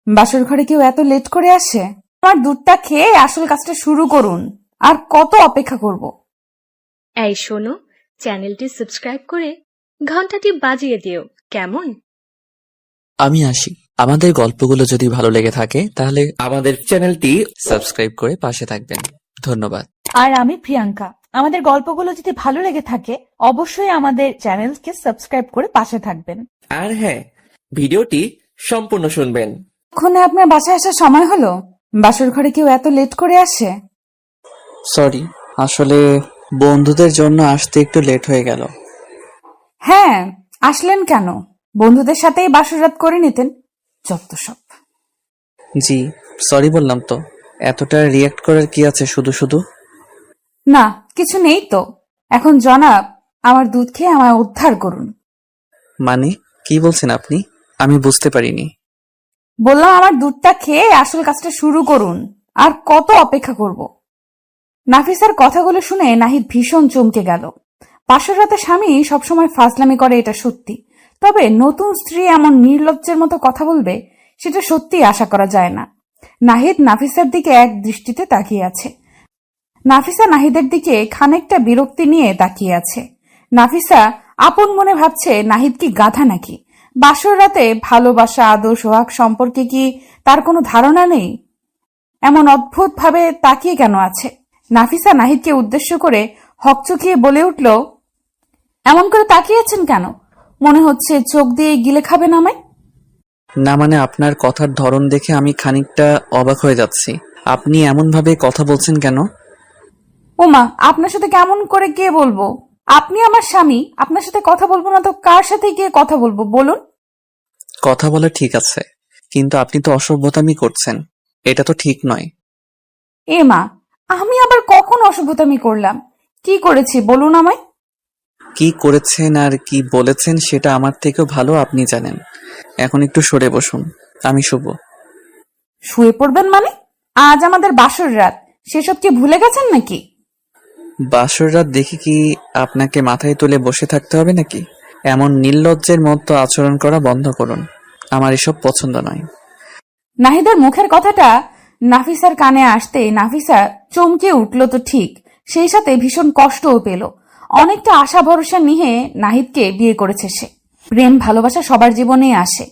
বাসর ঘরে কেউ এত লেট করে আসে? আমার দুধটা খেয়ে আসল কাজটা শুরু করুন। আর কত অপেক্ষা করব? এই শোনো, চ্যানেলটি সাবস্ক্রাইব করে ঘন্টাটি বাজিয়ে দিও, কেমন? আমি আসি। আমাদের গল্পগুলো যদি ভালো লেগে থাকে তাহলে আমাদের চ্যানেলটি সাবস্ক্রাইব করে পাশে থাকবেন। ধন্যবাদ। আর আমি প্রিয়াঙ্কা। আমাদের গল্পগুলো যদি ভালো লেগে থাকে অবশ্যই আমাদের চ্যানেলকে সাবস্ক্রাইব করে পাশে থাকবেন। আর হ্যাঁ, ভিডিওটি সম্পূর্ণ শুনবেন। এক্ষণে আপনার বাসায় আসার সময় হলো? বাসর ঘরে কেউ এত লেট করে আসে? সরি, আসলে বন্ধুদের জন্য আসতে একটু লেট হয়ে গেল। হ্যাঁ, আসলেন কেন? বন্ধুদের সাথেই বাসর রাত করে নিতেন। যত সব। জি, সরি বললাম তো। এতটা রিয়াক্ট করার কি আছে শুধু শুধু? না, কিছু নেই তো। এখন জনাব, আমার দুধ খেয়ে আমায় উদ্ধার করুন। মানে কি বলছেন আপনি? আমি বুঝতে পারিনি। বললাম আমার দুধটা খেয়ে আসল কাজটা শুরু করুন। আর কত অপেক্ষা করব? নাফিসার কথাগুলো শুনে নাহিদ ভীষণ চমকে গেল। পাশের রাতে স্বামী সবসময় ফাজলামি করে, এটা সত্যি। তবে নতুন স্ত্রী এমন নির্লজ্জের মতো কথা বলবে, সেটা সত্যি আশা করা যায় না। নাহিদ নাফিসার দিকে এক দৃষ্টিতে তাকিয়ে আছে। নাফিসা নাহিদের দিকে খানিকটা বিরক্তি নিয়ে তাকিয়ে আছে। নাফিসা আপন মনে ভাবছে, নাহিদ কি গাধা নাকি? বাসর রাতে ভালোবাসা, আদর, সোহাগ সম্পর্কে কি তার কোনো ধারণা নেই? এমন অদ্ভুত ভাবে তাকিয়ে কেন আছে? নাফিসা নাহিদকে উদ্দেশ্য করে হকচকিয়ে বলে উঠল, এমন করে তাকিয়ে আছেন কেন? মনে হচ্ছে চোখ দিয়ে গিলে খাবেন আমায়। না মানে আপনার কথার ধরন দেখে আমি খানিকটা অবাক হয়ে যাচ্ছি। আপনি এমন ভাবে কথা বলছেন কেন? ওমা, আপনার সাথে কেমন করে গিয়ে বলবো? আপনি আমার স্বামী, আপনার সাথে কথা বলবো না তো কার সাথে গিয়ে কথা বলবো বলুন? কথা বলা ঠিক আছে, কিন্তু আপনি তো অসভ্যতামি করছেন। এটা তো ঠিক নয়। এ মা, আমি আবার কখন অসভ্যতামি করলাম? কি করেছি বলুন আমায়? কি করেছেন আর কি বলেছেন সেটা আমার থেকেও ভালো আপনি জানেন। এখন একটু সরে বসুন, আমি শুভ। শুয়ে পড়বেন মানে? আজ আমাদের বাসর রাত, সেসব কি ভুলে গেছেন নাকি? বাসর রাত দেখে কি আপনাকে মাথায় তুলে বসে থাকতে হবে নাকি? এমন নির্লজ্জের মতো আচরণ করা বন্ধ করুন। আমার এসব পছন্দ নয়। নাহিদের মুখের কথাটা নাফিসার কানে আসতে নাফিসা চমকে উঠল তো ঠিক, সেই সাথে ভীষণ কষ্টও পেল। অনেকটা আশা ভরসা নিয়ে নাহিদকে বিয়ে করেছে সে। প্রেম ভালোবাসা সবার জীবনেই আসে,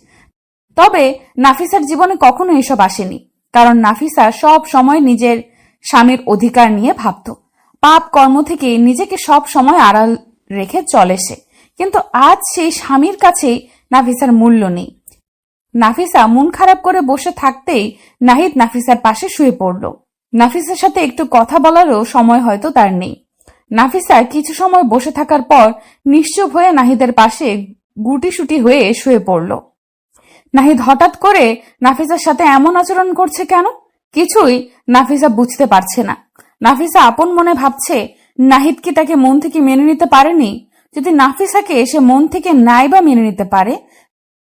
তবে নাফিসার জীবনে কখনো এসব আসেনি। কারণ নাফিসা সব সময় নিজের স্বামীর অধিকার নিয়ে ভাবত। পাপ কর্ম থেকে নিজেকে সব সময় আড়াল রেখে চলে সে। কিন্তু আজ সেই স্বামীর কাছেই নাফিসার মূল্য নেই। নাফিসা মন খারাপ করে বসে থাকতেই নাহিদ নাফিসার পাশে শুয়ে পড়ল। নাফিসার সাথে একটু কথা বলারও সময় হয়তো তার নেই। নাফিসা কিছু সময় বসে থাকার পর নিশ্চুপ হয়ে নাহিদের পাশে গুটিসুটি হয়ে শুয়ে পড়ল। নাহিদ হঠাৎ করে নাফিসার সাথে এমন আচরণ করছে কেন? কিছুই নাফিসা বুঝতে পারছে না। নাফিসা আপন মনে ভাবছে, নাহিদ কি তাকে মন থেকে মেনে নিতে পারেনি? যদি নাফিসাকে সে মন থেকে নাই বা মেনে নিতে পারে,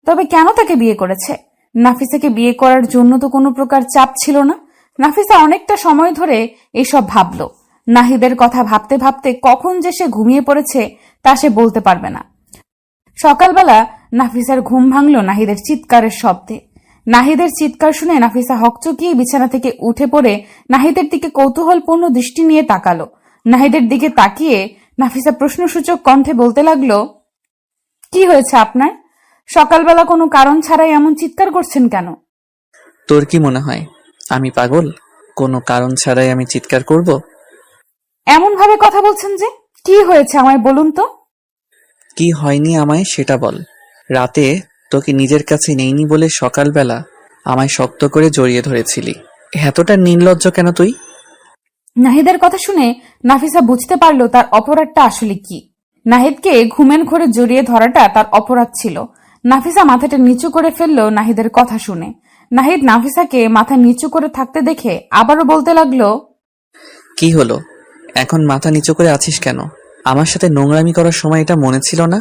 তবে কেন তাকে বিয়ে করেছে? নাফিসাকে বিয়ে করার জন্য তো কোনো প্রকার চাপ ছিল না। নাফিসা অনেকটা সময় ধরে এসব ভাবল। নাহিদের কথা ভাবতে ভাবতে কখন যে সে ঘুমিয়ে পড়েছে তা সে বলতে পারবে না। সকালবেলা নাফিসার ঘুম ভাঙল নাহিদের চিৎকারের শব্দে। নাহিদের চিৎকার শুনে নাফিসা হকচকিয়ে বিছানা থেকে উঠে পড়ে নাহিদের দিকে কৌতূহলপূর্ণ দৃষ্টি নিয়ে তাকালো। নাহিদের দিকে তাকিয়ে নাফিসা প্রশ্নসূচক কণ্ঠে বলতে লাগলো, কি হয়েছে আপনার? সকালবেলা কোনো কারণ ছাড়াই এমন চিৎকার করছেন কেন? তোর কি মনে হয় আমি পাগল? কোনো কারণ ছাড়াই আমি চিৎকার করব? এমন ভাবে কথা বলছেন যে? কি হয়েছে আমায় বলুন তো। কি হয়নি আমায় সেটা বল। রাতে তোকে নিজের কাছে নেইনি বলে সকালবেলা আমায় শক্ত করে জড়িয়ে ধরেছিলি। এতটা নির্লজ্জ কেন তুই? নাহিদের কথা শুনে নাফিসা বুঝতে পারল তার অপরাধটা আসলে কি। নাহিদকে ঘুমের ঘোরে জড়িয়ে ধরাটা তার অপরাধ ছিল। নাফিসা মাথাটা নিচু করে ফেলল নাহিদের কথা শুনে। নাহিদ নাফিসাকে মাথা নিচু করে থাকতে দেখে আবারও বলতে লাগলো, কি হলো? এখন মাথা নিচু করে আছিস কেন? আমার সাথে নোংরামি করার সময় এটা মনে ছিল না?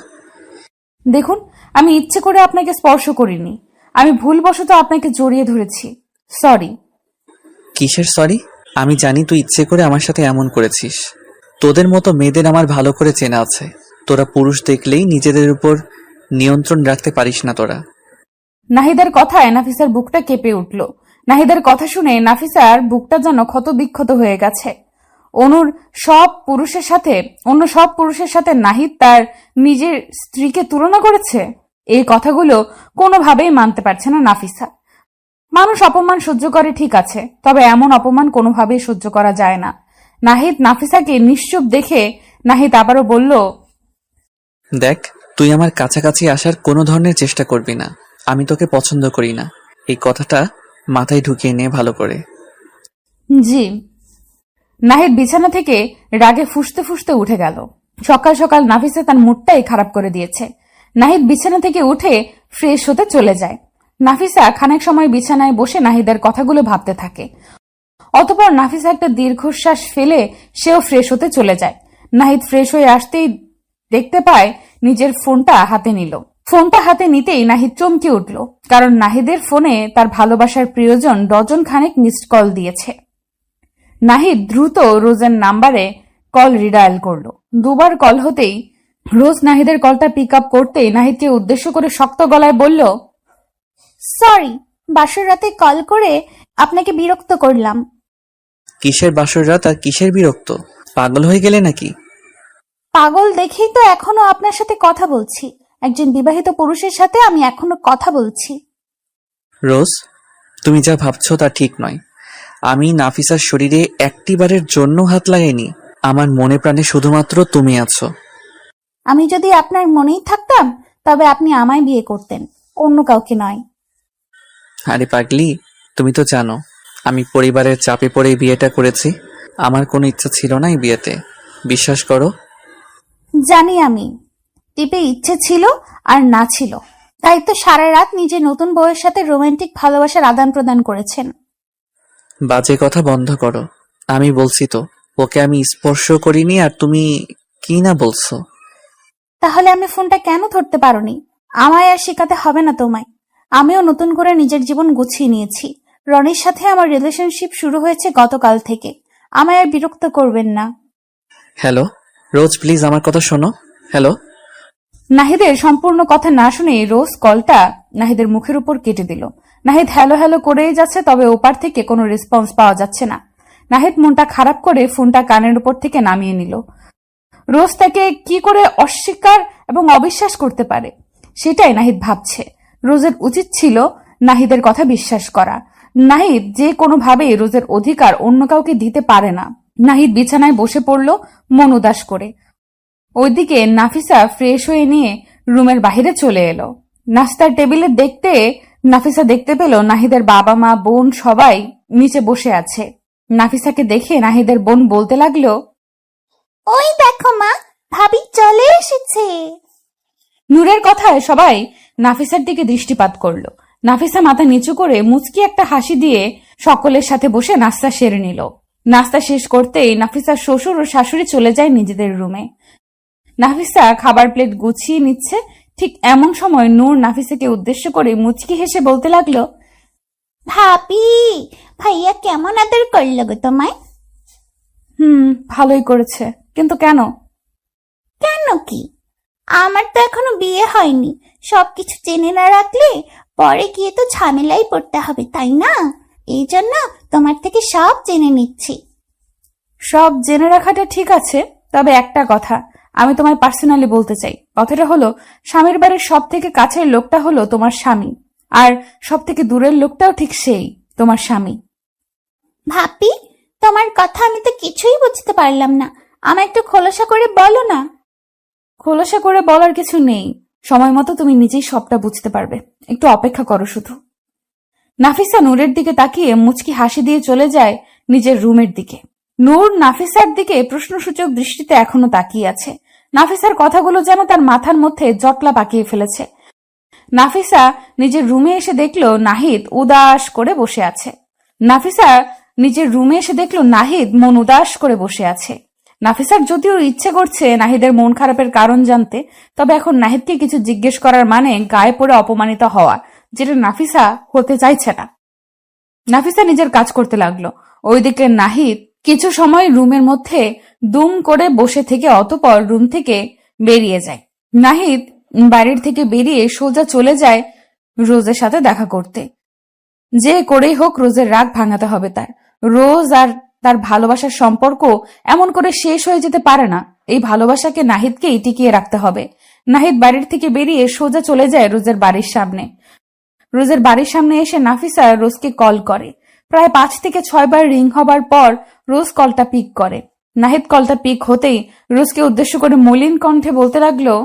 দেখুন, আমি ইচ্ছে করে আপনাকে স্পর্শ করিনি। আমি ভুলবশত আপনাকে জড়িয়ে ধরেছি। সরি। কিসের সরি? আমি জানি তুই ইচ্ছে করে আমার সাথে এমন করেছিস। তোদের মতো মেয়েদের আমার ভালো করে চেনা আছে। তোরা পুরুষ দেখলেই নিজেদের উপর নিয়ন্ত্রণ রাখতে পারিস না তোরা। নাহিদের কথায় নাফিসার বুকটা কেঁপে উঠল। নাহিদের কথা শুনে নাফিসার বুকটা যেন ক্ষত বিক্ষত হয়ে গেছে। অন্য সব পুরুষের সাথে নাহিদ তার নিজের স্ত্রীকে তুলনা করেছে। এই কথাগুলো কোনোভাবেই মানতে পারছে না নাফিসা। মানুষ অপমান সহ্য করে ঠিক আছে, তবে এমন অপমান কোনোভাবেই সহ্য করা যায় না। নাহিদ নাফিসাকে নিশ্চুপ দেখে নাহিদ আবারও বলল, দেখ, তুই আমার কাছাকাছি আসার কোনো ধরনের চেষ্টা করবি না। আমি তোকে পছন্দ করি না। এই কথাটা মাথায় ঢুকিয়ে নে ভালো করে। জি। নাহিদ বিছানা থেকে রাগে ফুঁসতে ফুঁসতে উঠে গেল। সকাল সকাল নাফিসা তার মুডটাই খারাপ করে দিয়েছে। নাহিদ বিছানা থেকে উঠে ফ্রেশ হতে চলে যায়। নাফিসা খানিক সময় বিছানায় বসে নাহিদের কথাগুলো ভাবতে থাকে। অতঃপর নাফিসা একটা দীর্ঘশ্বাস ফেলে সেও ফ্রেশ হতে চলে যায়। নাহিদ ফ্রেশ হয়ে আসতেই দেখতে পায় নিজের ফোনটা হাতে নিল। ফোনটা হাতে নিতেই নাহিদ চমকে উঠল, কারণ নাহিদের ফোনে তার ভালোবাসার প্রিয়জন ডজন খানেক মিসড কল দিয়েছে। নাহিদ দ্রুত রোজের নাম্বারে কল রিডায়াল করলো। দুবার কল হতেই রোজ নাহিদের কলটা পিক আপ করতেই নাহিদকে উদ্দেশ্য করে শক্ত গলায় বলল, সরি, বাসর রাতে কল করে আপনাকে বিরক্ত করলাম। কিসের বাসর রাত আর কিসের বিরক্ত? পাগল হয়ে গেলে নাকি? পাগল দেখেই তো এখনো আপনার সাথে কথা বলছি। একজন বিবাহিত পুরুষের সাথে আমি এখনো কথা বলছি। রোজ, তুমি যা ভাবছো তা ঠিক নয়। আমি নাফিসার শরীরে একটিবারের জন্য হাত লাগাইনি। আমার মনে প্রাণে শুধুমাত্র তুমি আছো। আমি যদি আপনার মনেই থাকতাম তবে আপনি আমায় বিয়ে করতেন, অন্য কাউকে নয়। আরে পাগলি, তুমি তো জানো আমি পরিবারের চাপে পড়ে বিয়েটা করেছি। আমার কোনো ইচ্ছা ছিল না এই বিয়েতে, বিশ্বাস করো। জানি আমি, টিপে ইচ্ছে ছিল আর না ছিল, তাই তো সারা রাত নিজের নতুন বউয়ের সাথে রোমান্টিক ভালোবাসার আদান প্রদান করেছেন। বাজে কথা বন্ধ করো। আমি বলছি তো, ওকে আমি স্পর্শ করিনি আর তুমি কি না বলছো। তাহলে আমি ফোনটা কেন ধরতে পারোনি? আমায় আর শেখাতে হবে না তোমায়। আমিও নতুন করে নিজের জীবন গুছিয়ে নিয়েছি। রনির সাথে আমার রিলেশনশিপ শুরু হয়েছে গতকাল থেকে। আমায় আর বিরক্ত করবেন না। হ্যালো রোজ, প্লিজ আমার কথা শোনো। হ্যালো। নাহিদের সম্পূর্ণ কথা না শুনে রোজ কলটা নাহিদের মুখের উপর কেটে দিল। নাহিদ হ্যালো হ্যালো করেই যাচ্ছে, তবে ওপার থেকে কোনো রেসপন্স পাওয়া যাচ্ছে না। নাহিদ মনটা খারাপ করে ফোনটা কানের উপর থেকে নামিয়ে নিল। রোজ তাকে কি করে অস্বীকার এবং অবিশ্বাস করতে পারে, সেটাই নাহিদ ভাবছে। রোজের উচিত ছিল নাহিদের কথা বিশ্বাস করা। নাহিদ যে কোনোভাবেই রোজের অধিকার অন্য কাউকে দিতে পারে না। নাহিদ বিছানায় বসে পড়ল মন উদাস করে। ওইদিকে নাফিসা ফ্রেশ হয়ে নিয়ে রুমের বাহিরে চলে এলো। নাস্তার টেবিলে নাফিসা দেখতে পেল নাহিদের বাবা মা বোন সবাই নিচে বসে আছে। নাফিসাকে দেখে নাহিদের বোন বলতে লাগলো, ওই দেখো মা, ভাবি চলে এসেছে। নূরের কথায় সবাই নাফিসার দিকে দৃষ্টিপাত করলো। নাফিসা মাথা নিচু করে মুচকি একটা হাসি দিয়ে সকলের সাথে বসে নাস্তা সেরে নিল। নাস্তা শেষ করতেই নাফিসার শ্বশুর ও শাশুড়ি চলে যায় নিজেদের রুমে। নাফিসা খাবার প্লেট গুছিয়ে নিচ্ছে। ঠিক এমন সময় নূর নাফিসাকে উদ্দেশ্য করে মুচকি হেসে বলতে লাগলো, ভাবি, ভাইয়া কেমন আদর করলো গো তোমায়? ভালোই করেছে, কিন্তু কেন? কেন কি? আমার তো এখনো বিয়ে হয়নি। সবকিছু জেনে না রাখলে পরে গিয়ে তো ঝামেলাই পড়তে হবে, তাই না? এই জন্য তোমার থেকে সব জেনে নিচ্ছি। সব জেনে রাখাটা ঠিক আছে, তবে একটা কথা আমি তোমায় পার্সোনালি বলতে চাই। কথাটা হলো, স্বামীর বাড়ির সব থেকে কাছের লোকটা হলো তোমার স্বামী, আর সব থেকে দূরের লোকটাও ঠিক সেই তোমার স্বামী। ভাবি, তোমার কথা আমি তো কিছুই বুঝতে পারলাম না। আমায় একটু খোলসা করে বলো না। খোলসা করে বলার কিছু নেই, সময় মতো তুমি নিজেই সবটা বুঝতে পারবে। একটু অপেক্ষা করো শুধু। নাফিসা নূরের দিকে তাকিয়ে মুচকি হাসি দিয়ে চলে যায় নিজের রুমের দিকে। নূর নাফিসার দিকে প্রশ্নসূচক দৃষ্টিতে এখনো তাকিয়ে আছে। নাফিসার কথাগুলো যেন তার মাথার মধ্যে জটলা পাকিয়ে ফেলেছে। নাফিসা নিজের রুমে এসে দেখলো নাহিদ উদাস করে বসে আছে। নাফিসা নিজের রুমে এসে দেখলো নাহিদ মন উদাস করে বসে আছে। নাফিসার যদিও ইচ্ছে করছে নাহিদের মন খারাপের কারণ জানতে, তবে এখন নাহিদকে কিছু জিজ্ঞেস করার মানে গায়ে পড়ে অপমানিত হওয়া, যেটা নাফিসা হতে চাইছে না। নাফিসা নিজের কাজ করতে লাগলো। ওইদিকে নাহিদ কিছু সময় রুমের মধ্যে দুম করে বসে থেকে অতঃপর রুম থেকে বেরিয়ে যায়। নাহিদ বাড়ির থেকে বেরিয়ে সোজা চলে যায় রোজের সাথে দেখা করতে। যে করেই হোক রোজের রাগ ভাঙাতে হবে তার। রোজ আর তার ভালোবাসার সম্পর্ক এমন করে শেষ হয়ে যেতে পারে না। এই ভালোবাসাকে নাহিদকেই টিকিয়ে রাখতে হবে। নাহিদ বাড়ির থেকে বেরিয়ে সোজা চলে যায় রোজের বাড়ির সামনে। রোজের বাড়ির সামনে এসে নাফিসা রোজকে কল করে। প্রায় 5 থেকে 6 বার রিং হবার পর রোজ কলটা পিক করে। নাহিদ কলটা পিক হতেই রোজকে উদ্দেশ্য করে মলিন কণ্ঠে বলতে লাগলো,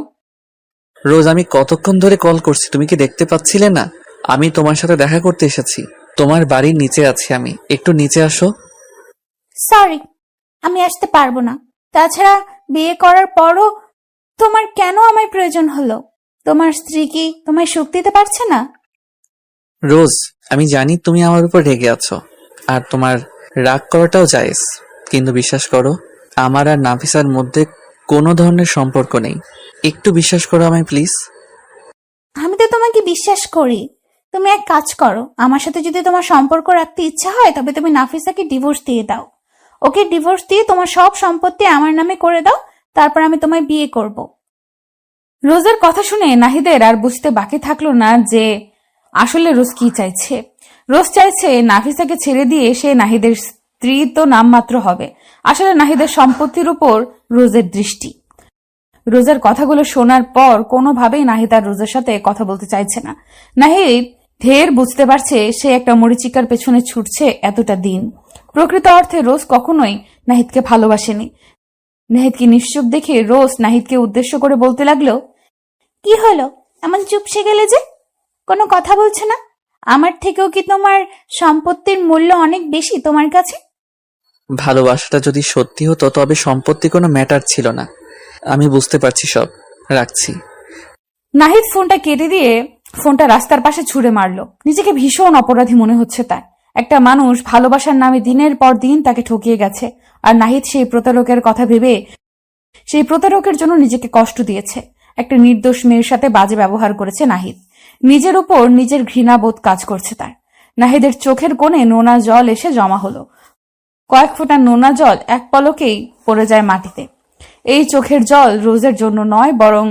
রোজ, আমি কতক্ষণ ধরে কল করছি, তুমি কি দেখতে পাচ্ছিলে না? আমি তোমার সাথে দেখা করতে এসেছি। তোমার বাড়ির নিচে আছি আমি, একটু নিচে আসো। সরি, আমি আসতে পারবো না। তাছাড়া বিয়ে করার পরও তোমার কেন আমার প্রয়োজন হলো? তোমার স্ত্রী কি তোমায় সুখ দিতে পারছে না? রোজ, আমি জানি তুমি আমার উপর রেগে আছো, আর তোমার রাগ করাটাও জায়েজ, কিন্তু বিশ্বাস করো, আমার আর নাফিসার মধ্যে কোনো ধরনের সম্পর্ক নেই। একটু বিশ্বাস করো আমায় প্লিজ। আমি তো তোমাকে বিশ্বাস করি। তুমি এক কাজ করো, আমার সাথে যদি তোমার সম্পর্ক রাখতে ইচ্ছা হয় তবে তুমি নাফিসাকে ডিভোর্স দিয়ে দাও। ওকে ডিভোর্স দিয়ে তোমার সব সম্পত্তি আমার নামে করে দাও, তারপর আমি তোমায় বিয়ে করব। রোজের কথা শুনে নাহিদের আর বুঝতে বাকি থাকলো না যে আসলে রোজ কি চাইছে। রোজ চাইছে নাফিসাকে ছেড়ে দিয়ে সে নাহিদের স্ত্রী তো নামমাত্র হবে। আসলে নাহিদের সম্পত্তির উপর রোজের দৃষ্টি। রোজের কথাগুলো শোনার পর কোনোভাবেই নাহিদ আর রোজের সাথে কথা বলতে চাইছে না। নাহিদ ঢের বুঝতে পারছে সে একটা মরিচিকার পেছনে ছুটছে এতটা দিন। প্রকৃত অর্থে রোজ কখনোই নাহিদকে ভালোবাসেনি। নাহিদকে নিশ্চুপ দেখে রোজ নাহিদকে উদ্দেশ্য করে বলতে লাগলো, কি হলো, এমন চুপসে গেলে যে? কোনো কথা বলছে না? আমার থেকেও কি তোমার সম্পত্তির মূল্য অনেক বেশি তোমার কাছে? ভালোবাসাটা যদি সত্যি হতো তবে সম্পত্তি কোনো ম্যাটার ছিল না। আমি বুঝতে পারছি সব, রাখছি। নাহিদ ফোনটা কেটে দিয়ে ফোনটা রাস্তার পাশে ছুঁড়ে মারলো। নিজেকে ভীষণ অপরাধী মনে হচ্ছে তার। একটা মানুষ ভালোবাসার নামে দিনের পর দিন তাকে ঠকিয়ে গেছে, আর নাহিদ সেই প্রতারকের কথা ভেবে সেই প্রতারকের জন্য নিজেকে কষ্ট দিয়েছে। একটা নির্দোষ মেয়ের সাথে বাজে ব্যবহার করেছে নাহিদ। নিজের উপর নিজের ঘৃণাবোধ কাজ করছে তার। নাহিদের চোখের কোণে নোনা জল এসে জমা হলো। কয়েক ফোঁটা নোনা জল এক পলকেই পড়ে যায় মাটিতে। এই চোখের জল রোজের জন্য নয়, বরং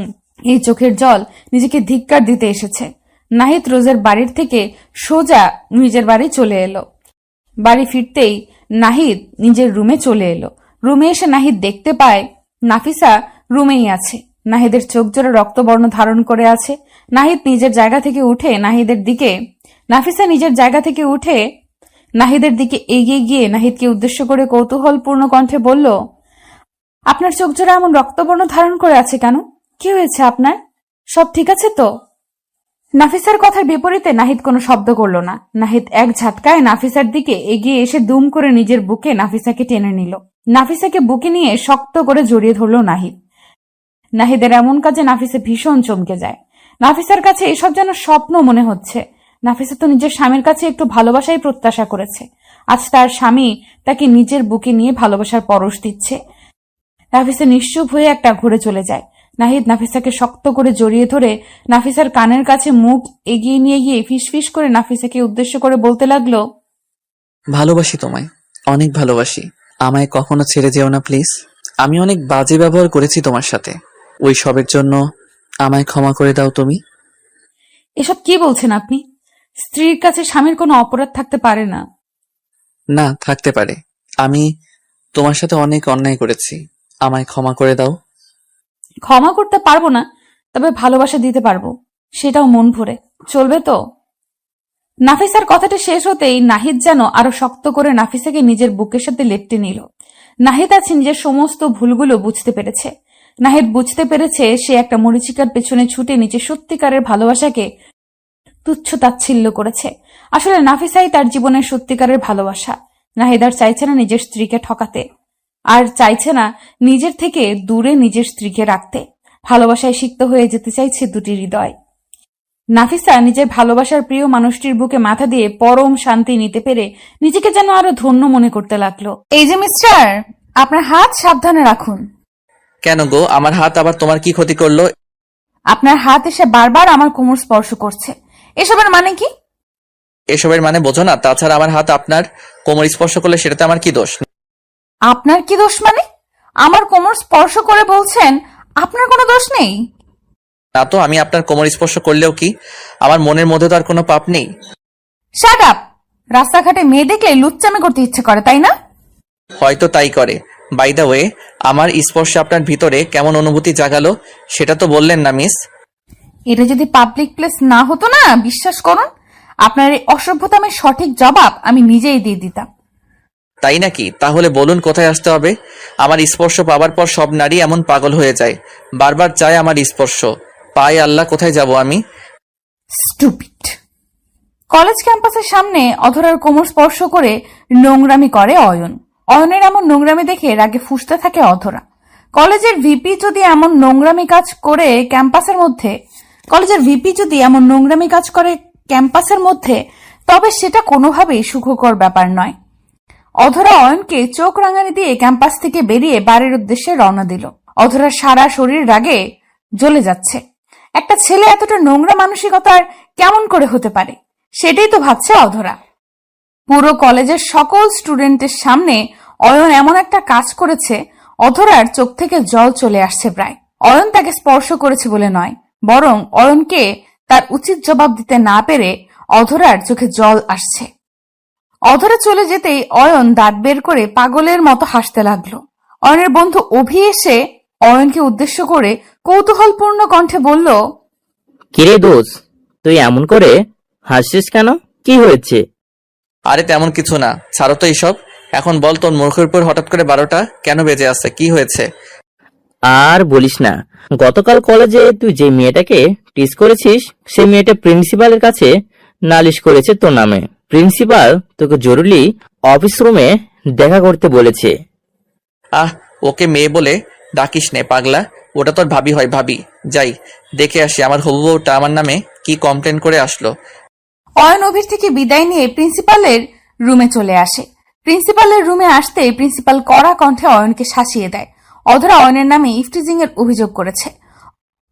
এই চোখের জল নিজেকে ধিক্কার দিতে এসেছে। নাহিদ রোজের বাড়ির থেকে সোজা নিজের বাড়ি চলে এলো। বাড়ি ফিরতেই নাহিদ নিজের রুমে চলে এলো। রুমে এসে নাহিদ দেখতে পায় নাফিসা রুমেই আছে। নাহিদের চোখ জোড়া রক্তবর্ণ ধারণ করে আছে। নাহিদ নিজের জায়গা থেকে উঠে নাফিসা নিজের জায়গা থেকে উঠে নাহিদের দিকে এগিয়ে গিয়ে নাহিদকে উদ্দেশ্য করে কৌতূহলপূর্ণ কণ্ঠে বলল, আপনার চোখ জোড়া এমন রক্তবর্ণ ধারণ করে আছে কেন? কি হয়েছে আপনার? সব ঠিক আছে তো? নাফিসার কথার বিপরীতে নাহিদ কোনো শব্দ করল না। নাহিদ এক ঝাটকায় নাফিসার দিকে এগিয়ে এসে দুম করে নিজের বুকে নাফিসাকে টেনে নিল। নাফিসাকে বুকে নিয়ে শক্ত করে জড়িয়ে ধরল নাহিদ। নাহিদের এমন কাজে নাফিসা ভীষণ চমকে যায়। নাফিসার কাছে এসব যেন স্বপ্ন মনে হচ্ছে। নাফিসা তো নিজের স্বামীর কাছে একটু ভালোবাসাই প্রত্যাশা করেছে। আজ তার স্বামী তাকে নিজের বুকে নিয়ে ভালোবাসার পরশ দিচ্ছে। নাফিসা নিশ্চুপ হয়ে একটা ঘুরে চলে যায়। নাহিদ নাফিসাকে শক্ত করে জড়িয়ে ধরে নাফিসার কানের কাছে মুখ এগিয়ে নিয়ে গিয়ে ফিসফিস করে নাফিসাকে উদ্দেশ্য করে বলতে লাগলো, ভালোবাসি তোমায়, অনেক ভালোবাসি। আমায় কখনো ছেড়ে যেও না প্লিজ। আমি অনেক বাজে ব্যবহার করেছি তোমার সাথে, ওই সবের জন্য আমায় ক্ষমা করে দাও তুমি। এসব কি বলছেন আপনি? স্ত্রীর কাছে স্বামীর কোনো অপরাধ থাকতে পারে না। না, থাকতে পারে। আমি তোমার সাথে অনেক অন্যায় করেছি, আমায় ক্ষমা করে দাও। ক্ষমা করতে পারবো না, তবে ভালোবাসা দিতে পারবো, সেটাও মন ভরে। চলবে তো? নাফিসার কথাটা শেষ হতেই নাহিদ যেন আরো শক্ত করে নাফিসাকে নিজের বুকের সাথে লেপ্টে নিল। নাহিদ আছে নিজের সমস্ত ভুলগুলো বুঝতে পেরেছে। নাহিদ বুঝতে পেরেছে সে একটা মরিচিকার পেছনে ছুটে নিজের সত্যিকারের ভালোবাসাকে তুচ্ছ তাচ্ছিল্য করেছে। আসলে নাফিসাই তার জীবনের সত্যিকারের ভালোবাসা। নাহিদ আর চাইছে না নিজের স্ত্রীকে ঠকাতে, আর চাইছে না নিজের থেকে দূরে নিজের স্ত্রীকে রাখতে। ভালোবাসায় সিক্ত হয়ে যেতে চাইছে দুটি হৃদয়। নাফিসা নিজের ভালোবাসার প্রিয় মানুষটির বুকে মাথা দিয়ে পরম শান্তি নিতে পেরে নিজেকে যেন আরো ধন্য মনে করতে লাগলো। এই যে মিস্টার, আপনার হাত সাবধানে রাখুন। কেন গো, আমার হাত আবার তোমার কি ক্ষতি করলো? আপনার হাত এসে বারবার আমার কোমর স্পর্শ করছে, এসবের মানে কি? এসবের মানে বোঝো না? তাছাড়া আমার হাত আপনার কোমর স্পর্শ করলে সেটাতে আমার কি দোষ? আপনার কি দোষ মানে? আমার কোমর স্পর্শ করে বলছেন আপনার কোনো দোষ নেই? না তো, আমি আপনার কোমর স্পর্শ করলেও কি আমার মনের মধ্যে তো আর কোনো পাপ নেই। Shut up! রাস্তাঘাটে মেয়ে দেখলে লুচ্চামি করতে ইচ্ছে করে, তাই না? হয়তো তাই করে। বাই দ্য ওয়ে, আমার স্পর্শে আপনার ভিতরে কেমন অনুভূতি জাগালো সেটা তো বললেন না মিস। এটা যদি পাবলিক প্লেস না হতো না, বিশ্বাস করুন আপনার এই অসভ্যতামের সঠিক জবাব আমি নিজেই দিয়ে দিতাম। তাই নাকি? তাহলে বলুন কোথায় আসতে হবে? আমার স্পর্শ পাওয়ার পর সব নারী এমন পাগল হয়ে যায়, বারবার চায় আমার স্পর্শ। পায় আল্লাহ, কোথায় যাব আমি? স্টুপিড! কলেজ ক্যাম্পাসের সামনে অধরার কোমর স্পর্শ করে নোংরামি করে অয়ন। অয়নের এমন নোংরামি দেখে রাগে ফুঁসতে থাকে অধরা। কলেজের ভিপি যদি এমন নোংরামি কাজ করে ক্যাম্পাসের মধ্যে, তবে সেটা কোনোভাবেই সুখকর ব্যাপার নয়। অধরা অয়নকে চোখ রাঙানি দিয়ে ক্যাম্পাস থেকে বেরিয়ে বাড়ির উদ্দেশ্যে রওনা দিল। অধরার সারা শরীর রাগে জ্বলে যাচ্ছে। একটা ছেলে এতটা নোংরা মানসিকতার কেমন করে হতে পারে, সেটাই তো ভাবছে অধরা। পুরো কলেজের সকল স্টুডেন্টের সামনে অয়ন এমন একটা কাজ করেছে, অধরার চোখ থেকে জল চলে আসছে প্রায়। অয়ন তাকে স্পর্শ করেছে বলে নয়, বরং অয়নকে তার উচিত জবাব দিতে না পেরে অধরার চোখে জল আসছে। অধরা চলে যেতেই অয়ন দাঁত বের করে পাগলের মতো হাসতে লাগলো। অয়নের বন্ধু অভি এসে অয়নকে উদ্দেশ্য করে কৌতূহলপূর্ণ কণ্ঠে বলল, কিরে দোষ, তুই এমন করে হাসছিস কেন? কি হয়েছে? আরে তেমন কিছু না, ছাড়ো তো এইসব। এখন বল, তোর মুখের উপর হঠাৎ করে 12টা কেন বেজে আছে? কি হয়েছে? আর বলিস না, গতকাল কলেজে তুই যে মেয়েটাকে টিজ করেছিস, সেই মেয়েটা প্রিন্সিপালের কাছে নালিশ করেছে তোর নামে। প্রিন্সিপাল তোকে জরুরি অফিস রুমে দেখা করতে বলেছে। আহ, ওকে মেয়ে বলে ডাকিস নে পাগলা, ওটা তোর ভাবি হয়। ভাবি, যাই দেখে আসি আমার হবু বউটা আমার নামে কি কমপ্লেন করে আসলো। অয়ন অভির থেকে বিদায় নিয়ে প্রিন্সিপালের রুমে চলে আসে। প্রিন্সিপালের রুমে আসতে প্রিন্সিপাল কড়া কণ্ঠে অয়নকে শাসিয়ে দেয়। অধরা অয়নের নামে ইফটিজিং এর অভিযোগ করেছে।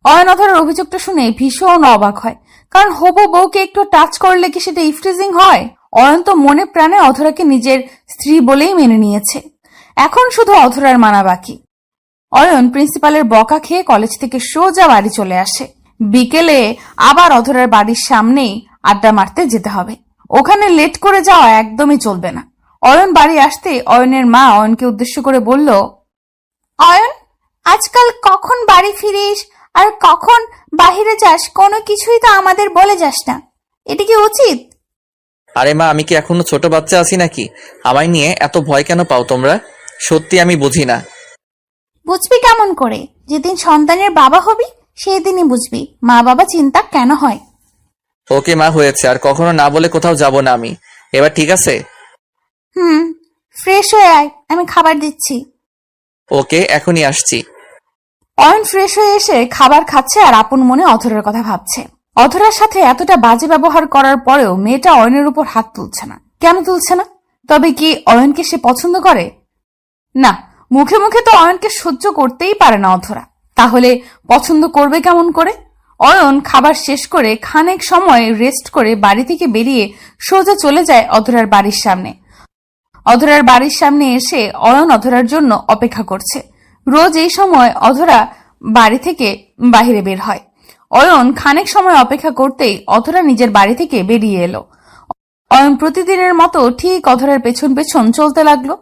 অয়ন অধরার অভিযোগটা শুনে ভীষণ অবাক হয়, কারণ হবু বউকে একটু টাচ করলে কি সেটা ইফটিজিং হয়? অয়ন তো মনে প্রাণে অধরাকে নিজের স্ত্রী বলেই মেনে নিয়েছে, এখন শুধু অধরার মানা বাকি। অয়ন প্রিন্সিপালের বকা খেয়ে কলেজ থেকে সোজা বাড়ি চলে আসে। বিকেলে আবার অধরার বাড়ির সামনেই আড্ডা মারতে যেতে হবে, ওখানে লেট করে যাওয়া একদমই চলবে না। অয়ন বাড়ি আসতে অয়নের মা অয়নকে উদ্দেশ্য করে বলল, অয়ন, আজকাল কখন বাড়ি ফিরিস আর কখন বাহিরে যাস, কোনো কিছুই তো আমাদের বলে যাস না, এটা কি উচিত? আরে মা, আমি কি এখনো ছোট বাচ্চা আছি নাকি? আমায় নিয়ে এত ভয় কেন পাও তোমরা? সত্যি আমি বুঝি না। বুঝবি কেমন করে? যেদিন সন্তানের বাবা হবি সেই দিনই বুঝবি মা বাবা চিন্তা কেন হয়। ওকে মা, হয়েছে, আর কখনো না বলে কোথাও যাব না আমি। এবার ঠিক আছে? ফ্রেশ হয়ে আয়, আমি খাবার দিচ্ছি। ওকে, এখনই আসছি। অয়ন ফ্রেশ হয়ে এসে খাবার খাচ্ছে আর আপন মনে অধরার কথা ভাবছে। অধরার সাথে এতটা বাজে ব্যবহার করার পরেও মেয়েটা অয়নের উপর হাত তুলছে না। কেন তুলছে না? তবে কি অয়নকে সে পছন্দ করে? না, মুখে মুখে তো অয়নকে সহ্য করতেই পারে না অধরা, তাহলে পছন্দ করবে কেমন করে? অয়ন খাবার শেষ করে খানেক সময় রেস্ট করে বাড়ি থেকে বেরিয়ে সোজা চলে যায় অধরার বাড়ির সামনে। অধরার বাড়ির সামনে এসে অয়ন অধরার জন্য অপেক্ষা করছে। রোজ এই সময় অধরা বাড়ি থেকে বাহিরে বের হয়। অয়ন খানেক সময় অপেক্ষা করতেই অধরা নিজের বাড়ি থেকে বেরিয়ে এলো। অয়ন প্রতিদিনের মতো ঠিক অধরার পেছন পেছন চলতে লাগলো।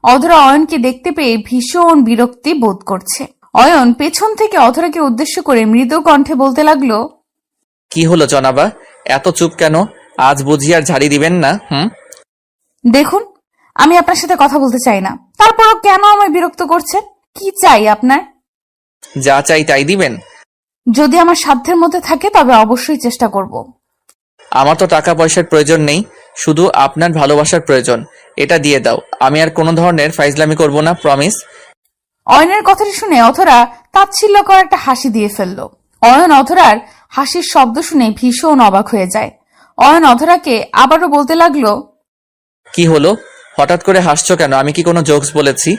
অধরা অয়নকে দেখতে পেয়ে ভীষণ বিরক্তি বোধ করছে। অয়ন পেছন থেকে অধরাকে উদ্দেশ্য করে মৃদু কণ্ঠে বলতে লাগলো, কি হলো জনাবা, এত চুপ কেন? আজ বুঝি আর ঝাড়ি দিবেন না? দেখুন, আমি আপনার সাথে কথা বলতে চাই না, তারপরও কেন আমায় বিরক্ত করছেন? কি চাই আপনার? যা চাই তাই দিবেন? যদি আমার সাধ্যের মধ্যে থাকে তবে অবশ্যই চেষ্টা করব। আমার তো টাকা পয়সার প্রয়োজন নেই, শুধু আপনার ভালোবাসার প্রয়োজন। এটা দিয়ে দাও, আমি আর কোনো ধরনের ফাইজলামি করব না, প্রমিস। অয়নের কথাটি শুনে অধরা তাচ্ছিল্যকর একটা হাসি দিয়ে ফেলল। অয়ন অধরার হাসির শব্দ শুনে ভীষণ অবাক হয়ে যায়। অয়ন অধরাকে আবারও বলতে লাগলো, কি হলো, হঠাৎ করে হাসছো কেন? আমি কি কোনো জোকস বলেছি?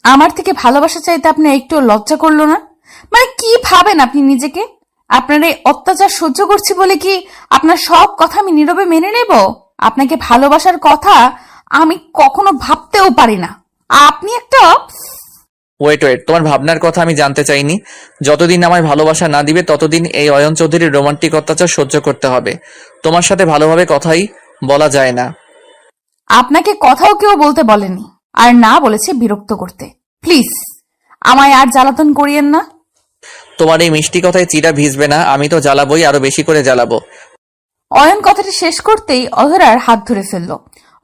আমার থেকে ভালোবাসা চাইতে আপনার একটু লজ্জা করলো না? মানে কি ভাবেন আপনি নিজেকে? আপনার এই অত্যাচার সহ্য করছি বলে কি আপনার সব কথা আমি নীরবে মেনে নেব? আপনাকে ভালোবাসার কথা আমি কখনো ভাবতেও পারি না। আপনি একটা ওয়েট ওয়েট, তোমার ভাবনার কথা আমি জানতে চাইনি। যতদিন আমায় ভালোবাসা না দিবে ততদিন এই অয়ন চৌধুরীর রোমান্টিক অত্যাচার সহ্য করতে হবে। তোমার সাথে ভালোভাবে কথাই বলা যায় না। আপনাকে কথাও কেউ বলতে বলেনি, আর না বলেছে বিরক্ত করতে। প্লিজ আমায় আর জ্বালাতন করিয়েন না। তোমার এই মিষ্টি কথায় চিরা ভিজবে না, আমি তো জ্বালাবোই, আরো বেশি করে জ্বালাবো। অয়ন কথাটি শেষ করতেই অধরার হাত ধরে ফেলল।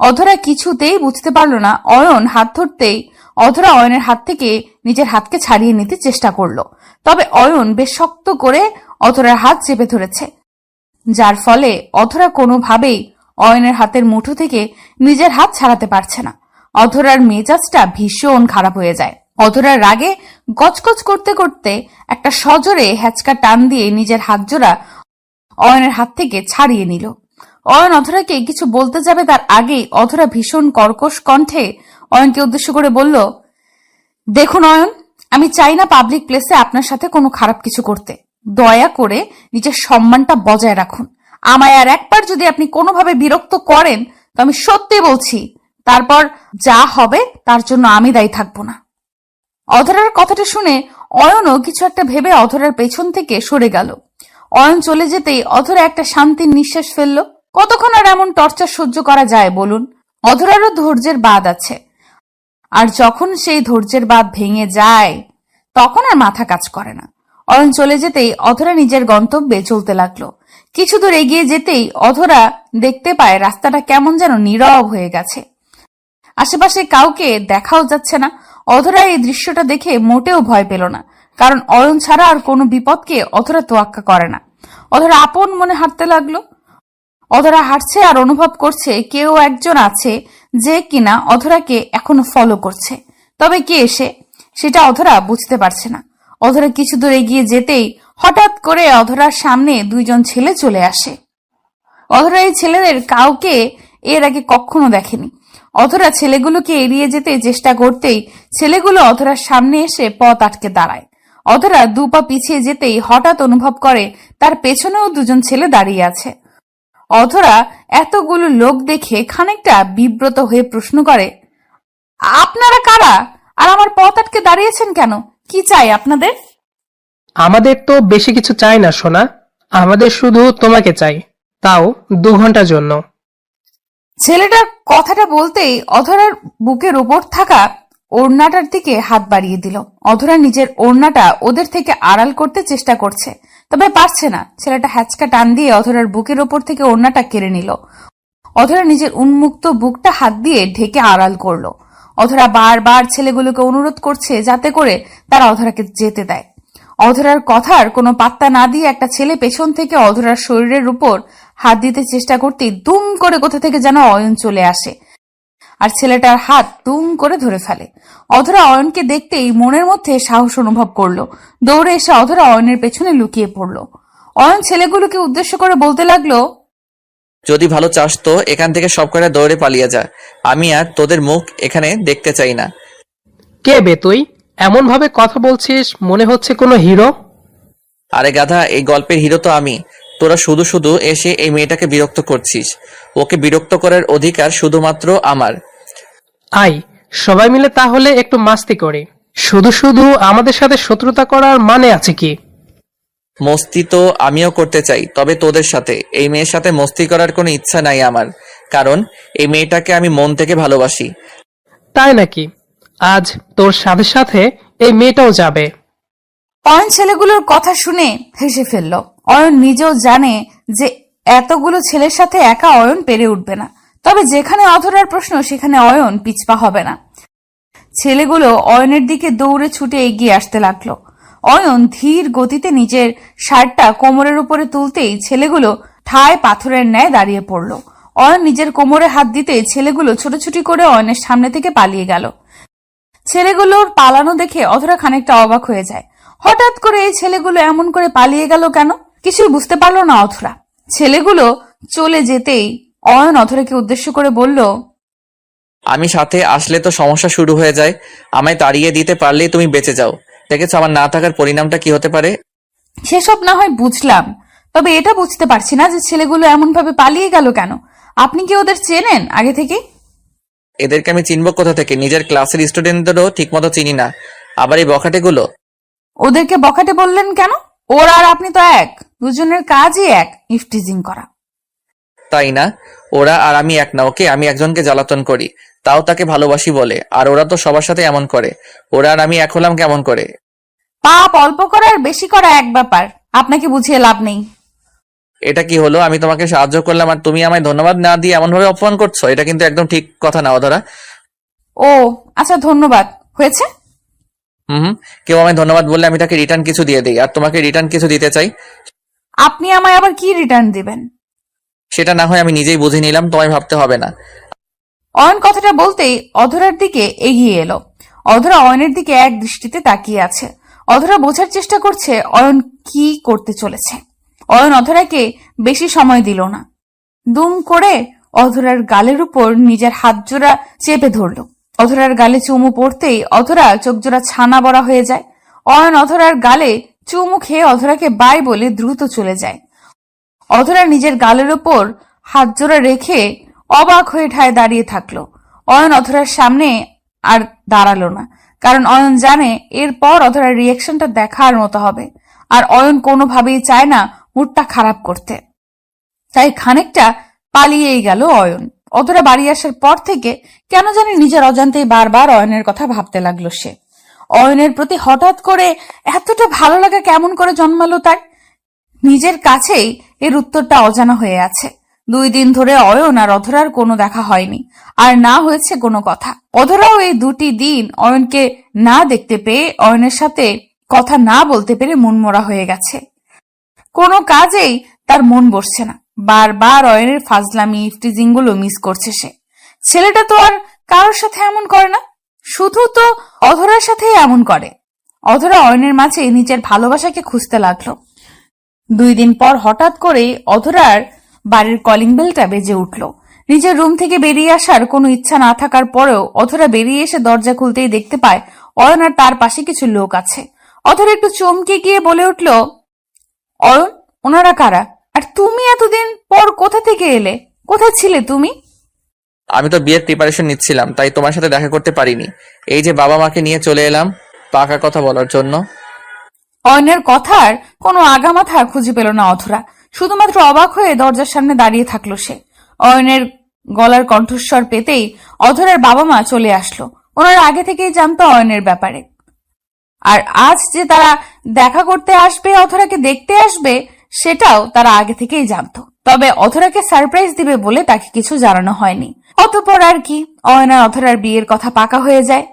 অধরা কিছুতেই বুঝতে পারল না অয়ন হাত ধরতেই অধরা অয়নের হাত থেকে নিজের হাতকে ছাড়িয়ে নিতে চেষ্টা করলো। তবে অয়ন বেশ শক্ত করে অধরার হাত চেপে ধরেছে, যার ফলে অধরা কোনোভাবেই অয়নের হাতের মুঠো থেকে নিজের হাত ছাড়াতে পারছে না। অধরার মেজাজটা ভীষণ খারাপ হয়ে যায়। অধরার রাগে গজগজ করতে করতে একটা সজোরে হ্যাচকা টান দিয়ে নিজের হাত জোড়া অয়নের হাত থেকে ছাড়িয়ে নিল। অয়ন অধরাকে কিছু বলতে যাবে তার আগেই অধরা ভীষণ কর্কশ কণ্ঠে অয়নকে উদ্দেশ্য করে বলল, দেখুন অয়ন, আমি চাই না পাবলিক প্লেসে আপনার সাথে কোনো খারাপ কিছু করতে। দয়া করে নিজের সম্মানটা বজায় রাখুন। আমায় আর একবার যদি আপনি কোনোভাবে বিরক্ত করেন তো আমি সত্যি বলছি তারপর যা হবে তার জন্য আমি দায়ী থাকবো না। অধরার কথাটা শুনে অয়নও কিছু একটা ভেবে অধরার পেছন থেকে সরে গেল। অয়ন চলে যেতেই অধরা একটা শান্তির নিঃশ্বাস ফেলল। কতক্ষণ আর এমন টর্চার সহ্য করা যায় বলুন? অধরারও ধৈর্যের বাঁধ আছে, আর যখন সেই ধৈর্যের বাঁধ ভেঙে যায় তখন আর মাথা কাজ করে না। অয়ন চলে যেতেই অধরা নিজের গন্তব্যে চলতে লাগলো। কিছু দূর এগিয়ে যেতেই অধরা দেখতে পায় রাস্তাটা কেমন যেন নীরব হয়ে গেছে, আশেপাশে কাউকে দেখাও যাচ্ছে না। অধরা এই দৃশ্যটা দেখে মোটেও ভয় পেল না, কারণ অয়ন ছাড়া আর কোনো বিপদকে অধরা তোয়াক্কা করে না। অধরা আপন মনে হাঁটতে লাগলো। অধরা হাঁটছে আর অনুভব করছে কেউ একজন আছে যে কিনা অধরাকে এখনো ফলো করছে। তবে কে এসে সেটা অধরা বুঝতে পারছে না। অধরা কিছু দূর এগিয়ে যেতেই হঠাৎ করে অধরার সামনে দুইজন ছেলে চলে আসে। অধরা এই ছেলেদের কাউকে এর আগে কখনো দেখেনি। অধরা ছেলেগুলোকে এড়িয়ে যেতে চেষ্টা করতেই ছেলেগুলো অধরার সামনে এসে পথ আটকে দাঁড়ায়। অধরা দু পা পিছিয়ে যেতেই হঠাৎ অনুভব করে তার পেছনেও দুজন ছেলে দাঁড়িয়ে আছে। অধরা এতগুলো লোক দেখে খানিকটা বিব্রত হয়ে প্রশ্ন করে, আপনারা কারা? আর আমার পথ আটকে দাঁড়িয়েছেন কেন? কি চাই আপনাদের? আমাদের তো বেশি কিছু চাই না সোনা, আমাদের শুধু তোমাকে চাই, তাও 2 ঘন্টার জন্য। ছেলেটার কথাটা বলতেই অধরার বুকের উপর থাকা ওড়নাটার দিকে হাত বাড়িয়ে দিল। অধরা নিজের ওড়নাটা ওদের থেকে আড়াল করতে চেষ্টা করছে, তবে পারছে না। ছেলেটা হ্যাচকা টান দিয়ে অধরার বুকের ওপর থেকে ওড়নাটা কেড়ে নিল। অধরা নিজের উন্মুক্ত বুকটা হাত দিয়ে ঢেকে আড়াল করলো। অধরা বারবার ছেলেগুলোকে অনুরোধ করছে যাতে করে তারা অধরাকে যেতে দেয়। অধরার কথার কোনো পাত্তা না দিয়ে একটা ছেলে পেছন থেকে অধরার শরীরের উপর হাত দিতে চেষ্টা করতেই দুম করে কোথা থেকে যেন অয়ন চলে আসে আর ছেলেটার হাত দুম করে ধরে ফেলে। অধরা অয়নকে দেখতেই মনের মধ্যে সাহস অনুভব করলো। দৌড়ে এসে অধরা অয়নের পেছনে লুকিয়ে পড়লো। অয়ন ছেলেগুলোকে উদ্দেশ্য করে বলতে লাগলো, যদি ভালো চাস তো এখান থেকে সব কটা দৌড়ে পালিয়ে যা, আমি আর তোদের মুখ এখানে দেখতে চাই না। কে বে তুই? এমন ভাবে কথা বলছিস মনে হচ্ছে কোনো হিরো। আরে গাধা, এই গল্পের হিরো তো আমি। তোরা শুধু শুধু এসে এই মেয়েটাকে বিরক্ত করছিস। ওকে বিরক্ত করার অধিকার শুধুমাত্র আমার। আয় সবাই মিলে তাহলে একটু মাস্তি করি। শুধু শুধু আমাদের সাথে শত্রুতা করার মানে আছে কি? মস্তি তো আমিও করতে চাই, তবে তোদের সাথে। এই মেয়ের সাথে মস্তি করার কোনো ইচ্ছা নাই আমার, কারণ এই মেয়েটাকে আমি মন থেকে ভালোবাসি। তাই নাকি? আজ তোর সাথে সাথে এই মেয়েটাও যাবে। অয়ন ছেলেগুলোর কথা শুনে হেসে ফেলল। অয়ন নিজেও জানে যে এতগুলো ছেলের সাথে একা অয়ন পেরে উঠবে না, তবে যেখানে অধরার প্রশ্ন সেখানে অয়ন পিছপা হবে না। ছেলেগুলো অয়নের দিকে দৌড়ে ছুটে এগিয়ে আসতে লাগলো। অয়ন ধীর গতিতে নিজের শার্টটা কোমরের উপরে তুলতেই ছেলেগুলো ঠায় পাথরের ন্যায় দাঁড়িয়ে পড়ল। অয়ন নিজের কোমরে হাত দিতে ছেলেগুলো ছোটাছুটি করে অয়নের সামনে থেকে পালিয়ে গেল। ছেলেগুলোর পালানো দেখে অধরা খানিকটা অবাক হয়ে যায়। হঠাৎ করে এই ছেলেগুলো এমন করে পালিয়ে গেল কেন? কিছুই বুঝতে পারল না অধরা। ছেলেগুলো চলে যেতেই অয়ন অধরাকে উদ্দেশ্য করে বলল, আমি সাথে আসলে তো সমস্যা শুরু হয়ে যায়। আমায় তাড়িয়ে দিতে পারলেই তুমি বেঁচে যাও। দেখেছো আমার না থাকার পরিণামটা কি হতে পারে? সেসব না হয় বুঝলাম, তবে এটা বুঝতে পারছি না যে ছেলেগুলো এমন ভাবে পালিয়ে গেল কেন। আপনি কি ওদের চেনেন আগে থেকে? এদেরকে আমি চিনব কোথা থেকে? নিজের ক্লাসের স্টুডেন্টদেরও ঠিকমতো চিনি না, আবার এই বখাটেগুলো। ওদেরকে বখাটে বললেন কেন? ওর আর আপনি তো এক, দুজনের কাজই এক, ইফটিজিং করা। তাই না? ওরা আর আমি এক না। ওকে, আমি একজনকে জ্বালাতন করি, তাও তাকে ভালোবাসি বলে, আর ওরা তো সবার সাথে এমন করে। ওরা আর আমি এক হলাম কেমন করে? পাপ অল্প করা আর বেশি করা এক ব্যাপার, আপনাকে বুঝিয়ে লাভ নেই। এটা কি হলো? আমি তোমাকে সাহায্য করলাম আর তুমি আমায় ধন্যবাদ না দিয়ে এমন ভাবে অপমান করছো? এটা কিন্তু একদম ঠিক কথা না, অধরা। ও আচ্ছা, ধন্যবাদ হয়েছে। হুম। কেউ আমায় ধন্যবাদ বললে আমি তাকে রিটার্ন কিছু দিয়ে দিই, আর তোমাকে রিটার্ন কিছু দিতে চাই। আপনি আমায় আবার কি রিটার্ন দিবেন? সেটা না হয় আমি নিজেই বুঝে নিলাম, তোমায় ভাবতে হবে না। অয়ন কথাটা বলতেই অধরার দিকে এগিয়ে এলো। অধরা অয়নের দিকে এক দৃষ্টিতে তাকিয়ে আছে। অধরা বোঝার চেষ্টা করছে অয়ন কি করতে চলেছে। অয়ন অধরাকে বেশি সময় দিল না। দুম করে অধরার গালের উপর নিজের হাত জোড়া চেপে ধরল। অধরার গালে চুমু পড়তেই অধরা চোখ জোড়া ছানা বড়া হয়ে যায়। অয়ন অধরার গালে চুমু খেয়ে অধরাকে বাই বলে দ্রুত চলে যায়। অধরা নিজের গালের ওপর হাত জোড়া রেখে অবাক হয়ে ঠায় দাঁড়িয়ে থাকলো। অয়ন অধরার সামনে আর দাঁড়ালো না, কারণ অয়ন জানে এরপর অধরার রিয়াকশনটা দেখার মতো হবে, আর অয়ন কোনোভাবেই চায় না মুডটা খারাপ করতে। তাই খানিকটা পালিয়েই গেল অয়ন। অধরা বাড়ি আসার পর থেকে কেন জানি নিজের অজান্তেই বারবার অয়নের কথা ভাবতে লাগলো সে। অয়নের প্রতি হঠাৎ করে এতটা ভালো লাগা কেমন করে জন্মালো তার? নিজের কাছেই এর উত্তরটা অজানা হয়ে আছে। 2 দিন ধরে অয়ন আর অধরার কোনো দেখা হয়নি, আর না হয়েছে কোনো কথা। অধরাও এই 2টি দিন অয়নকে না দেখতে পেয়ে, অয়নের সাথে কথা না বলতে পেরে মনমরা হয়ে গেছে। কোনো কাজেই তার মন বসছে না। বারবার অয়নের ফাজলামি ইফটিজিং গুলো মিস করছে সে। ছেলেটা তো আর কারোর সাথে এমন করে না, শুধু তো অধরার সাথেই এমন করে। অধরা অয়নের মাঝে নিজের ভালোবাসাকে খুঁজতে লাগলো। 2 দিন পর হঠাৎ করে অধরার বাড়ির কলিং বেলটা বেজে উঠল। নিজের রুম থেকে বেরিয়ে আসার কোনো ইচ্ছা না থাকার পরেও অধরা বেরিয়ে এসে দরজা খুলতেই দেখতে পায় অয়ন আর তার পাশে কিছু লোক আছে। অধরা একটু চমকে গিয়ে বলে উঠল, অয়ন, ওনারা কারা? আর তুমি এতদিন পর কোথা থেকে এলে? কোথায় ছিলে তুমি? আমি তো বিয়ের প্রিপারেশন নিচ্ছিলাম, তাই তোমার সাথে দেখা করতে পারিনি। এই যে বাবা মাকে নিয়ে চলে এলাম পাকা কথা বলার জন্য। অয়নের কথার কোনো আগামাথা খুঁজে পেল না অধরা। শুধুমাত্র অবাক হয়ে দরজার সামনে দাঁড়িয়ে থাকলো সে। অয়নের গলার কণ্ঠস্বর পেতেই অধরার বাবা মা চলে আসলো। ওনারা আগে থেকেই জানতো অয়নের ব্যাপারে, আর আজ যে তারা দেখা করতে আসবে, অধরাকে দেখতে আসবে, সেটাও তারা আগে থেকেই জানতো। তবে অধরাকে সারপ্রাইজ দিবে বলে তাকে কিছু জানানো হয়নি। অতঃপর আর কি, অয়ন আর অধরার বিয়ের কথা পাকা হয়ে যায়।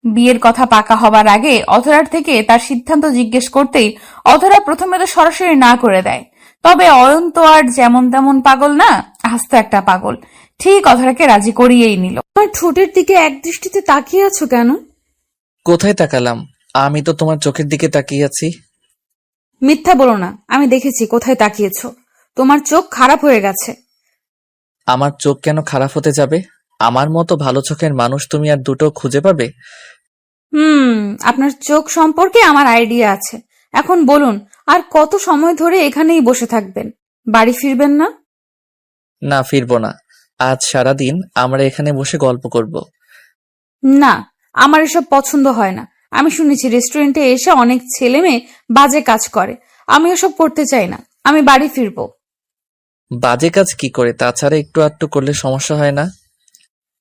বিয়ের কথা পাকা হবার আগে অধরার থেকে তার সিদ্ধান্ত জিজ্ঞেস করতেই অধরা প্রথমে তো সরাসরি না করে দেয়। তবে অয়ন তো আর যেমন তেমন পাগল না, আস্ত একটা পাগল। ঠিক অধরাকে রাজি করিয়েই নিল। আমার ঠোঁটের দিকে এক দৃষ্টিতে তাকিয়ে আছো কেন? কোথায় তাকালাম? আমি তো তোমার চোখের দিকে তাকিয়ে আছি। মিথ্যা বলো না, আমি দেখেছি কোথায় তাকিয়েছো। তোমার চোখ খারাপ হয়ে গেছে। আমার চোখ কেন খারাপ হতে যাবে? আমার মতো ভালো চোখের মানুষ তুমি আর দুটো খুঁজে পাবে? আপনার চোখ সম্পর্কে আমার আইডিয়া আছে। এখন বলুন, আর কত সময় ধরে এখানেই বসে থাকবেন? বাড়ি ফিরবেন না? না, ফিরবো না। আজ সারাদিন আমরা এখানে বসে গল্প করব। না, আমার এসব পছন্দ হয় না। আমি শুনেছি রেস্টুরেন্টে এসে অনেক ছেলে মেয়ে বাজে কাজ করে। আমি এসব করতে চাই না। আমি বাড়ি ফিরবো। বাজে কাজ কি করে? তাছাড়া একটু আধটু করলে সমস্যা হয় না?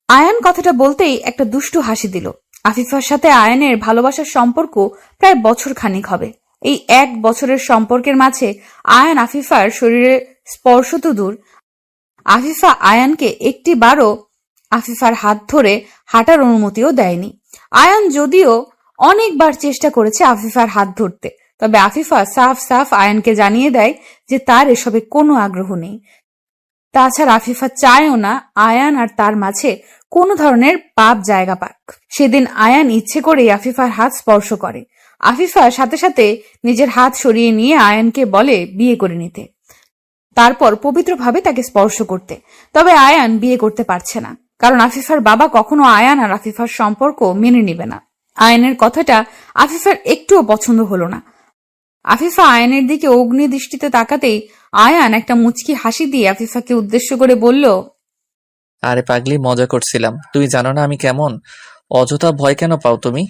আয়ান কথাটা বলতেই একটা দুষ্টু হাসি দিল। আফিফার সাথে আয়ানের ভালোবাসার সম্পর্ক প্রায় বছর খানিক হবে। এই 1 বছরের সম্পর্কের মাঝে আয়ান আফিফার শরীরে স্পর্শ তো দূর, আফিফা আয়ানকে একটিবারও আফিফার হাত ধরে হাঁটার অনুমতিও দেয়নি। আয়ান যদিও অনেকবার চেষ্টা করেছে আফিফার হাত ধরতে, তবে আফিফা সাফ সাফ আয়ানকে জানিয়ে দেয় যে তার এসবে কোনো আগ্রহ নেই। তাছাড়া আফিফা চায়ও না আয়ান আর তার মাঝে কোনো ধরনের পাপ জায়গা পাক। সেদিন আয়ান ইচ্ছে করে আফিফার হাত স্পর্শ করে। আফিফা সাথে সাথে নিজের হাত সরিয়ে নিয়ে আয়ানকে বলে বিয়ে করে নিতে, তারপর পবিত্রভাবে তাকে স্পর্শ করতে। তবে আয়ান বিয়ে করতে পারছে না, কারণ আফিফার বাবা কখনো আয়ান আর আফিফার সম্পর্ক মেনে নিবে না। আয়ানের কথাটা আফিফার একটুও পছন্দ হলো না। আফিফা আয়ানের দিকে অগ্নি দৃষ্টিতে তাকাতেই আয়ান একটা মুচকি হাসি দিয়ে আফিফাকে উদ্দেশ্য করে বলল, আরে পাগলি, মজা করছিলাম। তুই জানো না আমি কেমন? অযথা ভয় কেন পাও তুমি?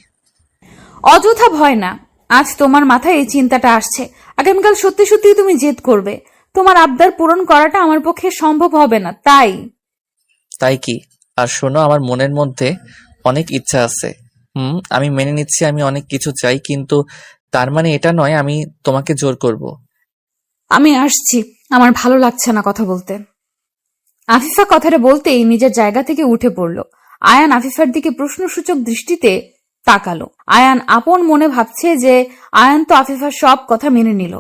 অযথা ভয় না, আজ তোমার মাথায় এই চিন্তাটা আসছে, আগামীকাল সত্যি সত্যি তুমি জেদ করবে। তোমার আবদার পূরণ করাটা আমার পক্ষে সম্ভব হবে না, তাই। তাই কি? আর শোনো, আমার মনের মধ্যে অনেক ইচ্ছা আছে। আমি মেনে নিচ্ছি আমি অনেক কিছু চাই, কিন্তু তার মানে এটা নয় আমি তোমাকে জোর করব। আমি আসছি, আমার ভালো লাগছে না কথা বলতে। আফিফা কথাটা বলতেই নিজের জায়গা থেকে উঠে পড়ল। আয়ান আফিফার দিকে প্রশ্নসূচক দৃষ্টিতে তাকালো। আয়ান আপন মনে ভাবছে যে আয়ান তো আফিফার সব কথা মেনে নিল,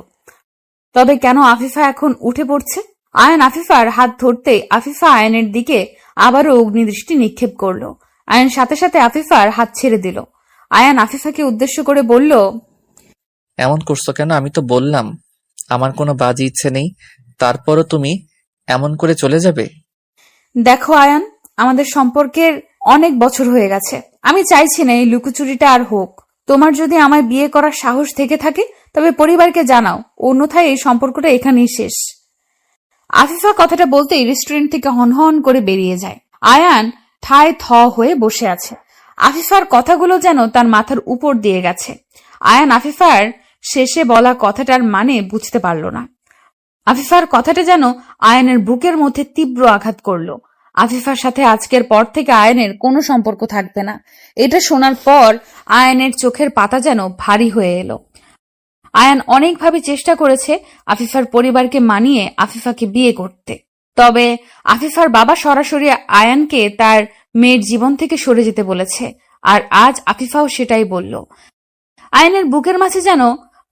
তবে কেন আফিফা এখন উঠে পড়ছে? আয়ান আফিফার হাত ধরতেই আফিফা আয়ানের দিকে আবারও অগ্নিদৃষ্টি নিক্ষেপ করলো। আয়ান সাথে সাথে আফিফার হাত ছেড়ে দিল। আয়ান আফিফাকে উদ্দেশ্য করে বলল, এমন করছো কেন? আমি তো বললাম আমার কোনো বাজে ইচ্ছে নেই, তারপরও তুমি এমন করে চলে যাবে? দেখো আয়ান, আমাদের সম্পর্কের অনেক বছর হয়ে গেছে। আমি চাইছি না এই লুকোচুরিটা আর হোক। তোমার যদি আমায় বিয়ে করার সাহস থেকে থাকে তবে পরিবারকে জানাও, অন্যথায় এই সম্পর্কটা এখানেই শেষ। আফিফা কথাটা বলতেই রেস্টুরেন্ট থেকে হনহন করে বেরিয়ে যায়। আয়ান ঠায় থ হয়ে বসে আছে। আফিফার কথাগুলো যেন তার মাথার উপর দিয়ে গেছে। আয়ান আফিফার শেষে বলা কথাটার মানে বুঝতে পারল না। আফিফার কথাটা যেন আয়ানের বুকের মধ্যে তীব্র আঘাত করলো। আফিফার সাথে আজকের পর থেকে আয়ানের কোনো সম্পর্ক থাকবে না। এটা শোনার পর আয়ানের চোখের পাতা যেন ভারী হয়ে এলো। আয়ান অনেকভাবে চেষ্টা করেছে আফিফার পরিবারকে মানিয়ে আফিফাকে বিয়ে করতে, তবে আফিফার বাবা সরাসরি আয়ানকে তার মেয়ের জীবন থেকে সরে যেতে বলেছে, আর আজ আফিফাও সেটাই বলল। আয়ানের বুকের মাঝে যেন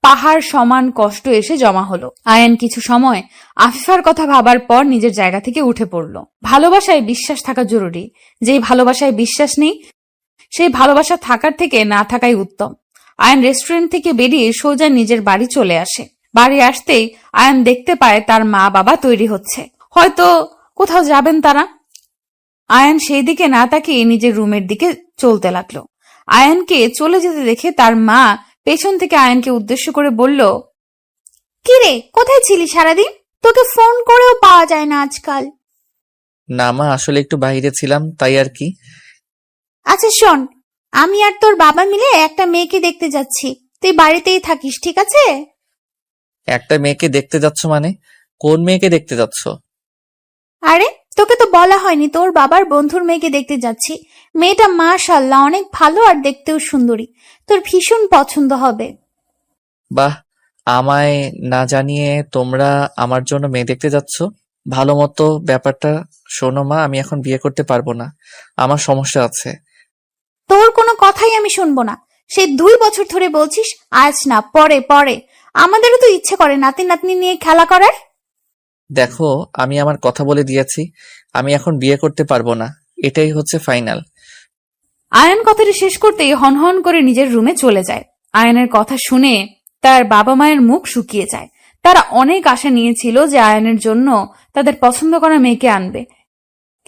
পাহাড় সমান কষ্ট এসে জমা হলো। আয়ান কিছু সময় আফিফার কথা ভাবার পর নিজের জায়গা থেকে উঠে পড়ল। ভালোবাসায় বিশ্বাস থাকা জরুরি। যেই ভালোবাসায় বিশ্বাস নেই সেই ভালোবাসা থাকার থেকে না থাকাই উত্তম। আয়ান রেস্টুরেন্ট থেকে বেরিয়ে সোজা নিজের বাড়ি চলে আসে। বাড়ি আসতেই আয়ান দেখতে পায় তার মা বাবা তৈরি হচ্ছে, হয়তো কোথাও যাবেন তারা। আয়ান সেই দিকে না তাকিয়ে নিজের রুমের দিকে চলতে লাগলো। আয়ানকে চলে যেতে দেখে তার মা পেছন থেকে আয়ানকে উদ্দেশ্য করে বলল, কিরে, কোথায় ছিলি সারাদিন? তোকে ফোন করেও পাওয়া যায় না আজকাল। না মা, আসলে একটু বাইরে ছিলাম, তাই আর কি। আচ্ছা শোন, আমি আর তোর বাবা মিলে একটা মেয়েকে দেখতে যাচ্ছি, তুই বাড়িতেই থাকিস, ঠিক আছে? একটা মেয়েকে দেখতে যাচ্ছ মানে? কোন মেয়েকে দেখতে যাচ্ছ? আরে তোকে তো বলা হয়নি, তোর বাবার বন্ধুর মেয়েকে দেখতে যাচ্ছি। মেয়েটা মাশাআল্লাহ অনেক ভালো আর দেখতেও সুন্দরী, তোর ভীষণ পছন্দ হবে। বাহ, আমায় না জানিয়ে তোমরা আমার জন্য মেয়ে দেখতে যাচ্ছ? ভালো মতো ব্যাপারটা শোনো মা, আমি এখন বিয়ে করতে পারবো না, আমার সমস্যা আছে। তোর কোনো কথাই আমি শুনবো না। সে 2 বছর ধরে বলছিস, আজ না পরে পরে। আমাদেরও তো ইচ্ছে করে নাতি নাতনি নিয়ে খেলা করার। দেখো, আমি আমার কথা বলে দিয়েছি, আমি এখন বিয়ে করতে পারবো না, এটাই হচ্ছে ফাইনাল। আয়ান কথাটি শেষ করতেই হনহন করে নিজের রুমে চলে যায়। আয়ানের কথা শুনে তার বাবা মায়ের মুখ শুকিয়ে যায়। তারা অনেক আশা নিয়েছিল যে আয়ানের জন্য তাদের পছন্দ করা মেয়েকে আনবে,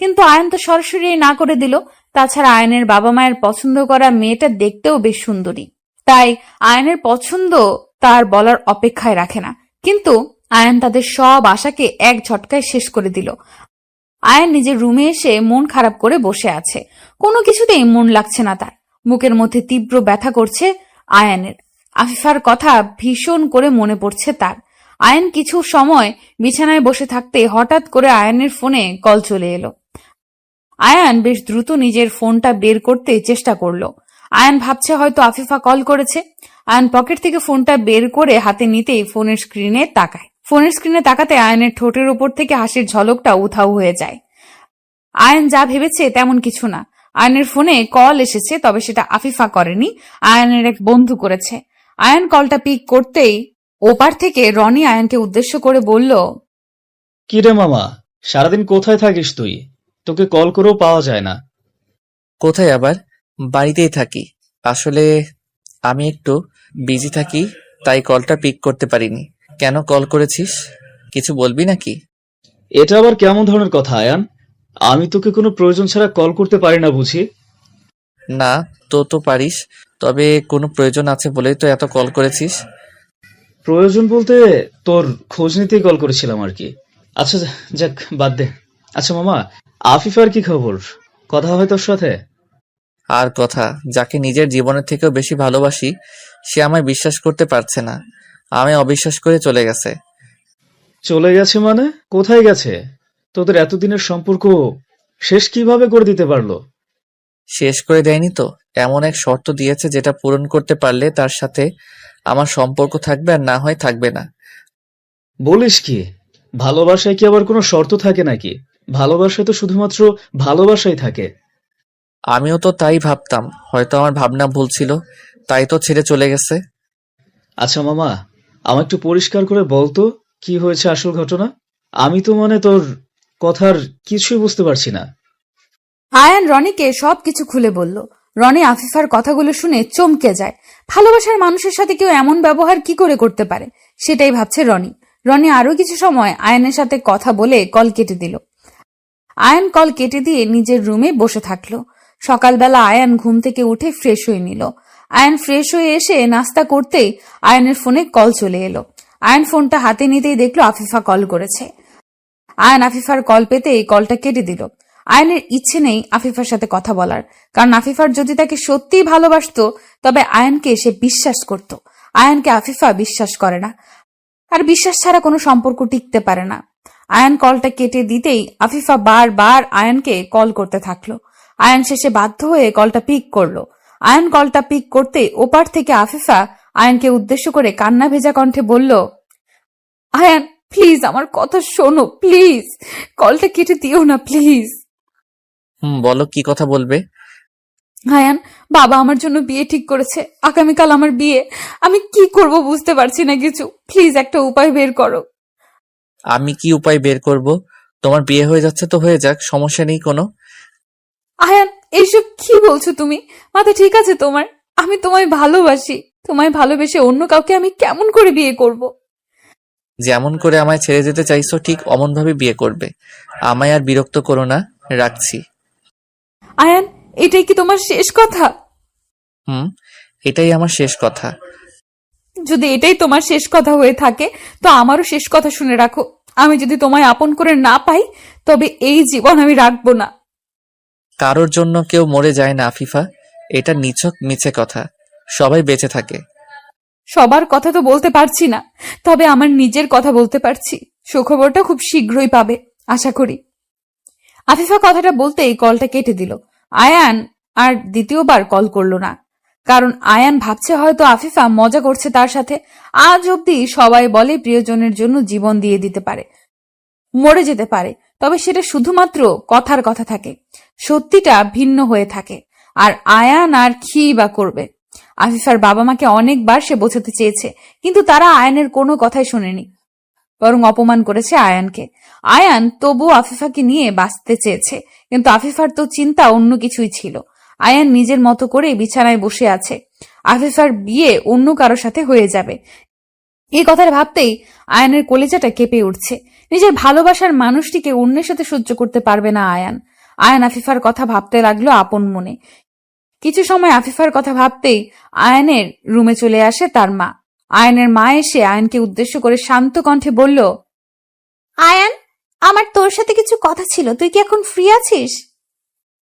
কিন্তু আয়ান তো সরাসরি না করে দিল। তাছাড়া আয়ানের বাবা মায়ের পছন্দ করা মেয়েটা দেখতেও বেশ সুন্দরী, তাই আয়ানের পছন্দ তার বলার অপেক্ষায় রাখে না। কিন্তু আয়ান তাদের সব আশাকে এক ঝটকায় শেষ করে দিল। আয়ান নিজের রুমে এসে মন খারাপ করে বসে আছে। কোনো কিছুতেই মন লাগছে না তার। বুকের মধ্যে তীব্র ব্যথা করছে আয়ানের। আফিফার কথা ভীষণ করে মনে পড়ছে তার। আয়ান কিছু সময় বিছানায় বসে থাকতে হঠাৎ করে আয়ানের ফোনে কল চলে এলো। আয়ান বেশ দ্রুত নিজের ফোনটা বের করতে চেষ্টা করলো। আয়ান ভাবছে হয়তো আফিফা কল করেছে। আয়ান পকেট থেকে ফোনটা বের করে হাতে নিতেই ফোনের স্ক্রিনে তাকায়। ফোনের স্ক্রিনে তাকাতে আয়ানের ঠোঁটের উপর থেকে হাসির ঝলকটা উধাও হয়ে যায়। আয়ান যা ভেবেছে তেমন কিছু না। আয়ানের ফোনে কল এসেছে, তবে সেটা আফিফা করেনি, আয়ানের এক বন্ধু করেছে। আয়ান কলটা পিক করতেই ওপার থেকে রনি আয়ানকে উদ্দেশ্য করে বলল, কিরে মামা, সারাদিন কোথায় থাকিস তুই? তোকে কল করেও পাওয়া যায় না। কোথায় আবার? বাড়িতেই থাকি। আসলে আমি একটু বিজি থাকি, তাই কলটা পিক করতে পারিনি। কেন কল করেছিস? কিছু বলবি নাকি? এটা আবার কেমন ধরনের কথা আয়ান? আমি তোকে কোনো প্রয়োজন ছাড়া কল করতে পারি না বুঝি? না, তো পারিস, তবে কোনো প্রয়োজন আছে বলেই তো এত কল করেছিস। প্রয়োজন বলতে তোর খোঁজ নিতেই কল করেছিলাম আর কি। আচ্ছা যাক, বাদ দে। আচ্ছা মামা, আফিফার কি খবর? কথা হয় তোর সাথে? আর কথা, যাকে নিজের জীবনের থেকেও বেশি ভালোবাসি সে আমায় বিশ্বাস করতে পারছে না, আমায় অবিশ্বাস করে চলে গেছে। চলে গেছে মানে? কোথায় গেছে? তোদের এতদিনের সম্পর্ক শেষ কিভাবে করে দিতে পারলো? শেষ করে দেয়নি তো, এমন এক শর্ত দিয়েছে যেটা পূরণ করতে পারলে তার সাথে আমার সম্পর্ক থাকবে, আর না হয় থাকবে না। বলিস কি? ভালোবাসায় কি আবার কোনো শর্ত থাকে নাকি? ভালোবাসায় তো শুধুমাত্র ভালোবাসাই থাকে। আমিও তো তাই ভাবতাম, হয়তো আমার ভাবনা ভুল ছিল, তাই তো ছেড়ে চলে গেছে। আচ্ছা মামা, আমায় একটু পরিষ্কার করে বলতো কি হয়েছে আসল ঘটনা? আমি তো তোর কথার কিছুই বুঝতে পারছি না। আয়ান রনিকে সবকিছু খুলে বলল। রনি আফিফার কথাগুলো শুনে চমকে যায়। ভালোবাসার মানুষের সাথে কেউ এমন ব্যবহার কি করে করতে পারে, সেটাই ভাবছে রনি। রনি আরো কিছু সময় আয়ানের সাথে কথা বলে কল কেটে দিল। আয়ান কল কেটে দিয়ে নিজের রুমে বসে থাকলো। সকালবেলা আয়ান ঘুম থেকে উঠে ফ্রেশ হয়ে নিল। আয়ান ফ্রেশ হয়ে এসে নাস্তা করতেই আয়ানের ফোনে কল চলে এলো। আয়ান ফোনটা হাতে নিতেই দেখলো আফিফা কল করেছে। আয়ান আফিফার কল পেতেই কলটা কেটে দিল। আয়ানের ইচ্ছে নেই আফিফার সাথে কথা বলার, কারণ আফিফার যদি তাকে সত্যিই ভালোবাসতো তবে আয়ানকে সে বিশ্বাস করত। আয়ানকে আফিফা বিশ্বাস করে না, আর বিশ্বাস ছাড়া কোনো সম্পর্ক টিকতে পারে না। আয়ান কলটা কেটে দিতেই আফিফা বারবার আয়ানকে কল করতে থাকলো। আয়ান শেষে বাধ্য হয়ে কলটা পিক করলো। আয়ান কলটা পিক করতে ওপার থেকে আফিফা আয়ানকে উদ্দেশ্য করে কান্না ভেজা কণ্ঠে বলল, আয়ান প্লিজ আমার কথা শোনো, প্লিজ কলটা কেটে দিও না প্লিজ। বলো, কি কথা বলবে? আয়ান, বাবা আমার জন্য বিয়ে ঠিক করেছে, আগামীকাল আমার বিয়ে। আমি কি করব বুঝতে পারছি না কিছু, প্লিজ একটা উপায় বের করো। আমি কি উপায় বের করব? তোমার বিয়ে হয়ে যাচ্ছে তো হয়ে যাক, সমস্যা নেই কোনো। আয়ান এইসব কি বলছো তুমি? মাথা ঠিক আছে তোমার? আমি তোমায় ভালোবাসি, তোমায় ভালোবেসে অন্য কাউকে আমি কেমন করে বিয়ে করব? যেমন করে আমায় ছেড়ে যেতে চাইছো ঠিক অমন ভাবে বিয়ে করবে। আমায় আর বিরক্ত করো না, রাখছি। আয়ান, এটাই কি তোমার শেষ কথা? এটাই আমার শেষ কথা। যদি এটাই তোমার শেষ কথা হয়ে থাকে তো আমারও শেষ কথা শুনে রাখো। আমি যদি তোমায় আপন করে না পাই তবে এই জীবন আমি রাখবো না। কারোর জন্য কেউ মরে যায় না আফিফা, এটা নিছক মিছে কথা। সবাই বেঁচে থাকে। সবার কথা তো বলতে পারছি না, তবে আমার নিজের কথা বলতে পারছি। সুখবরটা খুব শীঘ্রই পাবে আশা করি। আফিফা কথাটা বলতেই কলটা কেটে দিল। আয়ান আর দ্বিতীয়বার কল করলো না, কারণ আয়ান ভাবছে হয়তো আফিফা মজা করছে তার সাথে। আজ অব্দি সবাই বলে প্রিয়জনের জন্য জীবন দিয়ে দিতে পারে, মরে যেতে পারে, তবে সেটা শুধুমাত্র কথার কথা থাকে, সত্যিটা ভিন্ন হয়ে থাকে। আর আয়ান আর কি বা করবে? আফিফার বাবা মাকে অনেকবার সে বোঝাতে চেয়েছে, কিন্তু তারা আয়ানের কোনো কথাই শোনেনি, বরং অপমান করেছে আয়ানকে। আয়ান তবু আফিফাকে নিয়ে বাঁচতে চেয়েছে, কিন্তু আফিফার তো চিন্তা অন্য কিছুই ছিল। আয়ান নিজের মতো করে বিছানায় বসে আছে। আফিফার বিয়ে অন্য কারোর সাথে হয়ে যাবে, এই কথাটা ভাবতেই আয়ানের কলিজাটা কেঁপে উঠছে। নিজের ভালোবাসার মানুষটিকে অন্যের সাথে সহ্য করতে পারবে না আয়ান। আয়ান আফিফার কথা ভাবতে লাগলো আপন মনে। কিছু সময় আফিফার কথা ভাবতেই আয়ানের রুমে চলে আসে তার মা। আয়ানের মা এসে আয়ানকে উদ্দেশ্য করে শান্ত কণ্ঠে বলল, আয়ান, আমার তোর সাথে কিছু কথা ছিল, তুই কি এখন ফ্রি আছিস?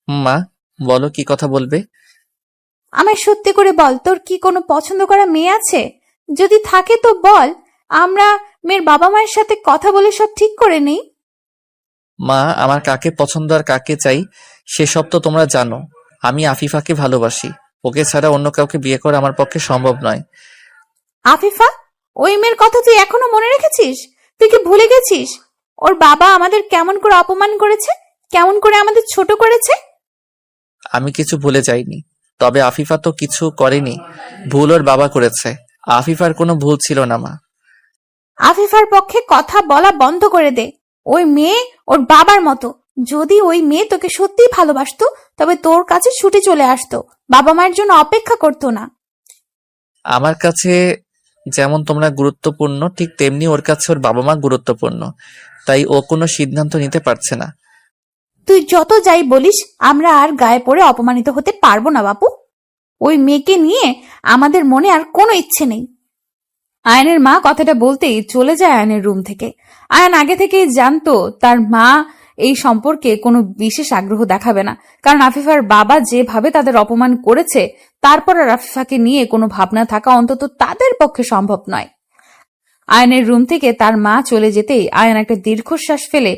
মা, বলো, কি কথা বলবে? আমায় সত্যি করে বল, তোর কি কোনো পছন্দ করা মেয়ে আছে? যদি থাকে তো বল, আমরা মেয়ের বাবা মায়ের সাথে কথা বলে সব ঠিক করে নেই। মা, আমার কাকে পছন্দ আর কাকে চাই সেসব তো তোমরা জানো। আমি আফিফাকে ভালোবাসি, ওকে ছাড়া অন্য কাউকে বিয়ে করা আমার পক্ষে সম্ভব নয়। আফিফা, ওই মেয়ের কথা তুই এখনো মনে রেখেছিস? তুই কি ভুলে গেছিস ওর বাবা আমাদের কেমন করে অপমান করেছে, কেমন করে আমাদের ছোট করেছে? আমি কিছু ভুলে যাইনি, তবে আফিফা তো কিছু করেনি, ভুল ওর বাবা করেছে। আফিফার কোনো ভুল ছিল না মা। আফিফার পক্ষে কথা বলা বন্ধ করে দে। ওই মেয়ে ওর বাবার মতো। যদি ওই মেয়ে তোকে সত্যিই ভালোবাসতো তবে তোর কাছে ছুটে চলে আসতো, বাবা মায়ের জন্য অপেক্ষা করতো না। আমার কাছে যেমন তোমরা গুরুত্বপূর্ণ, ঠিক তেমনি ওর কাছে ওর বাবা মা গুরুত্বপূর্ণ, তাই ও কোনো সিদ্ধান্ত নিতে পারছে না। তুই যত যাই বলিস, আমরা আর গায়ে পড়ে অপমানিত হতে পারবো না বাপু। ওই মেয়েকে নিয়ে আমাদের মনে আর কোনো ইচ্ছে নেই। আয়ানের মা কথাটা বলতেই চলে যায় আয়ানের রুম থেকে। আয়ান আগে থেকেই জানতো তার মা এই সম্পর্কে কোনো বিশেষ আগ্রহ দেখাবে না, কারণ আফিফার বাবা যেভাবে তাদের অপমান করেছে তারপর আর আফিফাকে নিয়ে কোনো ভাবনা থাকা অন্তত তাদের পক্ষে সম্ভব নয়। আয়নের রুম থেকে তার মা চলে যেতেই আয়ন একটা দীর্ঘশ্বাস ফেলে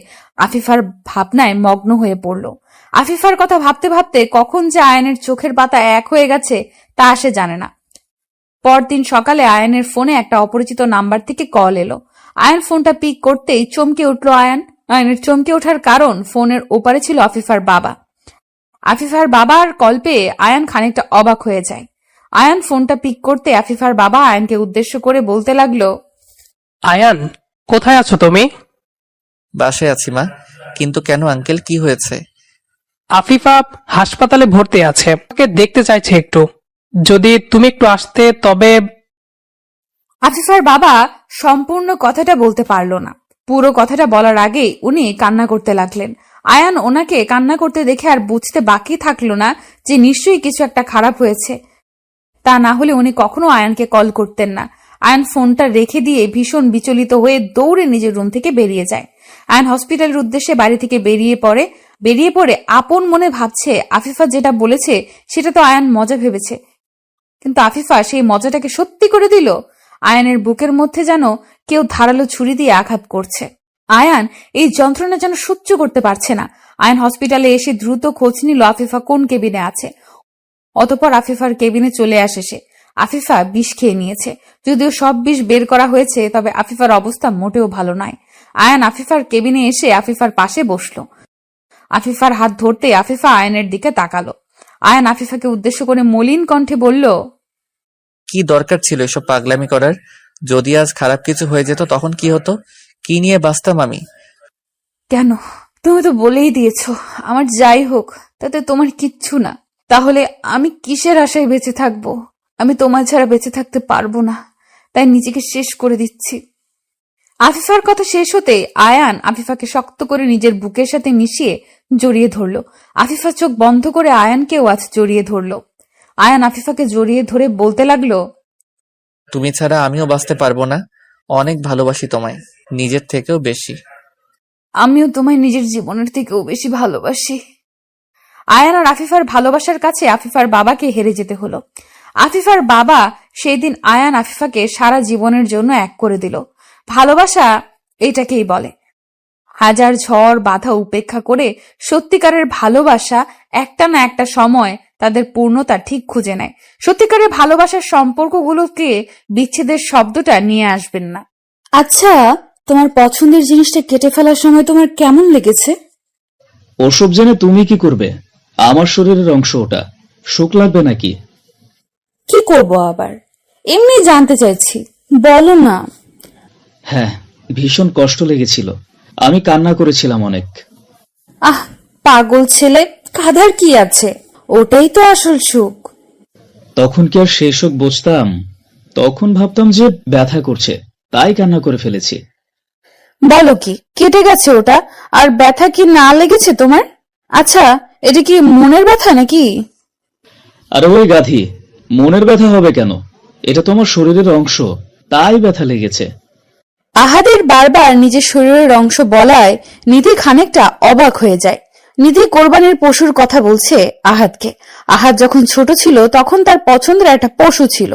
আফিফার ভাবনায় মগ্ন হয়ে পড়ল। আফিফার কথা ভাবতে ভাবতে কখন যে আয়নের চোখের পাতা এক হয়ে গেছে তা সে জানে না। পরদিন সকালে আয়নের ফোনে একটা অপরিচিত নাম্বার থেকে কল এলো। আয়ন ফোনটা পিক করতেই চমকে উঠল আয়নের চমকে ওঠার কারণ ফোনের ওপারে ছিল আফিফার বাবা। আফিফার বাবার কল পেয়ে আয়ন খানিকটা অবাক হয়ে যায়। আয়ন ফোনটা পিক করতে আফিফার বাবা আয়নকে উদ্দেশ্য করে বলতে লাগলো, আয়ান, কোথায় আছো তুমি? বাসায় আছি মা। কিন্তু কেন আঙ্কেল, কি হয়েছে? আফিফা হাসপাতালে ভর্তি আছে, ওকে দেখতে চাইছে একটু। যদি তুমি একটু আসতে তবে। আফিফার বাবা সম্পূর্ণ কথাটা বলতে পারল না। পুরো কথাটা বলার আগেই উনি কান্না করতে লাগলেন। আয়ান ওনাকে কান্না করতে দেখে আর বুঝতে বাকি থাকলো না যে নিশ্চয়ই কিছু একটা খারাপ হয়েছে। তা না হলে উনি কখনো আয়ানকে কল করতেন না। আয়ান ফোনটা রেখে দিয়ে ভীষণ বিচলিত হয়ে দৌড়ে নিজের রুম থেকে বেরিয়ে যায়। আয়ান হসপিটালের উদ্দেশ্যে বাড়ি থেকে বেরিয়ে পড়ে আপন মনে ভাবছে আফিফা যেটা বলেছে সেটা তো আয়ান মজা ভেবেছে, কিন্তু আফিফা সেই মজাটাকে সত্যি করে দিল। আয়ানের বুকের মধ্যে যেন কেউ ধারালো ছুরি দিয়ে আঘাত করছে। আয়ান এই যন্ত্রণা যেন সহ্য করতে পারছে না। আয়ান হসপিটালে এসে দ্রুত খোঁজ নিল আফিফা কোন কেবিনে আছে। অতঃপর আফিফার কেবিনে চলে আসে সে। আফিফা বিষ খেয়ে নিয়েছে। যদিও সব বিষ বের করা হয়েছে, তবে আফিফার অবস্থা মোটেও ভালো নয়। আয়ান আফিফার কেবিনে এসে আফিফার পাশে বসলো। আফিফার হাত ধরতে আফিফা আয়ানের দিকে তাকালো। আয়ান আফিফাকে উদ্দেশ্য করে মলিন কণ্ঠে বলল, কি দরকার ছিল এসব পাগলামি করার? যদি আজ খারাপ কিছু হয়ে যেত তখন কি হতো? কি নিয়ে বাঁচতাম আমি? কেন? তুমি তো বলেই দিয়েছ আমার যাই হোক তাতে তোমার কিচ্ছু না। তাহলে আমি কিসের আশায় বেঁচে থাকবো? আমি তোমার ছাড়া বেঁচে থাকতে পারবো না, তাই নিজেকে শেষ করে দিচ্ছি। আফিফার কথা শেষ হতে আয়ান আফিফাকে শক্ত করে নিজের বুকের সাথে মিশিয়ে জড়িয়ে ধরল। আফিফা চোখ বন্ধ করে আয়ানকেও আজ জড়িয়ে ধরল। আয়ান আফিফাকে জড়িয়ে ধরে বলতে লাগলো, তুমি ছাড়া আমিও বাঁচতে পারবো না। অনেক ভালোবাসি তোমায়, নিজের থেকেও বেশি। আমিও তোমায় নিজের জীবনের থেকেও বেশি ভালোবাসি। আয়ান আর আফিফার ভালোবাসার কাছে আফিফার বাবাকে হেরে যেতে হলো। আফিফার বাবা সেই দিন আয়ান আফিফাকে সারা জীবনের জন্য এক করে দিল। ভালোবাসা এটাকেই বলে। হাজার ঝড় বাধা উপেক্ষা করে সত্যিকারের ভালোবাসা একটা না একটা সময় তাদের পূর্ণতা ঠিক খুঁজে নেয়। সত্যিকারের ভালোবাসার সম্পর্কগুলোকে বিচ্ছেদের শব্দটা নিয়ে আসবেন না। আচ্ছা, তোমার পছন্দের জিনিসটা কেটে ফেলার সময় তোমার কেমন লেগেছে? ওসব জেনে তুমি কি করবে? আমার শরীরের অংশ ওটা, শোক লাগবে নাকি? কি করব আবার? এমনি জানতে চাইছি, বলো না। হ্যাঁ, ভীষণ কষ্ট লেগেছিল। আমি কান্না করেছিলাম অনেক। আহ, পাগল ছেলে, কাঁদার কি আছে? ওটাই তো আসল সুখ। তখন কি আর সেই শোক বুঝতাম? তখন ভাবতাম যে ব্যথা করছে, তাই কান্না করে ফেলেছি। বলো কি, কেটে গেছে ওটা? আর ব্যথা কি না লেগেছে তোমার? আচ্ছা, এটা কি মনের ব্যথা নাকি? আরে ওই গাধি, মনের ব্যথা হবে কেন? এটা তো আমার শরীরের অংশ, তাই ব্যথা লেগেছে। আহাদের বারবার নিজের শরীরের অংশ বলায় নিধি খানিকটা অবাক হয়ে যায়। নিধি কোরবানির পশুর কথা বলছে আহাদকে। আহাদ যখন ছোট ছিল তখন তার পছন্দের একটা পশু ছিল।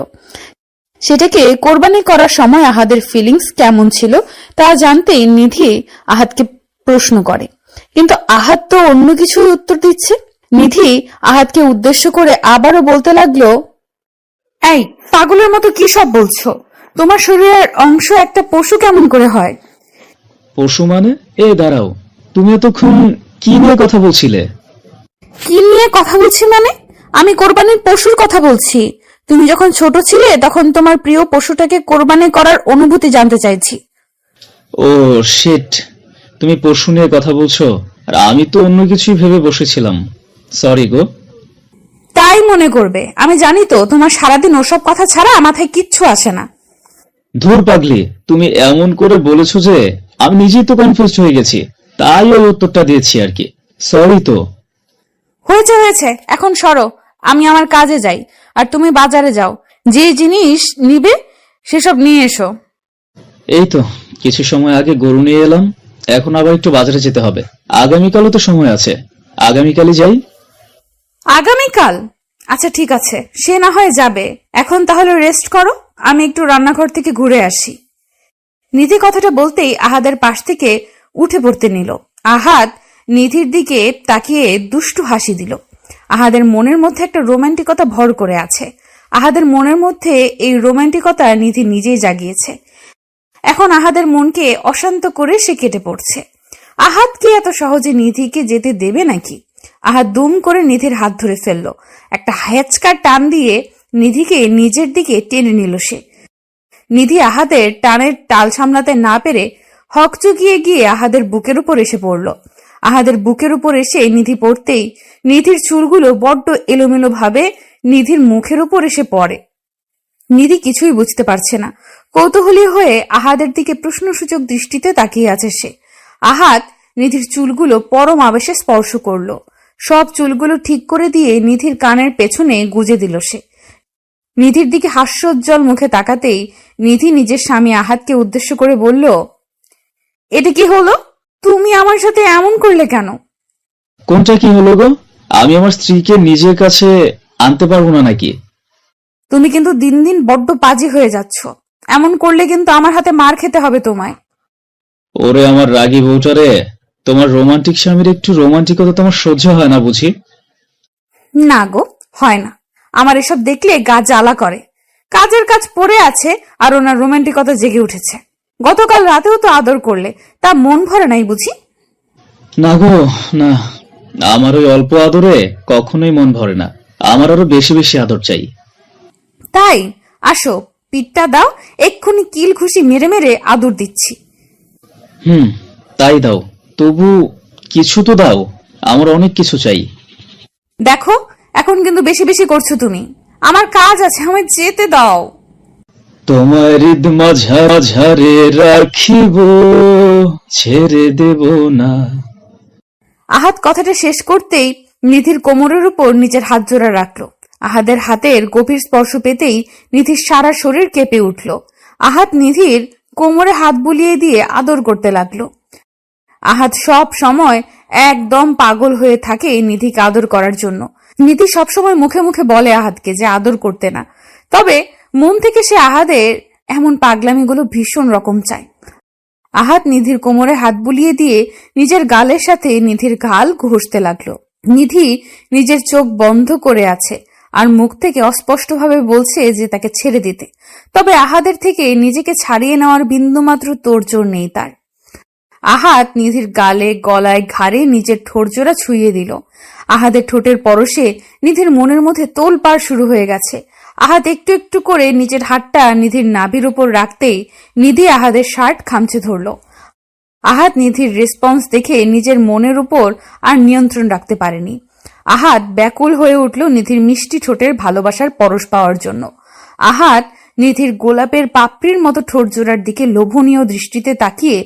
সেটাকে কোরবানি করার সময় আহাদের ফিলিংস কেমন ছিল তা জানতেই নিধি আহাদকে প্রশ্ন করে, কিন্তু আহাদ তো অন্য কিছুই উত্তর দিচ্ছে। নিধি আহাদকে উদ্দেশ্য করে আবারও বলতে লাগলো, এই পাগলের মতো কি সব বলছো? তোমার শরীরের অংশ একটা পশু কেমন করে হয়? পশু মানে? এ দাঁড়াও, তুমি এতক্ষণ কি নিয়ে কথা বলছিলে? কি নিয়ে কথা বলছি মানে? আমি কোরবানির পশুর কথা বলছি। তুমি যখন ছোট ছিলে তখন তোমার প্রিয় পশুটাকে কোরবানি করার অনুভূতি জানতে চাইছি। ও শিট, তুমি পশু নিয়ে কথা বলছো আর আমি তো অন্য কিছুই ভেবে বসেছিলাম। সরি গো। তাই মনে করবে? আমি জানি তো তোমার সারাদিন ওসব কথা ছাড়া মাথায় কিচ্ছু আসে না। ধুর পাগলি, তুমি এমন করে বলেছো যে আমি নিজেই তো কনফিউজ হয়ে গেছি, তাই ওই উত্তরটা দিয়েছি আর কি। সরি তো। হয়েছে, এখন সরো। আমি আমার কাজে যাই আর তুমি বাজারে যাও। যে জিনিস নিবে সেসব নিয়ে এসো। এই তো কিছু সময় আগে গরু নিয়ে এলাম, এখন আবার একটু বাজারে যেতে হবে। আগামীকালও তো সময় আছে, আগামীকালই যাই। আগামীকাল? আচ্ছা ঠিক আছে, সে না হয় যাবে। এখন তাহলে রেস্ট করো, আমি একটু রান্নাঘর থেকে ঘুরে আসি। নিধি কথাটা বলতেই আহাদের পাশ থেকে উঠে পড়তে নিল। আহাদ নিধির দিকে তাকিয়ে দুষ্টু হাসি দিল। আহাদের মনের মধ্যে একটা রোমান্টিকতা ভর করে আছে। আহাদের মনের মধ্যে এই রোমান্টিকতা নিধি নিজেই জাগিয়েছে। এখন আহাদের মনকে অশান্ত করে সে কেটে পড়ছে। আহাদ কি এত সহজে নিধিকে যেতে দেবে নাকি? আহাদ দুম করে নিধির হাত ধরে ফেলল। একটা হ্যাচকার টান দিয়ে নিধিকে নিজের দিকে টেনে নিল সে। নিধি আহাদের টানের টাল সামলাতে না পেরে হকচকিয়ে গিয়ে আহাদের বুকের উপর এসে পড়ল। আহাদের বুকের উপর এসে নিধি পড়তেই নিধির চুলগুলো বড্ড এলোমেলো ভাবে নিধির মুখের উপর এসে পড়ে। নিধি কিছুই বুঝতে পারছে না। কৌতূহলী হয়ে আহাদের দিকে প্রশ্নসূচক দৃষ্টিতে তাকিয়ে আছে সে। আহাদ নিধির চুলগুলো পরম আবেশে স্পর্শ করল। সব চুলগুলো ঠিক করে দিয়ে নিধির কানের পেছনে গুজে দিল সে। নিধির দিকে হাস্যোজ্জ্বল মুখে তাকাতেই নিধি নিজের স্বামী আহাদকে উদ্দেশ্য করে বলল, এটা কি হলো? তুমি আমার সাথে এমন করলে কেন? কোনটা কি হলো গো? আমি আমার স্ত্রীকে নিজের কাছে আনতে পারবো না নাকি? তুমি কিন্তু দিন দিন বড্ড পাজি হয়ে যাচ্ছ। এমন করলে কিন্তু আমার হাতে মার খেতে হবে তোমায়। ওরে আমার রাগী বউটারে, তোমার রোমান্টিক স্বামীর একটু রোমান্টিকতা তোমার সহ্য হয় না বুঝি? না গো, হয় না। আমার এসব দেখলে গা জ্বালা করে। কাজের কাজ পড়ে আছে আর ওনার রোমান্টিকতা জেগে উঠেছে। গতকাল রাতেও তো আদর করলে, তা মন ভরে নাই বুঝি? না গো না, আমার ওই অল্প আদরে কখনোই মন ভরে না। আমার আরো বেশি বেশি আদর চাই। তাই আসো, পিঠটা দাও, এক্ষুনি কিল খুশি মেরে মেরে আদর দিচ্ছি। তাই দাও, তবু কিছু তো দাও, আমার অনেক কিছু চাই। দেখো, এখন কিন্তু বেশি বেশি করছো তুমি। আমার কাজ আছে, আমায় যেতে দাও। তোমার হৃদ মাঝারে রাখিব, ছেড়ে দেব না। আহাদ কথাটা শেষ করতেই নিধির কোমরের উপর নিজের হাত জোড়া রাখলো। আহাদের হাতের গভীর স্পর্শ পেতেই নিধির সারা শরীর কেঁপে উঠল। আহাদ নিধির কোমরে হাত বুলিয়ে দিয়ে আদর করতে লাগলো। আহাদ সব সময় একদম পাগল হয়ে থাকে নিধিকে আদর করার জন্য। নিধি সবসময় মুখে মুখে বলে আহাদকে যে আদর করতে না, তবে মন থেকে সে আহাদের এমন পাগলামিগুলো ভীষণ রকম চায়। আহাদ নিধির কোমরে হাত বুলিয়ে দিয়ে নিজের গালের সাথে নিধির গাল ঘষতে লাগলো। নিধি নিজের চোখ বন্ধ করে আছে আর মুখ থেকে অস্পষ্টভাবে বলছে যে তাকে ছেড়ে দিতে, তবে আহাদের থেকে নিজেকে ছাড়িয়ে নেওয়ার বিন্দুমাত্র তোড়জোড় নেই তার। আহাদ নিধির গালে, গলায়, ঘাড়ে নিজের ঠোঁটজোড়া ছুঁয়ে দিল। আহাদের ঠোঁটের পরশে নিধির মনের মধ্যে তোলপাড় শুরু হয়ে গেছে। আহাদ একটু একটু করে নিজের হাতটা নিধির নাভির উপর রাখতেই নিধি আহাদের শার্ট খামচে ধরল। আহাদ নিধির রেসপন্স দেখে নিজের মনের উপর আর নিয়ন্ত্রণ রাখতে পারেনি। আহাদ ব্যাকুল হয়ে উঠল নিধির মিষ্টি ঠোঁটের ভালোবাসার পরশ পাওয়ার জন্য। আহাদ নিধির গোলাপের পাপড়ির মতো ঠোঁটজোড়ার দিকে লোভনীয় দৃষ্টিতে তাকিয়ে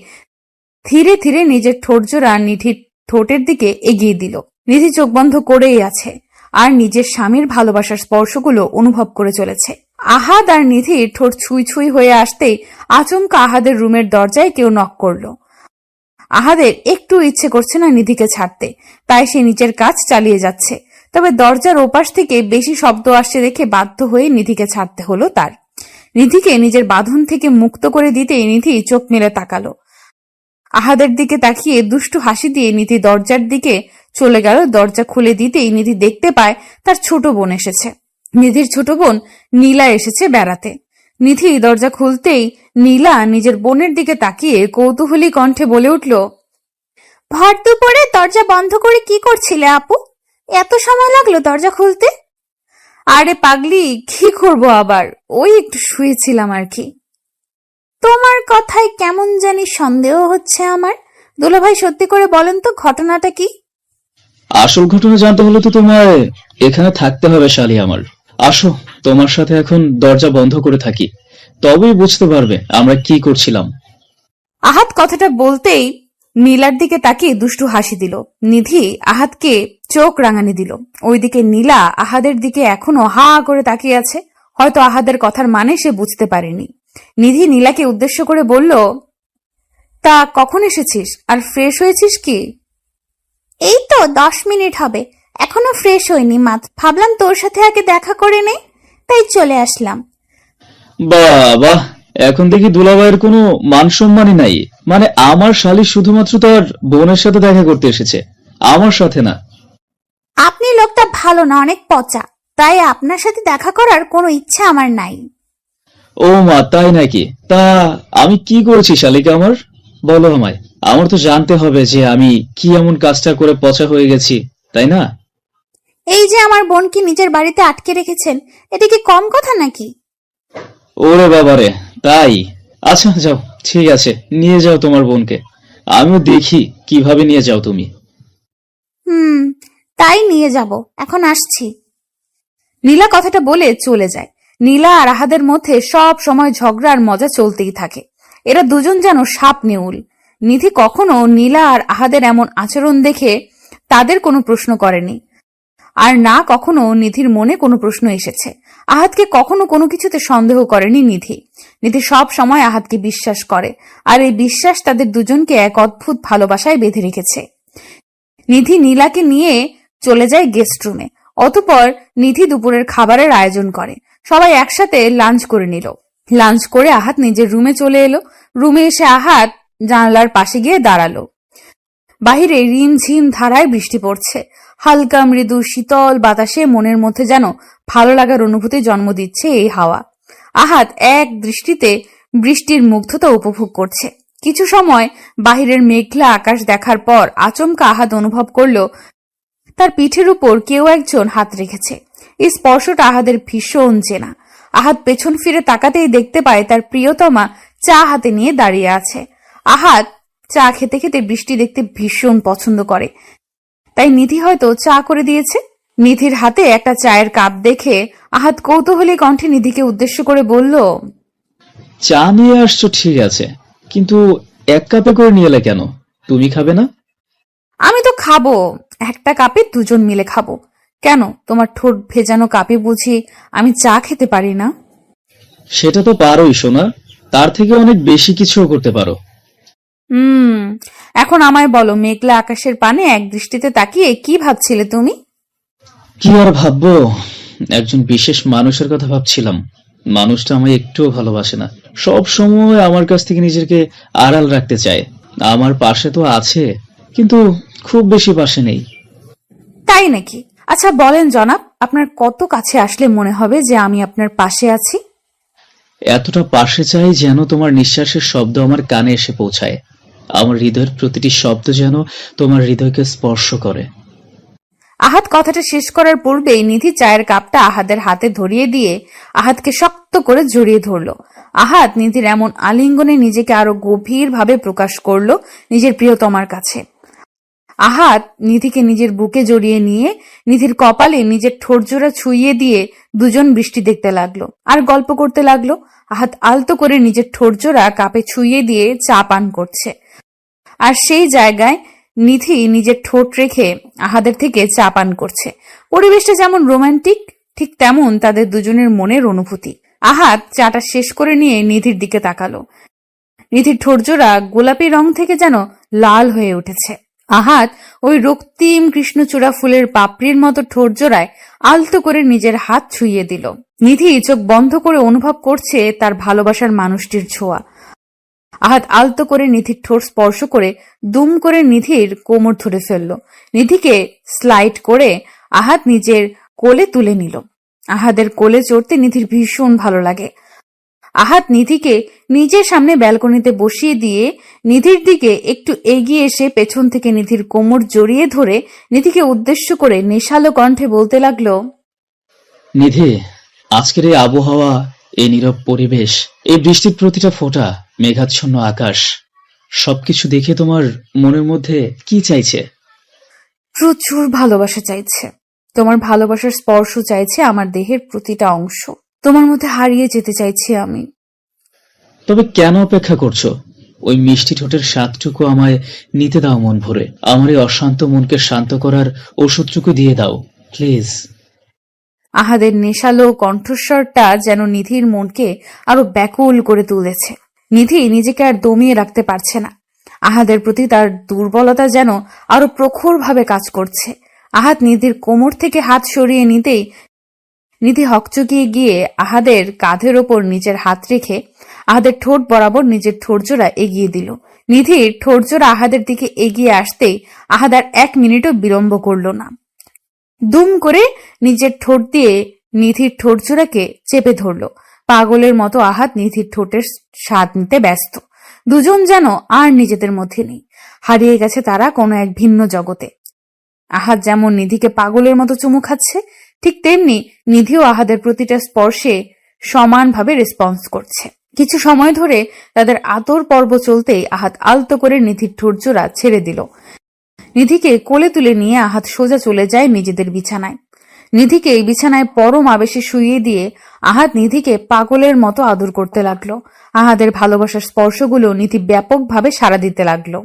ধীরে ধীরে নিজের ঠোঁটজোড়া নিধির ঠোঁটের দিকে এগিয়ে দিল। নিধি চোখ বন্ধ করেই আছে আর নিজের স্বামীর ভালোবাসার স্পর্শগুলো অনুভব করে চলেছে। আহাদ আর নিধির ঠোঁট ছুঁই ছুঁই হয়ে আসতেই আচমকা আহাদের রুমের দরজায় কেউ নক করলো। আহাদের একটু ইচ্ছে করছে না নিধিকে ছাড়তে, তাই সে নিজের কাজ চালিয়ে যাচ্ছে। তবে দরজার ওপাশ থেকে বেশি শব্দ আসছে দেখে বাধ্য হয়ে নিধিকে ছাড়তে হলো তার। নিধিকে নিজের বাঁধন থেকে মুক্ত করে দিতেই নিধি চোখ মেলে তাকালো। আহাদের দিকে তাকিয়ে দুষ্টু হাসি দিয়ে নিধি দরজার দিকে চলে গেল। দরজা খুলে দিতেই নিধি দেখতে পায় তার ছোট বোন এসেছে। নিধির ছোট বোন নীলা এসেছে বেড়াতে। নিধি দরজা খুলতেই নীলা নিজের বোনের দিকে তাকিয়ে কৌতূহলী কণ্ঠে বলে উঠল, ভর দুপুরে দরজা বন্ধ করে কি করছিলে আপু? এত সময় লাগলো দরজা খুলতে? আরে পাগলি, কি করবো আবার, ওই একটু শুয়েছিলাম আর কি। তোমার কথায় কেমন জানি সন্দেহ হচ্ছে আমার। দুলাভাই, সত্যি করে বলেন তো ঘটনাটা কি? আসল ঘটনা জানতে হলে তো তোমায় এখানে থাকতে হবে শালি আমার। আসো, তোমার সাথে এখন দরজা বন্ধ করে থাকি, তবেই বুঝতে পারবে আমরা কি করছিলাম। আহাদ কথাটা বলতেই নীলার দিকে তাকিয়ে দুষ্টু হাসি দিল। নিধি আহাদকে চোখ রাঙানি দিল। ওইদিকে নীলা আহাদের দিকে এখনো হা করে তাকিয়ে আছে। হয়তো আহাদের কথার মানে সে বুঝতে পারেনি। নিধি নীলাকে উদ্দেশ্য করে বলল, তা কখন এসেছিস আর ফ্রেশ হয়েছিস কি? এই তো 10 মিনিট হবে, এখনো ফ্রেশ হইনি মাত্র। ভাবলাম তোর সাথে আগে দেখা করে নেই, তাই চলে আসলাম। বাবা, এখন দেখি দুলাভাইয়ের কোনো মান সম্মানই নাই। মানে আমার শালী শুধুমাত্র তার বোনের সাথে দেখা করতে এসেছে, আমার সাথে না। আপনি লোকটা ভালো না, অনেক পচা, তাই আপনার সাথে দেখা করার কোনো ইচ্ছা আমার নাই। ও মা, তাই নাকি? তা আমি কি করেছি শালিকা আমার? বলো আমায়। আমার তো জানতে হবে যে আমি কি এমন কাজটা করে পচা হয়ে গেছি, তাই না? এই যে আমার বোনকে নিজের বাড়িতে আটকে রেখেছেন, এটা কি কম কথা নাকি? ওরে বাবারে, তাই? আচ্ছা যাও, ঠিক আছে, নিয়ে যাও তোমার বোনকে। আমিও দেখি কিভাবে নিয়ে যাও তুমি। তাই নিয়ে যাব, এখন আসছি। নীলা কথাটা বলে চলে যায়। নীলা আর আহাদের মধ্যে সব সময় ঝগড়া আর মজা চলতেই থাকে। এরা দুজন যেন সাপ নেউল। নিধি কখনো নীলা আর আহাদের এমন আচরণ দেখে তাদের কোনো প্রশ্ন করেনি, আর না কখনো নিধির মনে কোনো প্রশ্ন এসেছে। আহাদকে কখনো কোনো কিছুতে সন্দেহ করেনি নিধি। নিধি সব সময় আহাদকে বিশ্বাস করে, আর এই বিশ্বাস তাদের দুজনকে এক অদ্ভুত ভালোবাসায় বেঁধে রেখেছে। নিধি নীলাকে নিয়ে চলে যায় গেস্ট রুমে। অতঃপর নিধি দুপুরের খাবারের আয়োজন করে। সবাই একসাথে লাঞ্চ করে নিল। লাঞ্চ করে আহাদ নিজের রুমে চলে এলো। রুমে এসে আহাদ জানালার পাশে গিয়ে দাঁড়ালো। বাহিরে রিমঝিম ধারায় বৃষ্টি পড়ছে। হালকা মৃদু শীতল বাতাসে মনের মধ্যে যেন ভালো লাগার অনুভূতি জন্ম দিচ্ছে এই হাওয়া। আহাদ এক দৃষ্টিতে বৃষ্টির মুগ্ধতা উপভোগ করছে। কিছু সময় বাহিরের মেঘলা আকাশ দেখার পর আচমকা আহাদ অনুভব করলো তার পিঠের উপর কেউ একজন হাত রেখেছে। এই স্পর্শটা আহাদের ভীষণ চেনা। আহাদ পেছন ফিরে তাকাতেই দেখতে পায় তার প্রিয়তমা চা হাতে নিয়ে দাঁড়িয়ে আছে। আহাদ চা খেতে খেতে বৃষ্টি দেখতে ভীষণ পছন্দ করে, তাই নিধি হয়তো চা করে দিয়েছে। নিধির হাতে একটা চায়ের কাপ দেখে আহাদ কৌতূহলী কণ্ঠে নিধিকে উদ্দেশ্য করে বলল, চা নিয়ে আসছো ঠিক আছে, কিন্তু এক কাপে করে নিয়ে এলে কেন? তুমি খাবে না? আমি তো খাবো, একটা কাপে দুজন মিলে খাবো। কেন, তোমার ঠোঁট ভেজানো কাপে বুঝি আমি চা খেতে পারি না? সেটা তো পারোই সোনা, তার থেকে অনেক বেশি কিছুও করতে পারো। এখন আমায় বলো, মেঘলা আকাশের পানে এক দৃষ্টিতে তাকিয়ে কি ভাবছিলে তুমি? কি আর ভাববো, একজন বিশেষ মানুষের কথা ভাবছিলাম। মানুষটা আমায় একটুও ভালোবাসে না, সব সময় আমার কাছ থেকে নিজেকে আড়াল রাখতে চায়। আমার পাশে তো আছে, কিন্তু খুব বেশি পাশে নেই। তাই নাকি? আচ্ছা বলেন জনাব, আপনার কত কাছে আসলে মনে হবে যে আমি আপনার পাশে আছি? এতটা পাশে চাই যেন তোমার নিঃশ্বাসের শব্দ আমার কানে এসে পৌঁছায়। আমার হৃদয়ের প্রতিটি শব্দ যেন তোমার হৃদয়কে স্পর্শ করে। আহাদ কথাটা শেষ করার পূর্বেই নিধি চায়ের কাপটা আহাদের হাতে ধরিয়ে দিয়ে আহাদকে শক্ত করে জড়িয়ে ধরল। আহাদ নিধির এমন আলিঙ্গনে নিজেকে আরো গভীরভাবে প্রকাশ করলো নিজের প্রিয়তমার কাছে। আহাদ নিধিকে নিজের বুকে জড়িয়ে নিয়ে নিধির কপালে নিজের ঠোঁটজোড়া ছুঁইয়ে দিয়ে দুজন বৃষ্টি দেখতে লাগলো আর গল্প করতে লাগলো। আহাদ আলতো করে নিজের ঠোঁটজোড়া কাপে ছুঁইয়ে দিয়ে চা পান করছে, আর সেই জায়গায় নিধি নিজের ঠোঁট রেখে আহাদের থেকে চা পান করছে। পরিবেশটা যেমন রোমান্টিক, ঠিক তেমন তাদের দুজনের মনের অনুভূতি। আহাদ চাটা শেষ করে নিয়ে নিধির দিকে তাকালো। নিধির ঠোঁটজোড়া গোলাপি রং থেকে যেন লাল হয়ে উঠেছে। আহাদ ওই রক্তিম কৃষ্ণচূড়া ফুলের পাপড়ির মতো ঠোঁটজোড়ায় আলতো করে নিজের হাত ছুঁইয়ে দিল। নিধি চোখ বন্ধ করে অনুভব করছে তার ভালোবাসার মানুষটির ছোঁয়া। আহাদ আলতো করে নিধির ঠোঁট স্পর্শ করে দুম করে নিধির কোমর ধরে ফেলল। নিধিকে স্লাইড করে আহাদ নিজের কোলে তুলে নিল। আহাদের কোলে চড়তে নিধির ভীষণ ভালো লাগে। আহাদ নিধিকে নিজের সামনে ব্যালকনিতে বসিয়ে দিয়ে নিধির দিকে একটু এগিয়ে এসে পেছন থেকে নিধির কোমর জড়িয়ে ধরে নিধিকে উদ্দেশ্য করে নেশালো কণ্ঠে বলতে লাগলো, নিধি, আজকের এই আবহাওয়া, এই নীরব পরিবেশ, এই বৃষ্টির প্রতিটা ফোঁটা, মেঘাচ্ছন্ন আকাশ, সবকিছু দেখে তোমার মনের মধ্যে কি চাইছে? প্রচুর ভালোবাসা চাইছে। তোমার ভালোবাসার স্পর্শ চাইছে আমার দেহের প্রতিটা অংশ। তোমার মধ্যে হারিয়ে যেতে চাইছি আমি। তবে কেন অপেক্ষা করছো? ওই মিষ্টি ঠোঁটের স্বাদটুকু আমায় নিতে দাও মন ভরে। আমার এই অশান্ত মনকে শান্ত করার ওষুধটুকু দিয়ে দাও প্লিজ। আহাদের নেশালো কণ্ঠস্বরটা যেন নিধির মনকে আরো ব্যাকুল করে তুলেছে। নিধি নিজেকে আর দমিয়ে রাখতে পারছে না। আহাদের প্রতি তার দুর্বলতা যেন আরো প্রখরভাবে কাজ করছে। আহাদ নিধির কোমর থেকে হাত সরিয়ে নিতেই নিধি হকচকিয়ে গিয়ে আহাদের কাঁধের ওপর নিজের হাত রেখে আহাদের ঠোঁট বরাবর নিজের ঠোঁটজোড়া এগিয়ে দিল। নিধির ঠোঁটজোড়া আহাদের দিকে এগিয়ে আসতেই আহাদ আর 1 মিনিটও বিলম্ব করল না। দুম করে নিজের ঠোঁট দিয়ে নিধির ঠোঁটজোড়াকে চেপে ধরল। পাগলের মতো আহাদ নিধির ঠোঁটের স্বাদ নিতে ব্যস্ত। দুজন যেন আর নিজেদের মধ্যে নেই, হারিয়ে গেছে তারা কোনো এক ভিন্ন জগতে। আহাদ যেমন নিধিকে পাগলের মতো চুমু খাচ্ছে, ঠিক তেমনি নিধিও আহাদের প্রতিটা স্পর্শে সমানভাবে রেসপন্স করছে। কিছু সময় ধরে তাদের আদর পর্ব চলতেই আহাদ আলতো করে নিধির ঠোঁটজোড়া ছেড়ে দিল। নিধিকে কোলে তুলে নিয়ে আহাদ সোজা চলে যায় নিজেদের বিছানায়। নিধিকে এই বিছানায় পরম আবেশে শুইয়ে দিয়ে আহাদ নিধিকে পাগলের মতো আদর করতে লাগলো। আহাদের ভালোবাসার স্পর্শগুলো নিধি ব্যাপকভাবে সাড়া দিতে লাগলো।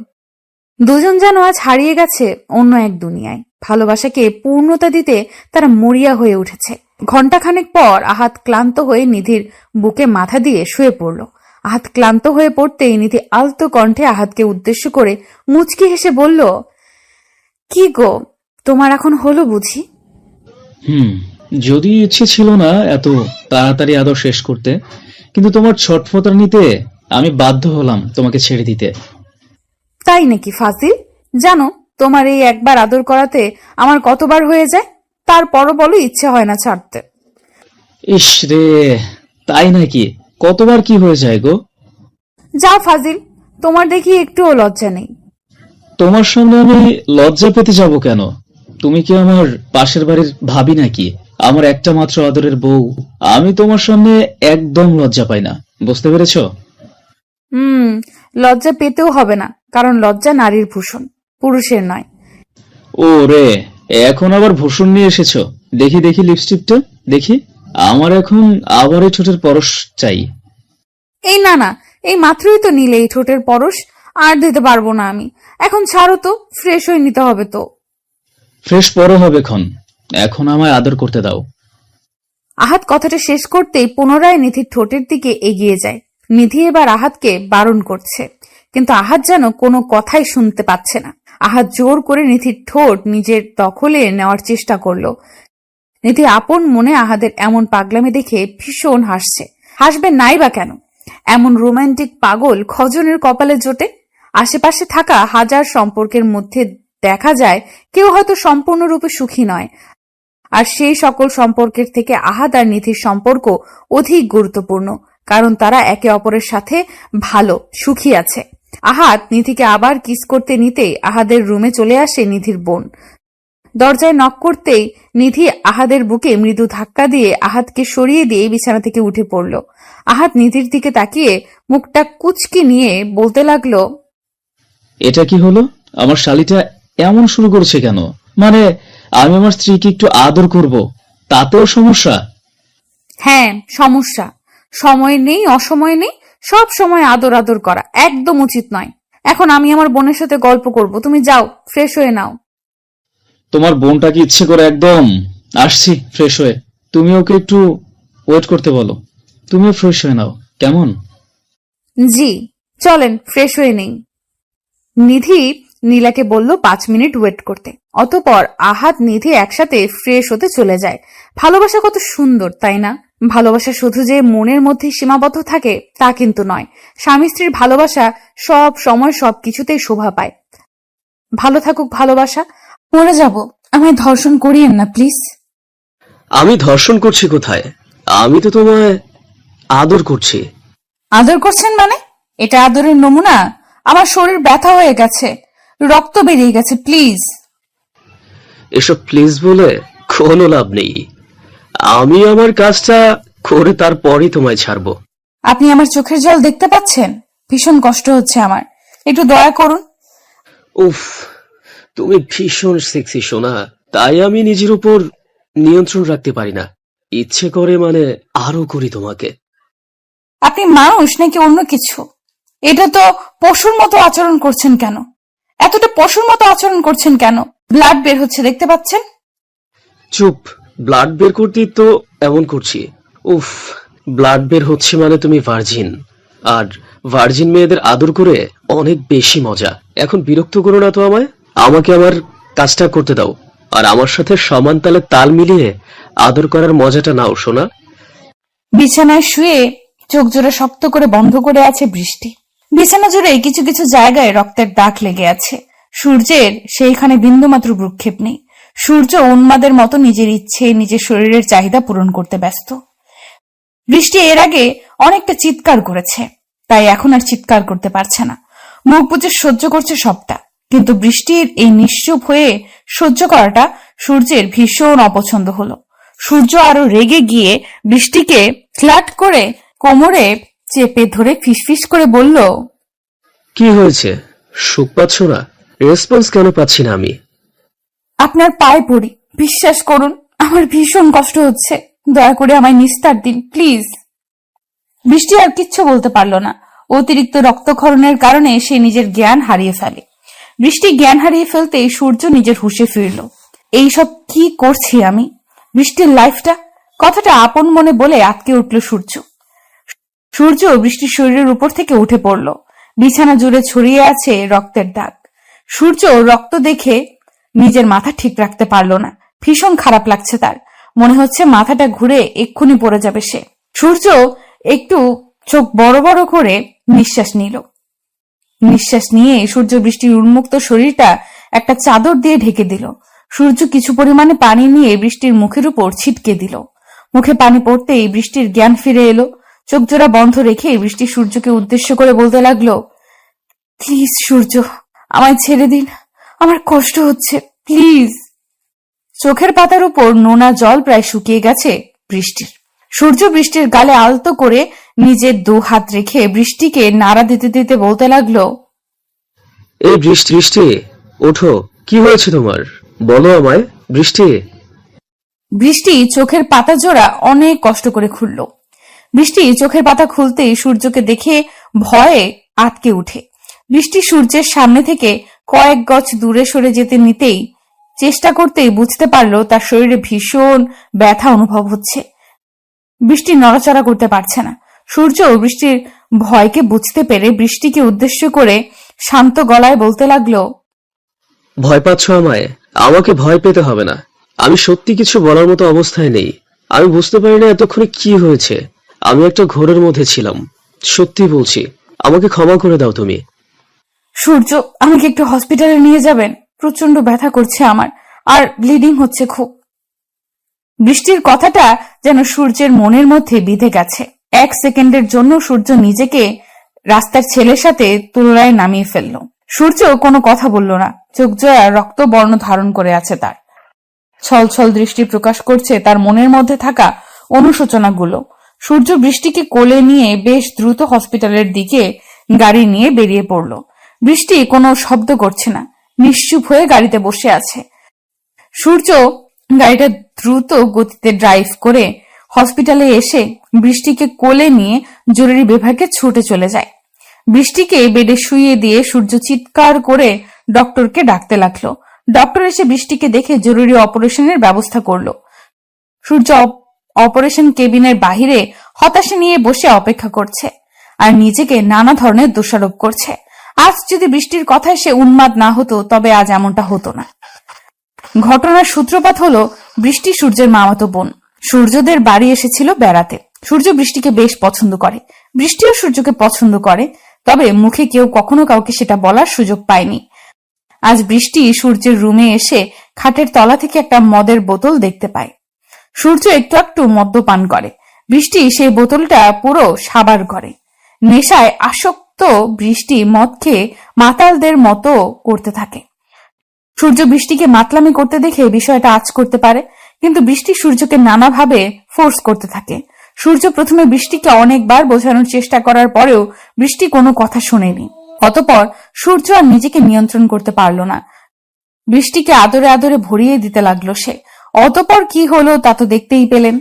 দুজন যেন আজ হারিয়ে গেছে অন্য এক দুনিয়ায়। ভালোবাসাকে পূর্ণতা দিতে তারা মরিয়া হয়ে উঠেছে। ঘণ্টাখানেক পর আহাদ ক্লান্ত হয়ে নিধির বুকে মাথা দিয়ে শুয়ে পড়ল। আহাদ ক্লান্ত হয়ে পড়তেই নিধি আলতো কণ্ঠে আহাদকে উদ্দেশ্য করে মুচকি হেসে বলল, কি গো, তোমার এখন হলো বুঝি? যদি ইচ্ছে ছিল না এত তাড়াতাড়ি আদর শেষ করতে, কিন্তু তোমার ছটফটানিতে আমি বাধ্য হলাম তোমাকে ছেড়ে দিতে। তাই নাকি ফাজিল? জানো, তোমার এই একবার আদর করাতে আমার কতবার হয়ে যায়, তারপরও বলো ইচ্ছে হয় না ছাড়তে। ইস রে, তাই নাকি? কতবার কি হয়ে যায় গো? যাও ফাজিল, তোমার দেখি একটুও লজ্জা নেই। তোমার সামনে আমি লজ্জা পেতে যাব কেন? তুমি কি আমার পাশের বাড়ির ভাবি নাকি? আমার একটা মাত্র আদরের বউ। আমি তোমার সামনে একদম লজ্জা পাই না, বুঝতে পেরেছো? লজ্জা পেতেও হবে না, কারণ লজ্জা নারীর ভূষণ, পুরুষের নয়। ও রে, এখন আবার ভূষণ নিয়ে এসেছো? দেখি দেখি লিপস্টিকটা দেখি। আমার এখন আবার এই ঠোঁটের পরশ চাই। এই না না, এই মাত্রই তো নিলে এই ঠোঁটের পরশ, আর দিতে পারবো না আমি। এখন ছাড়ো তো, ফ্রেশ হয়ে নিতে হবে তো। ফ্রেশ পরে হবে ক্ষণ, এখন আমায় আদর করতে দাও। আহাদ কথাটা শেষ করতেই পুনরায় নিধির ঠোঁটের দিকে এগিয়ে যায়। নিধি এবার আহাদকে বারণ করছে, কিন্তু আহাদ যেন কোনো কথাই শুনতে পাচ্ছে না। আহাদ জোর করে নিধির ঠোঁট নিজের দখলে নেওয়ার চেষ্টা করলো। নিধি আপন মনে আহাদের এমন পাগলামি দেখে ভীষণ হাসছে। হাসবে নাই বা কেন? এমন রোমান্টিক পাগল খজনের কপালে জোটে। আশেপাশে থাকা হাজার সম্পর্কের মধ্যে দেখা যায় কেউ হয়তো সম্পূর্ণরূপে সুখী নয়, আর সেই সকল সম্পর্কের থেকে আহাদ আর নিধির সম্পর্ক অধিক গুরুত্বপূর্ণ, কারণ তারা একে অপরের সাথে ভালো সুখী আছে। আহাদ নিধিকে আবার কিস করতে নিতেই আহাদের রুমে চলে আসে নিধির বোন। দরজায় নক করতেই নিধি আহাদের বুকে মৃদু ধাক্কা দিয়ে আহাদকে সরিয়ে দিয়ে বিছানা থেকে উঠে পড়ল। আহাদ নিধির দিকে তাকিয়ে মুখটা কুচকি নিয়ে বলতে লাগলো, এটা কি হলো? আমার শালিটা এমন শুরু করেছে কেন? মানে আমি আমার স্ত্রীকে একটু আদর করব, তাতেও সমস্যা? হ্যাঁ সমস্যা। সময় নেই, অসময় নেই, সব সময় আদর আদর করা একদম উচিত নয়। এখন আমি আমার বোনের সাথে গল্প করব, তুমি যাও ফ্রেশ হয়ে নাও। তোমার বোনটাকে ইচ্ছে করে একদম আসছি ফ্রেশ হয়ে। তুমি ওকে একটু ওয়েট করতে বলো, তুমিও ফ্রেশ হয়ে নাও, কেমন? জি চলেন ফ্রেশ হয়ে নেই। নিধি নীলাকে বলল 5 মিনিট ওয়েট করতে। অতঃপর আহাদ নিধি একসাথে ফ্রেশ হতে চলে যায়। ভালোবাসা কত সুন্দর, তাই না? ভালোবাসা শুধু যে মনের মধ্যে সীমাবদ্ধ থাকে তা কিন্তু নয়। স্বামী স্ত্রীর ভালোবাসা সব সময় সবকিছুতেই শোভা পায়। ভালো থাকুক ভালোবাসা। মরে যাব, আমায় ধর্ষণ করিয়েন না প্লিজ। আমি ধর্ষণ করছি কোথায়? আমি তো তোমায় আদর করছি। আদর করছেন মানে? এটা আদরের নমুনা? আমার শরীর ব্যথা হয়ে গেছে, রক্ত বেরিয়ে গেছে, প্লিজ। এসব প্লিজ বলে কোনো লাভ নেই। আমি আমার কাজটা করে তারপরই তোমায় ছাড়বো। আপনি আমার চোখের জল দেখতে পাচ্ছেন? ভীষণ কষ্ট হচ্ছে আমার, একটু দয়া করুন। উফ, তুমি ভীষণ সেক্সি সোনা, তাই আমি নিজের উপর নিয়ন্ত্রণ রাখতে পারি না। ইচ্ছে করে মানে আরো করি তোমাকে। আপনি মানুষ নাকি অন্য কিছু? এটা তো পশুর মতো আচরণ করছেন কেন? এতটা পশুর মতো আচরণ করছেন কেন? ব্লাড বের হচ্ছে, দেখতে পাচ্ছেন? চুপ, ব্লাড বের করতেই তো এমন করছি। উফ, ব্লাড বের হচ্ছে মানে তুমি ভার্জিন, আর ভার্জিন মেয়েদের আদর করে অনেক বেশি মজা। এখন বিরক্ত করো না তো আমায়, আমাকে আমার কাজটা করতে দাও, আর আমার সাথে সমান তালে তাল মিলিয়ে আদর করার মজাটা নাও সোনা। বিছানায় শুয়ে চোখ জোড়া শক্ত করে বন্ধ করে আছে বৃষ্টি। বিছানা জুড়ে কিছু কিছু জায়গায় রক্তের দাগ লেগে আছে। সূর্যের সেইখানে বিন্দুমাত্র ভ্রুক্ষেপ নেই। সূর্য উন্মাদের মতো নিজের ইচ্ছে, নিজের শরীরের চাহিদা পূরণ করতে ব্যস্ত। বৃষ্টি এর আগে অনেকটা চিৎকার করেছে, তাই এখন আর চিৎকার করতে পারছে না। মুখ বুজে সহ্য করছে সবটা। কিন্তু বৃষ্টির এই নিশ্চুপ হয়ে সহ্য করাটা সূর্যের ভীষণ অপছন্দ হলো। সূর্য আরো রেগে গিয়ে বৃষ্টিকে ফ্ল্যাট করে কোমরে চেপে ধরে ফিসফিস করে বলল, কি হয়েছে, সুখ পাচ্ছ না? রেসপন্স কেন পাচ্ছি না আমি? আপনার পায়ে পড়ি, বিশ্বাস করুন, আমার ভীষণ কষ্ট হচ্ছে, দয়া করে আমায় নিস্তার দিন প্লিজ। বৃষ্টি আর কিচ্ছু বলতে পারল না। অতিরিক্ত রক্তক্ষরণের কারণে সে নিজের জ্ঞান হারিয়ে ফেলে। বৃষ্টি জ্ঞান হারিয়ে ফেলতেই সূর্য নিজের হুঁশে ফিরল। এইসব কি করছি আমি? বৃষ্টির লাইফটা, কথাটা আপন মনে বলে আটকে উঠল সূর্য। সূর্য বৃষ্টির শরীরের উপর থেকে উঠে পড়ল। বিছানা জুড়ে ছড়িয়ে আছে রক্তের দাগ। সূর্য রক্ত দেখে নিজের মাথা ঠিক রাখতে পারল না। ভীষণ খারাপ লাগছে তার। মনে হচ্ছে মাথাটা ঘুরে এক্ষুনি পড়ে যাবে সে। সূর্য একটু চোখ বড় বড় করে নিঃশ্বাস নিল। নিঃশ্বাস নিয়ে সূর্য বৃষ্টির উন্মুক্ত শরীরটা একটা চাদর দিয়ে ঢেকে দিল। সূর্য কিছু পরিমাণে পানি নিয়ে বৃষ্টির মুখের উপর ছিটকে দিল। মুখে পানি পড়তেই বৃষ্টির জ্ঞান ফিরে এলো। চোখ জোড়া বন্ধ রেখে বৃষ্টি সূর্যকে উদ্দেশ্য করে বলতে লাগলো, প্লিজ সূর্য, আমায় ছেড়ে দিন, আমার কষ্ট হচ্ছে, প্লিজ। চোখের পাতার উপর নোনা জল প্রায় শুকিয়ে গেছে বৃষ্টির। সূর্য বৃষ্টির গালে আলতো করে নিজের দু হাত রেখে বৃষ্টিকে নাড়া দিতে দিতে বলতে লাগলো, এই বৃষ্টি, বৃষ্টি ওঠো, কি হয়েছে তোমার, বলো আমায় বৃষ্টি। বৃষ্টি চোখের পাতা জোড়া অনেক কষ্ট করে খুলল। বৃষ্টি চোখের পাতা খুলতেই সূর্যকে দেখে ভয়ে আটকে উঠে। বৃষ্টি সূর্যের সামনে থেকে কয়েক গজ দূরে সরে যেতে নিতেই চেষ্টা করতেই বুঝতে পারলো তার শরীরে ভীষণ ব্যথা অনুভব হচ্ছে। বৃষ্টি নড়াচড়া করতে পারছে না। সূর্য বৃষ্টির ভয়কে বুঝতে পেরে বৃষ্টিকে উদ্দেশ্য করে শান্ত গলায় বলতে লাগলো, ভয় পাচ্ছ আমায়? আমাকে ভয় পেতে হবে না, আমি সত্যি কিছু বলার মতো অবস্থায় নেই। আমি বুঝতে পারি না এতক্ষণে কি হয়েছে। আমি একটা ঘোরের মধ্যে ছিলাম, সত্যি বলছি, আমাকে ক্ষমা করে দাও তুমি। সূর্য, আমাকে একটু হসপিটালে নিয়ে যাবেন, প্রচন্ড ব্যথা করছে আমার, আর ব্লিডিং হচ্ছে খুব। বৃষ্টির কথাটা যেন সূর্যের মনের মধ্যে বিঁধে গেছে। এক সেকেন্ডের জন্য সূর্য নিজেকে রাস্তার ছেলের সাথে তুলনায় নামিয়ে ফেলল। সূর্য কোনো কথা বলল না। চোখ জোড়া রক্ত বর্ণ ধারণ করে আছে তার। ছল ছল দৃষ্টি প্রকাশ করছে তার মনের মধ্যে থাকা অনুশোচনাগুলো। সূর্য বৃষ্টিকে কোলে নিয়ে বেশ দ্রুত হসপিটালের দিকে গাড়ি নিয়ে বেরিয়ে পড়ল। বৃষ্টি কোনো শব্দ করছে না, নিশ্চুপ হয়ে গাড়িতে বসে আছে। সূর্য গাড়িটা দ্রুত গতিতে ড্রাইভ করে হসপিটালে এসে বৃষ্টিকে কোলে নিয়ে জরুরি বিভাগে ছুটে চলে যায়। বৃষ্টিকে বেডে শুইয়ে দিয়ে সূর্য চিৎকার করে ডক্টরকে ডাকতে লাগলো। ডক্টর এসে বৃষ্টিকে দেখে জরুরি অপারেশনের ব্যবস্থা করলো। সূর্য অপারেশন কেবিনের বাহিরে হতাশা নিয়ে বসে অপেক্ষা করছে আর নিজেকে নানা ধরনের দোষারোপ করছে। আজ যদি বৃষ্টির কথায় সে উন্মাদ না হতো তবে আজ এমনটা হতো না। ঘটনার সূত্রপাত হলো বৃষ্টি সূর্যের মামাতো বোন। সূর্যদের বাড়ি এসেছিল বেড়াতে। সূর্য বৃষ্টিকে বেশ পছন্দ করে, বৃষ্টিও সূর্যকে পছন্দ করে, তবে মুখে কেউ কখনো কাউকে সেটা বলার সুযোগ পায়নি। আজ বৃষ্টি সূর্যের রুমে এসে খাটের তলা থেকে একটা মদের বোতল দেখতে পায়। সূর্য একটু একটু মদ্যপান করে। বৃষ্টি সেই বোতলটা পুরো সাবার করে। নেশায় আসক্ত বৃষ্টি মদ খেয়ে মাতালদের মতো করতে থাকে। সূর্য বৃষ্টিকে মাতলামি করতে দেখে বিষয়টা আঁচ করতে পারে, কিন্তু বৃষ্টি সূর্যকে নানাভাবে ফোর্স করতে থাকে। সূর্য প্রথমে বৃষ্টিকে অনেকবার বোঝানোর চেষ্টা করার পরেও বৃষ্টি কোনো কথা শোনেনি। অতঃপর সূর্য আর নিজেকে নিয়ন্ত্রণ করতে পারল না। বৃষ্টিকে আদরে আদরে ভরিয়ে দিতে লাগলো সে। অতঃপর কি হলো তা তো দেখতেই পেলেন।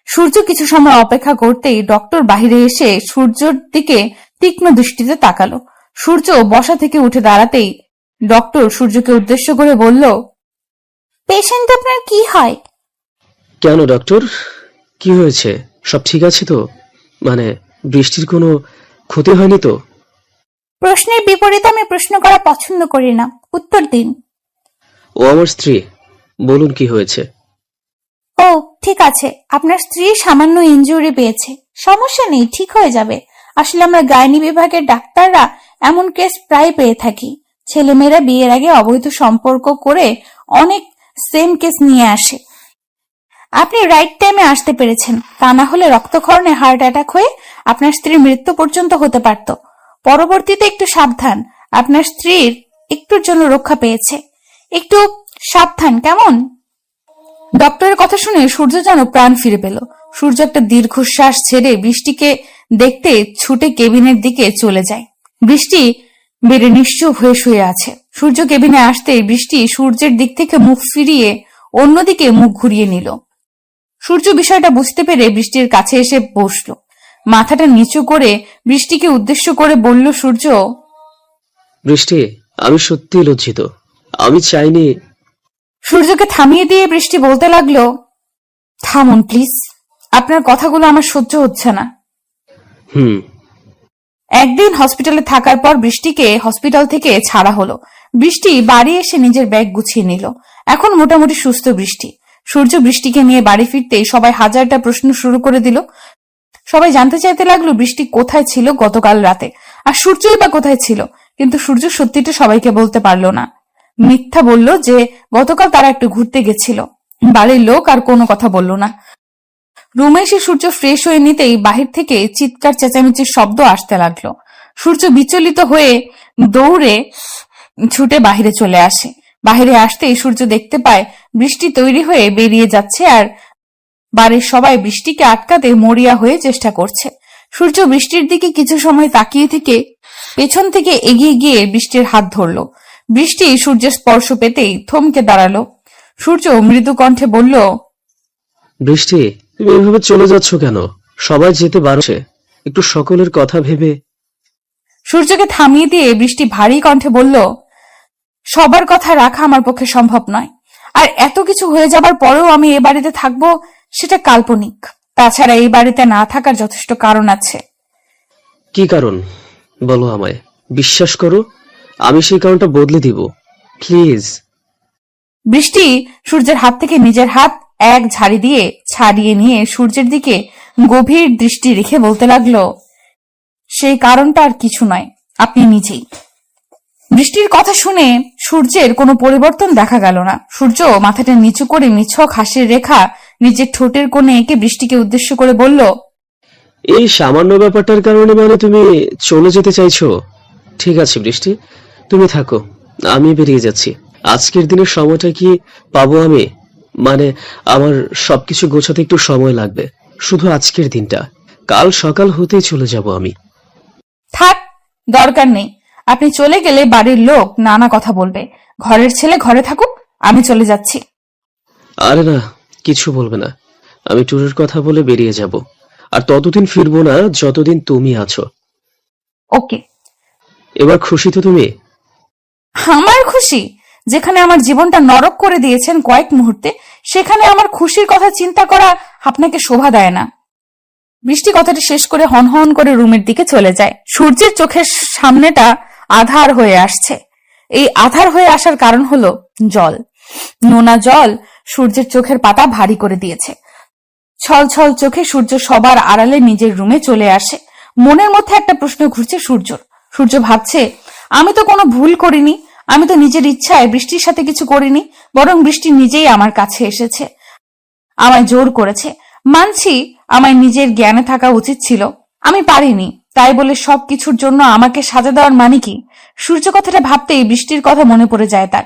সূর্য কিছু সময় অপেক্ষা করতেই ডক্টর বাহিরে এসে সূর্যের দিকে তীক্ষ্ণ দৃষ্টিতে তাকালো। সূর্য বসা থেকে উঠে দাঁড়াতেই ডক্টর সূর্যকে উদ্দেশ্য করে বলল, পেশেন্ট আপনার কি হয়? কেন ডক্টর, কি হয়েছে? সব ঠিক আছে তো? মানে বৃষ্টির কোনো ক্ষতি হয়নি তো? প্রশ্নের বিপরীতে আমি প্রশ্ন করা পছন্দ করি না, উত্তর দিন। ও আমার স্ত্রী, বলুন কি হয়েছে? ও ঠিক আছে, আপনার স্ত্রী সামান্য ইনজুরি পেয়েছে, সমস্যা নেই, ঠিক হয়ে যাবে। আসলে আমরা গাইনি বিভাগের ডাক্তাররা এমন কেস প্রায় পেয়ে থাকি। ছেলেমেয়েরা বিয়ের আগে অবৈধ সম্পর্ক করে অনেক সেম কেস নিয়ে আসে। আপনি রাইট টাইমে আসতে পেরেছেন, তা না হলে রক্তক্ষরণে হার্ট অ্যাটাক হয়ে আপনার স্ত্রীর মৃত্যু পর্যন্ত হতে পারত। পরবর্তীতে একটু সাবধান, আপনার স্ত্রীর একটুর জন্য রক্ষা পেয়েছে। একটু সাবধান, কেমন? ডক্টরের কথা শুনে সূর্য যেন প্রাণ ফিরে পেল। সূর্য একটা দীর্ঘশ্বাস ছেড়ে বৃষ্টিকে দেখতে ছুটে কেবিনের দিকে চলে যায়। বৃষ্টি বেড়ে নিশ্চুপ হয়ে শুয়ে আছে। সূর্য কেবিনে আসতেই বৃষ্টি সূর্যের দিক থেকে মুখ ফিরিয়ে অন্যদিকে মুখ ঘুরিয়ে নিল। সূর্য বিষয়টা বুঝতে পেরে বৃষ্টির কাছে এসে বসল। মাথাটা নিচু করে বৃষ্টিকে উদ্দেশ্য করে বলল সূর্য, বৃষ্টি, আমি সত্যি লজ্জিত। আমি চাইনি। সূর্যকে থামিয়ে দিয়ে বৃষ্টি বলতে লাগলো, থামুন প্লিজ, আপনার কথাগুলো আমার সহ্য হচ্ছে না। হুম। একদিন হসপিটালে থাকার পর বৃষ্টিকে হসপিটাল থেকে ছাড়া হলো। বৃষ্টি বাড়ি এসে নিজের ব্যাগ গুছিয়ে নিল। এখন মোটামুটি সুস্থ বৃষ্টি। সূর্য বৃষ্টিকে নিয়ে বাড়ি ফিরতেই সবাই হাজারটা প্রশ্ন শুরু করে দিল। সবাই জানতে চাইতে লাগলো বৃষ্টি কোথায় ছিল গতকাল রাতে, আর সূর্যই বা কোথায় ছিল। কিন্তু সূর্য সত্যিটা সবাইকে বলতে পারলো না। মিথ্যা বলল যে গতকাল তারা একটু ঘুরতে গেছিল। বাড়ির লোক আর কোনো কথা বলল না। রুমে এসে সূর্য ফ্রেশ হয়ে নিতেই বাহির থেকে চিৎকার চেঁচামেচির শব্দ আসতে লাগলো। সূর্য বিচলিত হয়ে দৌড়ে ছুটে বাহিরে চলে আসে। বাহিরে আসতেই সূর্য দেখতে পায় বৃষ্টি তৈরি হয়ে বেরিয়ে যাচ্ছে, আর বাড়ির সবাই বৃষ্টিকে আটকাতে মরিয়া হয়ে চেষ্টা করছে। সূর্য বৃষ্টির দিকে কিছু সময় তাকিয়ে থেকে পেছন থেকে এগিয়ে গিয়ে বৃষ্টির হাত ধরল। বৃষ্টি সূর্যের স্পর্শ পেতেই থমকে দাঁড়ালো। সূর্য মৃদু কণ্ঠে বলল, বৃষ্টি, তুমি এভাবে চলে যাচ্ছ কেন? সবাই যেতে বারছে, একটু সকলের কথা ভেবে। সূর্যকে থামিয়ে দিয়ে বৃষ্টি ভারী কণ্ঠে বলল, সবার কথা রাখা আমার পক্ষে সম্ভব নয়। আর এত কিছু হয়ে যাবার পরেও আমি এ বাড়িতে থাকবো, সেটা কাল্পনিক। তাছাড়া এই বাড়িতে না থাকার যথেষ্ট কারণ আছে। কি কারণ বলো আমায়। বিশ্বাস করো, আমি সেই কারণটা বদলে দিব, প্লিজ। বৃষ্টি সূর্যের হাত থেকে নিজের হাত এক ঝাড়ি দিয়ে ছাড়িয়ে নিয়ে সূর্যের দিকে গভীর দৃষ্টি রেখে বলতে লাগলো, সেই কারণটা আর কিছু নয়, আপনি নিজেই। বৃষ্টির কথা শুনে সূর্যের কোনো পরিবর্তন দেখা গেল না। সূর্য মাথাটা নিচু করে নিছক হাসির রেখা নিজের ঠোঁটের কোণে এঁকে বৃষ্টিকে উদ্দেশ্য করে বলল, এই সামান্য ব্যাপারটার কারণে মানে তুমি চলে যেতে চাইছো? ঠিক আছে বৃষ্টি, তুমি থাকো, আমি বেরিয়ে যাচ্ছি। আজকের দিনের সময়টা কি পাবো আমি? মানে আমার সবকিছু গোছাতে একটু সময় লাগবে, শুধু আজকের দিনটা। কাল সকাল হতেই চলে যাব আমি। থাক, দরকার নেই। আপনি চলে গেলে বাড়ির লোক নানা কথা বলবে। ঘরের ছেলে ঘরে থাকুক, আমি চলে যাচ্ছি। আরে না, কিছু বলবে না। আমি ট্যুরের কথা বলে বেরিয়ে যাব, আর ততদিন ফিরবো না যতদিন তুমি আছো। ওকে। এবার খুশি তো তুমি? আমার খুশি? যেখানে আমার জীবনটা নরক করে দিয়েছেন কয়েক মুহূর্তে, সেখানে আমার খুশির কথা চিন্তা করা আপনাকে শোভা দেয় না। বৃষ্টি কথাটা শেষ করে হনহন করে রুমের দিকে চলে যায়। সূর্যের চোখের সামনেটা আধার হয়ে আসছে। এই আধার হয়ে আসার কারণ হলো জল। নোনা জল সূর্যের চোখের পাতা ভারী করে দিয়েছে। ছল ছল চোখে সূর্য সবার আড়ালে নিজের রুমে চলে আসে। মনের মধ্যে একটা প্রশ্ন ঘুরছে সূর্যর। সূর্য ভাবছে, আমি তো কোনো ভুল করিনি, আমি তো নিজের ইচ্ছায় বৃষ্টির সাথে কিছু করিনি, বরং বৃষ্টি নিজেই আমার কাছে এসেছে, আমায় জোর করেছে। মানছি আমায় নিজের জ্ঞানে থাকা উচিত ছিল, আমি পারিনি, তাই বলে সবকিছুর জন্য আমাকে সাজা দেওয়ার মানে কি? সূর্য কথাটা ভাবতেই বৃষ্টির কথা মনে পড়ে যায় তার।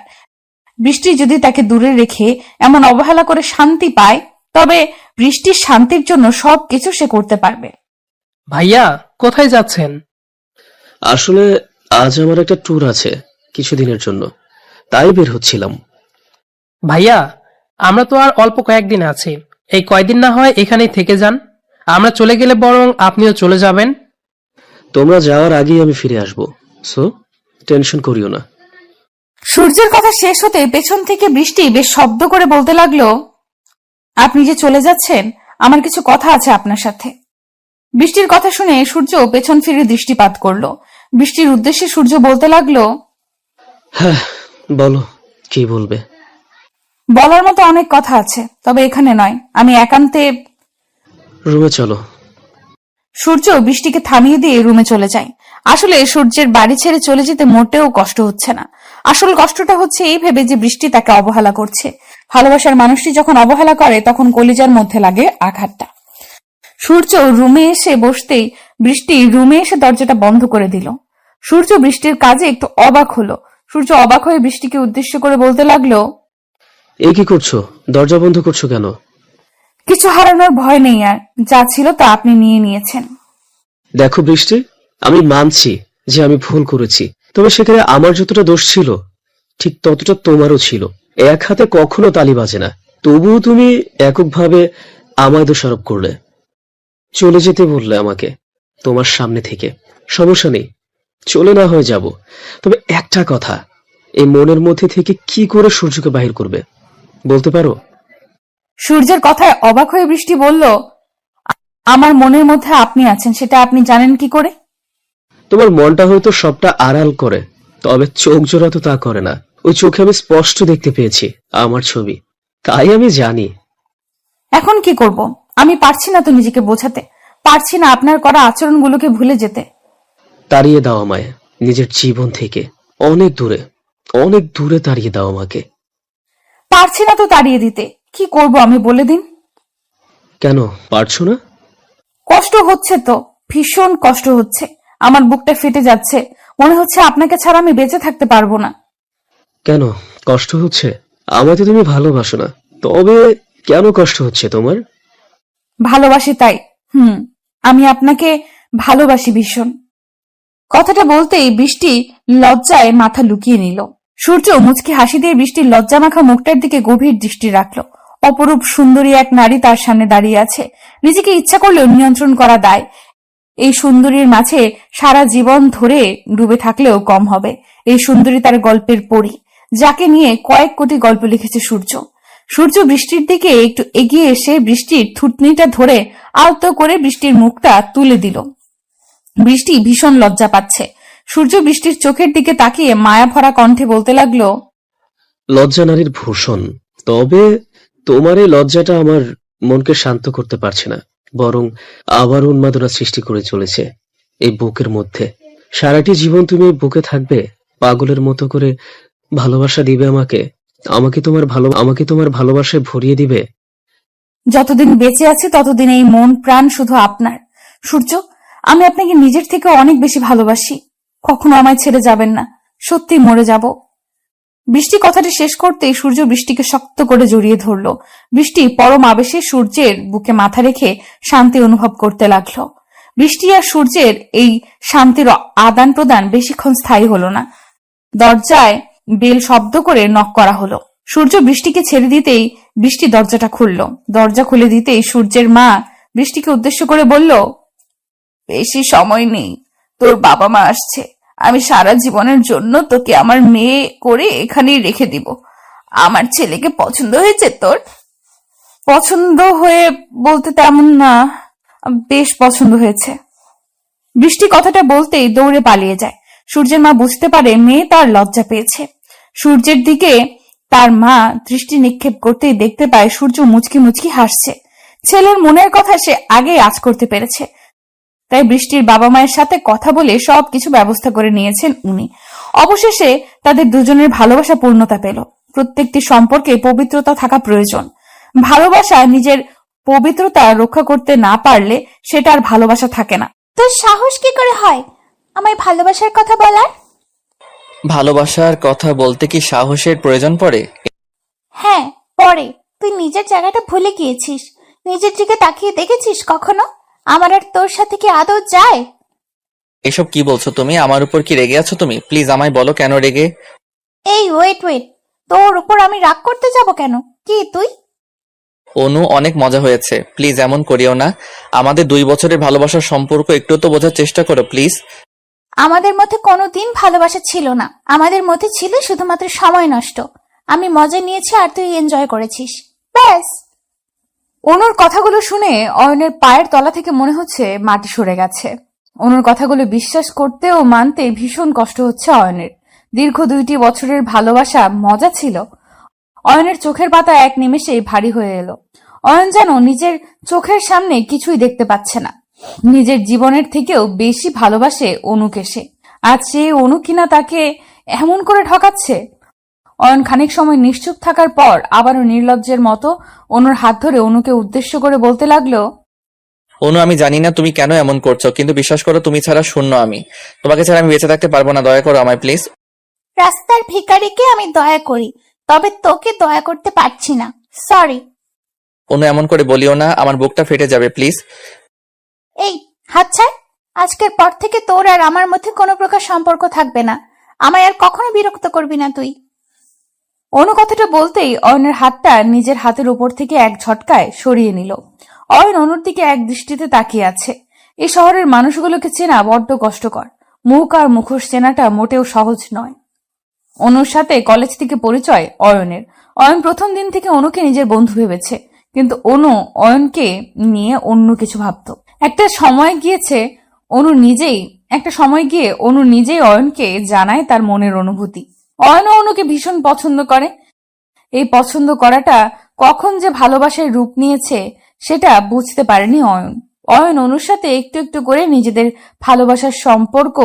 বৃষ্টি যদি তাকে দূরে রেখে এমন অবহেলা করে শান্তি পায়, তবে বৃষ্টির শান্তির জন্য সবকিছু সে করতে পারবে। ভাইয়া, কোথায় যাচ্ছেন? আসলে আজ আমার একটা ট্যুর আছে কিছুদিনের জন্য, তাই বের হচ্ছিলাম। ভাইয়া, আমরা তো আর অল্প কয়েকদিন আছি, এই কয়দিন না হয় এখানেই থেকে যান। আমরা চলে গেলে বরং আপনিও চলে যাবেন। তোমরা যাওয়ার আগেই আমি ফিরে আসবো, সো টেনশন করিও না। সূর্যের কথা শেষ হতে পেছন থেকে বৃষ্টি বেশ শব্দ করে বলতে লাগলো, আপনি যে চলে যাচ্ছেন, আমার কিছু কথা আছে আপনার সাথে। বৃষ্টির কথা শুনে সূর্য পেছন ফিরে দৃষ্টিপাত করলো। বৃষ্টির উদ্দেশ্যে সূর্য বলতে লাগলো, হ্যাঁ বলো, কি বলবে? বলার মতো অনেক কথা আছে, তবে এখানে নয়, আমি একান্তে। রুমে চলো। সূর্য বৃষ্টিকে থামিয়ে দিয়ে রুমে চলে যায়। আসলে সূর্যের বাড়ি ছেড়ে চলে যেতে মোটেও কষ্ট হচ্ছে না। আসল কষ্টটা হচ্ছে এই ভেবে যে বৃষ্টি তাকে অবহেলা করছে। ভালোবাসার মানুষটি যখন অবহেলা করে তখন কলিজার মধ্যে লাগে আঘাতটা। সূর্য রুমে এসে বসতেই বৃষ্টি রুমে এসে দরজাটা বন্ধ করে দিল। সূর্য বৃষ্টির কাজে একটু অবাক হলো। সূর্য অবাক হয়ে বৃষ্টিকে উদ্দেশ্য করে বলতে লাগলো, এই কি করছো? দরজা বন্ধ করছো কেন? কিছু হারানোর ভয় নেই, আর যা ছিল তা আপনি নিয়ে নিয়েছেন। দেখো বৃষ্টি, আমি মানছি যে আমি ভুল করেছি, তবে সেখানে আমার যতটা দোষ ছিল ঠিক ততটা তোমারও ছিল। এক হাতে কখনো তালি বাজে না, তবুও তুমি এককভাবে আমায় দোষারোপ করলে। চলে যেতে বললে আমাকে তোমার সামনে থেকে। সমস্যা নেই, চলে না হয়ে যাব, তবে একটা কথা, এই মনের মধ্যে থেকে কি করে সূর্যকে বাহির করবে বলতে পারো? সূর্যের কথায় অবাক হয়ে বৃষ্টি বলল, আমার মনের মধ্যে আপনি আছেন, সেটা আপনি জানেন কি করে? তোমার মনটা হয়তো সবটা আড়াল করে, তবে চোখ জোড়া তো তা করে না। ওই চোখে আমি স্পষ্ট দেখতে পেয়েছি আমার ছবি, তাই আমি জানি। এখন কি করব? আমি পারছি না তো নিজেকে বোঝাতে, পারছি না আপনার করা আচরণগুলোকে ভুলে যেতে। তাড়িয়ে দাও আমায় নিজের জীবন থেকে, অনেক দূরে, অনেক দূরে তাড়িয়ে দাও আমাকে। পারছি না তো তাড়িয়ে দিতে, কি করব আমি বলে দিন? কেন পারছো না? কষ্ট হচ্ছে তো, ভীষণ কষ্ট হচ্ছে। আমার বুকটা ফেটে যাচ্ছে, মনে হচ্ছে আপনাকে ছাড়া আমি বেঁচে থাকতে পারবো না। কেন কষ্ট হচ্ছে? আমায় তো তুমি ভালোবাসো না, তবে কেন কষ্ট হচ্ছে তোমার? ভালোবাসি তাই। আমি আপনাকে ভালোবাসি ভীষণ। কথাটা বলতেই বৃষ্টি লজ্জায় মাথা লুকিয়ে নিল। সূর্য মুচকি হাসি দিয়ে বৃষ্টির লজ্জা মাখা মুখটার দিকে গভীর দৃষ্টি রাখল। অপরূপ সুন্দরী এক নারী তার সামনে দাঁড়িয়ে আছে, নিজেকে ইচ্ছা করলেও নিয়ন্ত্রণ করা দায়। এই সুন্দরীর মাঝে সারা জীবন ধরে ডুবে থাকলেও কম হবে। এই সুন্দরী তার গল্পের পরী, যাকে নিয়ে কয়েক কোটি গল্প লিখেছে সূর্য। সূর্য বৃষ্টির দিকে একটু এগিয়ে এসে বৃষ্টির থুতনিটা ধরে আলতো করে বৃষ্টির মুখটা তুলে দিল। বৃষ্টি ভীষণ লজ্জা পাচ্ছে। সূর্য বৃষ্টির চোখের দিকে তাকিয়ে মায়া ভরা কণ্ঠে বলতে লাগলো, লজ্জা নারীর ভূষণ, তবে তোমার এই লজ্জাটা আমার মনকে শান্ত করতে পারছে না, বরং আবার উন্মাদনা সৃষ্টি করে চলেছে এই বুকের মধ্যে। সারাটি জীবন তুমি এই বুকে থাকবে, পাগলের মতো করে ভালোবাসা দিবে আমাকে, আমাকে তোমার ভালোবাসায় ভরিয়ে দিবে। যতদিন বেঁচে আছি ততদিন এই মন প্রাণ শুধু আপনার। সূর্য, আমি আপনাকে নিজের থেকে অনেক বেশি ভালোবাসি, কখনো আমায় ছেড়ে যাবেন না, সত্যি মরে যাব। বৃষ্টি কথাটি শেষ করতেই সূর্য বৃষ্টিকে শক্ত করে জড়িয়ে ধরল। বৃষ্টি পরম আবেশে সূর্যের বুকে মাথা রেখে শান্তি অনুভব করতে লাগলো। বৃষ্টি আর সূর্যের এই শান্তির আদান প্রদান বেশিক্ষণ স্থায়ী হলো না। দরজায় বেল শব্দ করে নক করা হলো। সূর্য বৃষ্টিকে ছেড়ে দিতেই বৃষ্টি দরজাটা খুলল। দরজা খুলে দিতেই সূর্যের মা বৃষ্টিকে উদ্দেশ্য করে বলল, বেশি সময় নেই, তোর বাবা মা আসছে। আমি সারা জীবনের জন্য তোকে আমার মেয়ে করে এখানেই রেখে দিব। আমার ছেলেকে পছন্দ হয়েছে তোর? পছন্দ হয়ে বলতে তেমন না, বেশ পছন্দ হয়েছে। বৃষ্টি কথাটা বলতেই দৌড়ে পালিয়ে যায়। সূর্যের মা বুঝতে পারে মেয়ে তার লজ্জা পেয়েছে। সূর্যের দিকে তার মা দৃষ্টি নিক্ষেপ করতেই দেখতে পায় সূর্য মুচকি মুচকি হাসছে। ছেলের মনের কথা সে আগেই আঁচ করতে পেরেছে, তাই বৃষ্টির বাবা মায়ের সাথে কথা বলে সবকিছু ব্যবস্থা করে নিয়েছেন উনি। অবশেষে তাদের দুজনের ভালোবাসা পূর্ণতা পেল। প্রত্যেকটি সম্পর্কে পবিত্রতা থাকা প্রয়োজন। ভালোবাসা নিজের পবিত্রতা রক্ষা করতে না পারলে সেটা আর ভালোবাসা থাকে না। তোর সাহস কি করে হয় আমায় ভালোবাসার কথা বলার? ভালোবাসার কথা বলতে কি সাহসের প্রয়োজন পড়ে? হ্যাঁ পরে। তুই নিজের জায়গাটা ভুলে গিয়েছিস। নিজের দিকে তাকিয়ে দেখেছিস কখনো? আমার আর তোর সাথে কি আদৌ যায়? এসব কি বলছো তুমি? আমার উপর কি রেগে আছো তুমি? প্লিজ আমায় বলো কেন রেগে? এই ওয়েট, তোর উপর আমি রাগ করতে যাব কেন? কি তুই? অনু, অনেক মজা হয়েছে, প্লিজ এমন করিও না। আমাদের 2 বছরের ভালোবাসার সম্পর্ক একটু তো বোঝার চেষ্টা করো প্লিজ। আমাদের মধ্যে কোনোদিন ভালোবাসা ছিল না, আমাদের মধ্যে ছিল শুধুমাত্র সময় নষ্ট। আমি মজা নিয়েছি আর তুই এনজয় করেছিস, ব্যাস। অনুর কথাগুলো শুনে অয়নের পায়ের তলা থেকে মনে হচ্ছে মাটি সরে গেছে। অনুর কথাগুলো বিশ্বাস করতে ও মানতে ভীষণ কষ্ট হচ্ছে অয়নের। দীর্ঘ 2টি বছরের ভালোবাসা মজা ছিল। অয়নের চোখের পাতা এক নিমেষেই ভারী হয়ে এলো। অয়ন যেন নিজের চোখের সামনে কিছুই দেখতে পাচ্ছে না। নিজের জীবনের থেকেও বেশি ভালোবাসে অনুকে সে। আজ সে অনু কিনা তাকে এমন করে ঠকাচ্ছে। অয়ন খানিক সময় নিশ্চুপ থাকার পর আবারও নির্লজ্জের মতো অনুর হাত ধরে অনুকে উদ্দেশ্য করে বলতে লাগলো, অনু, আমি জানি না তুমি কেন এমন করছো, কিন্তু বিশ্বাস করো তুমি ছাড়া শূন্য আমি। তোমাকে ছাড়া আমি বেঁচে থাকতে পারবো না। দয়া করো আমায় প্লিজ। রাস্তার ভিখারিকে আমি দয়া করি, তবে তোকে দয়া করতে পারছি না, সরি। অনু, এমন করে বলিও না, আমার বুকটা ফেটে যাবে প্লিজ। এই হাত ছাড়। আজকের পর থেকে তোর আর আমার মধ্যে কোনো প্রকার সম্পর্ক থাকবে না। আমায় আর কখনো বিরক্ত করবি না তুই। অনু কথাটা বলতেই অয়নের হাতটা নিজের হাতের উপর থেকে এক ঝটকায় সরিয়ে নিল। অয়ন অনুর দিকে এক দৃষ্টিতে তাকিয়ে আছে। এই শহরের মানুষগুলোকে চেনা বড্ড কষ্টকর। মুখ আর মুখোশ চেনাটা মোটেও সহজ নয়। অনুর সাথে কলেজ থেকে পরিচয় অয়নের। অয়ন প্রথম দিন থেকে অনুকে নিজের বন্ধু ভেবেছে, কিন্তু অনু অয়নকে নিয়ে অন্য কিছু ভাবত। একটা সময় গিয়ে অনু নিজেই অয়নকে জানায় তার মনের অনুভূতি। অয়নও অনুকে ভীষণ পছন্দ করে। এই পছন্দ করাটা কখন যে ভালোবাসার রূপ নিয়েছে সেটা বুঝতে পারেনি অয়ন। অয়ন অনুর সাথে একটু একটু করে নিজেদের ভালোবাসার সম্পর্ক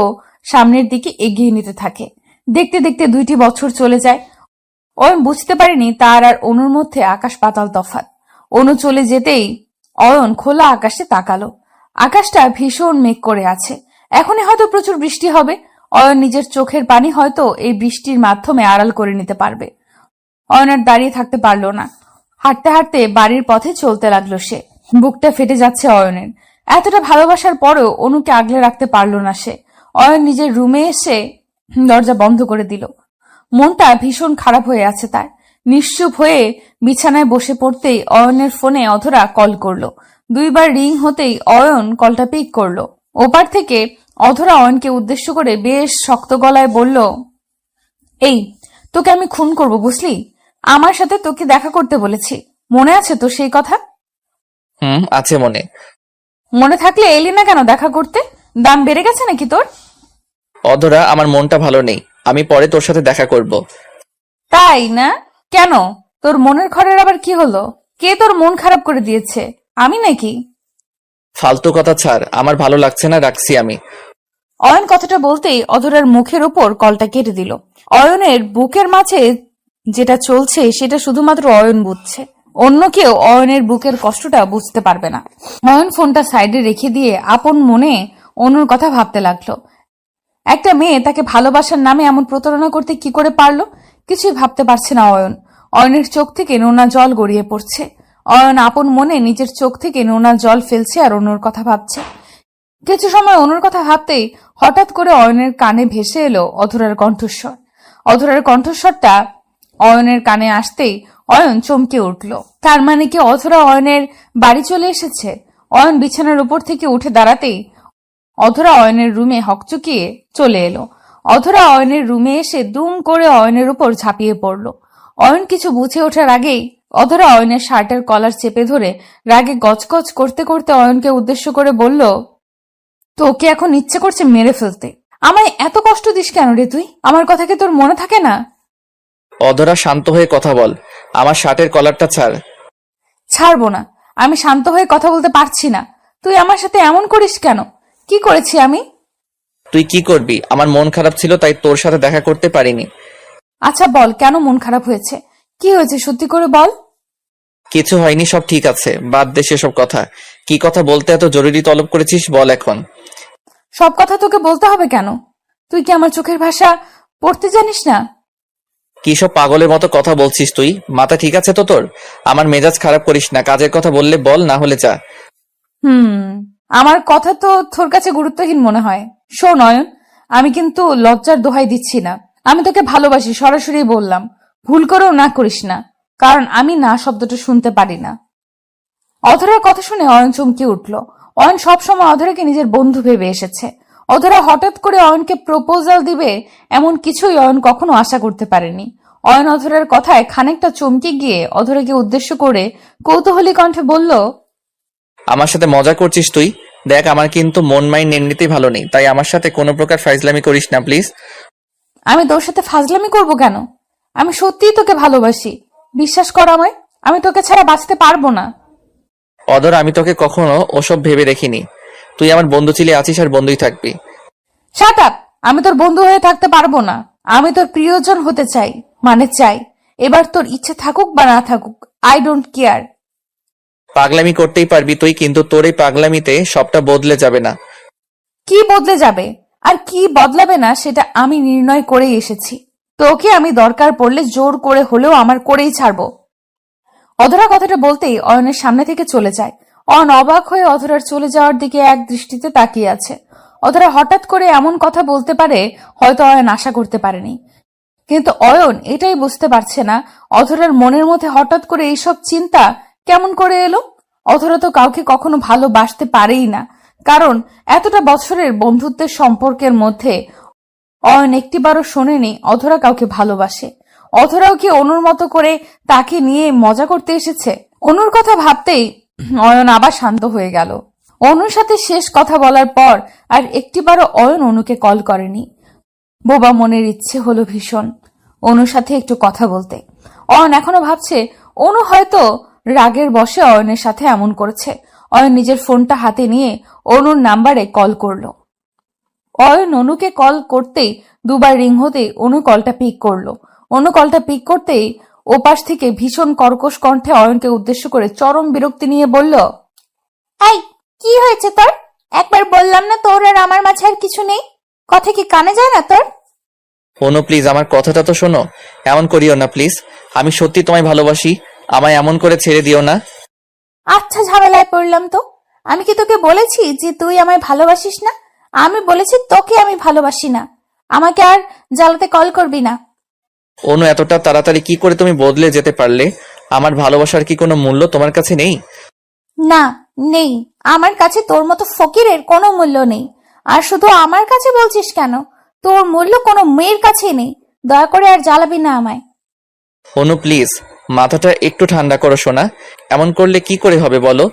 সামনের দিকে এগিয়ে নিতে থাকে। দেখতে দেখতে 2টি বছর চলে যায়। অয়ন বুঝতে পারেনি তার আর অনুর মধ্যে আকাশ পাতাল তফাৎ। অনু চলে যেতেই অয়ন খোলা আকাশে তাকালো। আকাশটা ভীষণ মেঘ করে আছে। এখনই হয়তো প্রচুর বৃষ্টি হবে। অয়ন নিজের চোখের পানি হয়তো এই বৃষ্টির মাধ্যমে আড়াল করে নিতে পারবে। অয়ন আর দাঁড়িয়ে থাকতে পারল না। হাঁটতে হাঁটতে বাড়ির পথে চলতে লাগলো সে। বুকটা ফেটে যাচ্ছে অয়নের। এতটা ভালোবাসার পরেও অনুকে আগলে রাখতে পারল না সে। অয়ন নিজের রুমে এসে দরজা বন্ধ করে দিল। মনটা ভীষণ খারাপ হয়ে আছে তার। নিশ্চুপ হয়ে বিছানায় বসে পড়তেই অয়নের ফোনে অধরা কল করলো। 2বার রিং হতেই অয়ন কলটা পিক করলো। ওপার থেকে অধরা অয়নকে উদ্দেশ্য করে বেশ শক্ত গলায় বলল, এই তোকে আমি খুন করব বুঝলি? আমার সাথে তোকে দেখা করতে বলেছি, মনে আছে তো সেই কথা? আছে মনে। মনে থাকলে এলি না কেন দেখা করতে? দাম বেড়ে গেছে নাকি তোর? অধরা, আমার মনটা ভালো নেই, আমি পরে তোর সাথে দেখা করব। তাই না? কেন? তোর মনের ঘরের আবার কি হলো? কে তোর মন খারাপ করে দিয়েছে? আমি নাকি? ফালতু কথা ছাড়, আমার ভালো লাগছে না, রাখছি আমি। অয়ন কথাটা বলতেই অধরার মুখের ওপর কলটা কেটে দিল। অয়নের বুকের মাঝে যেটা চলছে সেটা শুধুমাত্র অয়ন বুঝছে। অন্য কেউ অয়নের বুকের কষ্টটা বুঝতে পারবে না। অয়ন ফোনটা সাইডে রেখে দিয়ে আপন মনে অনুর কথা ভাবতে লাগলো। একটা মেয়ে তাকে ভালোবাসার নামে এমন প্রতারণা করতে কি করে পারলো? কিছুই ভাবতে পারছে না অয়ন। অয়নের চোখ থেকে নোনা জল গড়িয়ে পড়ছে। অয়ন আপন মনে নিজের চোখ থেকে নোনা জল ফেলছে আর অনুর কথা ভাবছে। কিছু সময় অনুর কথা ভাবতেই হঠাৎ করে অয়নের কানে ভেসে এলো অধরার কণ্ঠস্বর। অধরার কণ্ঠস্বরটা অয়নের কানে আসতেই অয়ন চমকে উঠল। তার মানে কি অধরা অয়নের বাড়ি চলে এসেছে? অয়ন বিছানার উপর থেকে উঠে দাঁড়াতেই অধরা অয়নের রুমে হকচকিয়ে চলে এলো। অধরা অয়নের রুমে এসে দুম করে অয়নের উপর ঝাঁপিয়ে পড়ল। অয়ন কিছু বুঝে ওঠার আগেই অধরা অয়নের শার্টের কলার চেপে ধরে রাগে গজগজ করতে করতে অয়নকে উদ্দেশ্য করে বলল, তোকে এখন ইচ্ছে করছে মেরে ফেলতে। আমায় এত কষ্ট দিস কেন রে তুই? আমার কথা কি তোর মনে থাকে না? অধরা, শান্ত হয়ে কথা বল, আমার শার্টের কলারটা ছাড়। ছাড়বো না। আমি শান্ত হয়ে কথা বলতে পারছি না। তুই আমার সাথে এমন করিস কেন? কি করেছি আমি? তুই কি করবি? আমার মন খারাপ ছিল তাই তোর সাথে দেখা করতে পারিনি। আচ্ছা বল, কেন মন খারাপ হয়েছে? কি হয়েছে সত্যি করে বল। কিছু হয়নি, সব ঠিক আছে, বাদ দে সেসব কথা। কি কথা বলতে এত জরুরি তলব করেছিস বল এখন। সব কথা তোকে বলতে হবে কেন? তুই কি আমার চোখের ভাষা পড়তে জানিস না? কি সব পাগলের মতো কথা বলছিস তুই? মাথা ঠিক আছে তো তোর? আমার মেজাজ খারাপ করিস না, কাজের কথা বললে বল, না হলে যা। আমার কথা তো তোর কাছে গুরুত্বহীন মনে হয়। শোন অয়ন, আমি কিন্তু লজ্জার দোহাই দিচ্ছি না। আমি তোকে ভালোবাসি, সরাসরি বললাম। ভুল করেও না করিস না, কারণ আমি না শব্দটা শুনতে পারি না। অধরার কথা শুনে অয়ন চমকে উঠল। অয়ন সবসময় অধরাকে নিজের বন্ধু ভেবে এসেছে। অধরা হঠাৎ করে অয়নকে প্রপোজাল দিবে এমন কিছুই অয়ন কখনো আশা করতে পারেনি। অয়ন অধরার কথায় খানিকটা চমকে গিয়ে অধরাকে উদ্দেশ্য করে কৌতূহলী কণ্ঠে বলল, আমার সাথে মজা করছিস তুই? দেখ, আমার কিন্তু মন মাইন্ড এমনিতেই ভালো নেই, তাই আমার সাথে কোনো প্রকার ফাইজলামি করিস না প্লিজ। আমি তোর সাথে ফাজলামি করব কেন? আমি সত্যিই তোকে ভালোবাসি, বিশ্বাস কর আমায়। আমি তোকে ছাড়া বাঁচতে পারবো না। অধর, আমি তোকে কখনো ওসব ভেবে দেখিনি। তুই আমার বন্ধু ছিলি, আছিস আর বন্ধুই থাকবি। Shut up! আমি তোর বন্ধু হয়ে থাকতে পারবো না। আমি তোর প্রিয়জন হতে চাই, মানে চাই। এবার তোর ইচ্ছে থাকুক বা না থাকুক, আই ডোন্ট কেয়ার। পাগলামি করতেই পারবি তুই, কিন্তু তোর এই পাগলামিতে সবটা বদলে যাবে না। কি বদলে যাবে আর কি বদলাবে না সেটা আমি নির্ণয় করেই এসেছি। তোকে আমি দরকার পড়লে জোর করে হলেও আমার করেই ছাড়বো। অধরা কথাটা বলতেই অয়নের সামনে থেকে চলে যায়। অয়ন অবাক হয়ে অধরার চলে যাওয়ার দিকে এক দৃষ্টিতে তাকিয়ে আছে। অধরা হঠাৎ করে এমন কথা বলতে পারে হয়তো অয়ন আশা করতে পারেনি, কিন্তু অয়ন এটাই বুঝতে পারছে না অধরার মনের মধ্যে হঠাৎ করে এইসব চিন্তা কেমন করে এলো। অধরা তো কাউকে কখনো ভালোবাসতে পারেই না, কারণ এতটা বছরের বন্ধুত্বের সম্পর্কের মধ্যে অয়ন একটিবারও শোনেনি অধরা কাউকে ভালোবাসে। অধরাও কি অনুর মতো করে তাকে নিয়ে মজা করতে এসেছে? অনুর কথা ভাবতেই অয়ন আবার শান্ত হয়ে গেল। অনুর সাথে শেষ কথা বলার পর আর একটিবারও অয়ন অনুকে কল করেনি। বোবা মনের ইচ্ছে হলো ভীষণ অনুর সাথে একটু কথা বলতে। অয়ন এখনো ভাবছে অনু হয়তো রাগের বশে অয়নের সাথে এমন করেছে। অয়ন নিজের ফোনটা হাতে নিয়ে অনুর নাম্বারে কল করলো। অয়ন অনুকে কল করতেই দুবার রিং হতেই অনু কলটা পিক করলো। অনু কলটা পিক করতেই ওপাশ থেকে ভীষণ কর্কশ কণ্ঠে অয়নকে উদ্দেশ্য করে চরম বিরক্তি নিয়ে বলল, এই, কি হয়েছে তোর? একবার বললাম না তোর আর আমার মাঝে আর কিছু নেই? কথা কি কানে যায় না তোর? অনু প্লিজ, আমার কথাটা তো শোনো। এমন করিও না প্লিজ, আমি সত্যি তোমায় ভালোবাসি, আমায় এমন করে ছেড়ে দিও না। আচ্ছা, ঝামেলায় পড়লাম তো। আমি কি তোকে বলেছি যে তুই আমায় ভালোবাসিস না? আমি বলেছি তোকে আমি ভালোবাসি না। আমাকে আর জ্বালাতে কল করবি না। অনু, এতটা তাড়াতাড়ি কি করে তুমি বদলে যেতে পারলে? আমার ভালোবাসার কি কোনো মূল্য তোমার কাছে নেই? না, নেই। আমার কাছে তোর মতো ফকিরের কোনো মূল্য নেই। আর শুধু আমার কাছে বলছিস কেন? তোর মূল্য কোনো মেয়ের কাছে নেই। দয়া করে আর জ্বালাবি না আমায়। অনু প্লিজ, মাথাটা একটু ঠান্ডা করো সোনা। এমন করলে কি করে হবে বলো?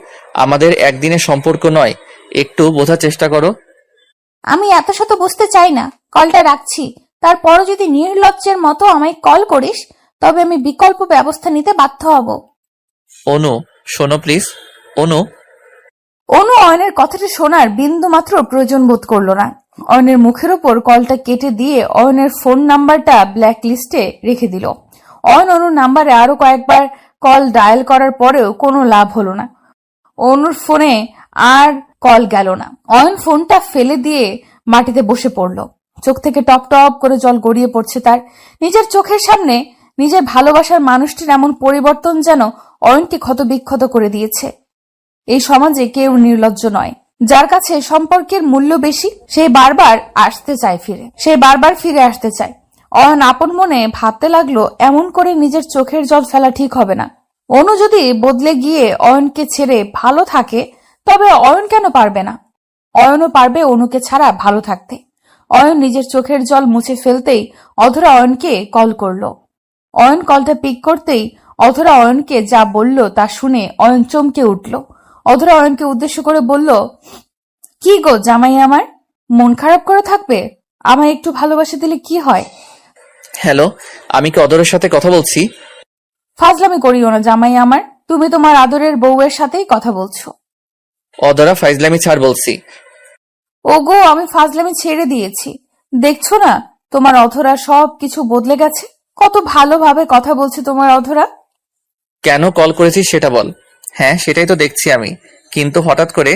আমাদের একদিনের সম্পর্ক নয়, একটু বোঝার চেষ্টা করো। আমি এত শত বুঝতে চাই না। কলটা রাখছি। তারপরও যদি নির্লজ্জের মতো আমায় কল করিস তবে আমি বিকল্প ব্যবস্থা নিতে বাধ্য হব। অনু শোনো প্লিজ। অনু। অনু অয়নের কথাটা শোনার বিন্দু মাত্র প্রয়োজন বোধ করলো না। অয়নের মুখের ওপর কলটা কেটে দিয়ে অয়নের ফোন নাম্বারটা ব্ল্যাক লিস্টে রেখে দিল। অয়ন অনুর নাম্বারে আরো কয়েকবার কল ডায়াল করার পরেও কোনো লাভ হলো না। অনুর ফোনে আর কল গেল না। অয়ন ফোনটা ফেলে দিয়ে মাটিতে বসে পড়ল। চোখ থেকে টপ টপ করে জল গড়িয়ে পড়ছে তার। নিজের চোখের সামনে নিজের ভালোবাসার মানুষটির এমন পরিবর্তন যেন অয়নকে ক্ষতবিক্ষত করে দিয়েছে। এই সমাজে কেউ নির্লজ্জ নয়। যার কাছে সম্পর্কের মূল্য বেশি সে বারবার ফিরে আসতে চায়। অয়ন আপন মনে ভাবতে লাগলো এমন করে নিজের চোখের জল ফেলা ঠিক হবে না। অনু যদি বদলে গিয়ে অয়নকে ছেড়ে ভালো থাকে তবে অয়ন কেন পারবে না? অয়নও পারবে অনুকে ছাড়া ভালো থাকতে। অয়ন নিজের চোখের জল মুছে ফেলতেই অধরা অয়নকে কল করলো। অয়ন কলটা পিক করতেই অধরা অয়নকে যা বলল তা শুনে অয়ন চমকে উঠল। অধরা অয়নকে উদ্দেশ্য করে বলল, কি গো জামাই আমার, মন খারাপ করে থাকবে? আমায় একটু ভালোবাসা দিলে কি হয়? হ্যালো, আমি কি অদরের সাথে কথা বলছি? ফাজলামি করিও না জামাই আমার, তুমি তোমার আদরের বউয়ের সাথেই কথা বলছো। অদরা, ফাইজলামি ছাড় বলছি। ওগো, আমি ফাজলামি ছেড়ে দিয়েছি। দেখছো না তোমার অধরা সব কিছু বদলে গেছে? কত ভালোভাবে কথা বলছে তোমার অধরা। কেন কল করেছিস সেটা বল। হ্যাঁ, সেটাই তো দেখছি আমি, কিন্তু হঠাৎ করে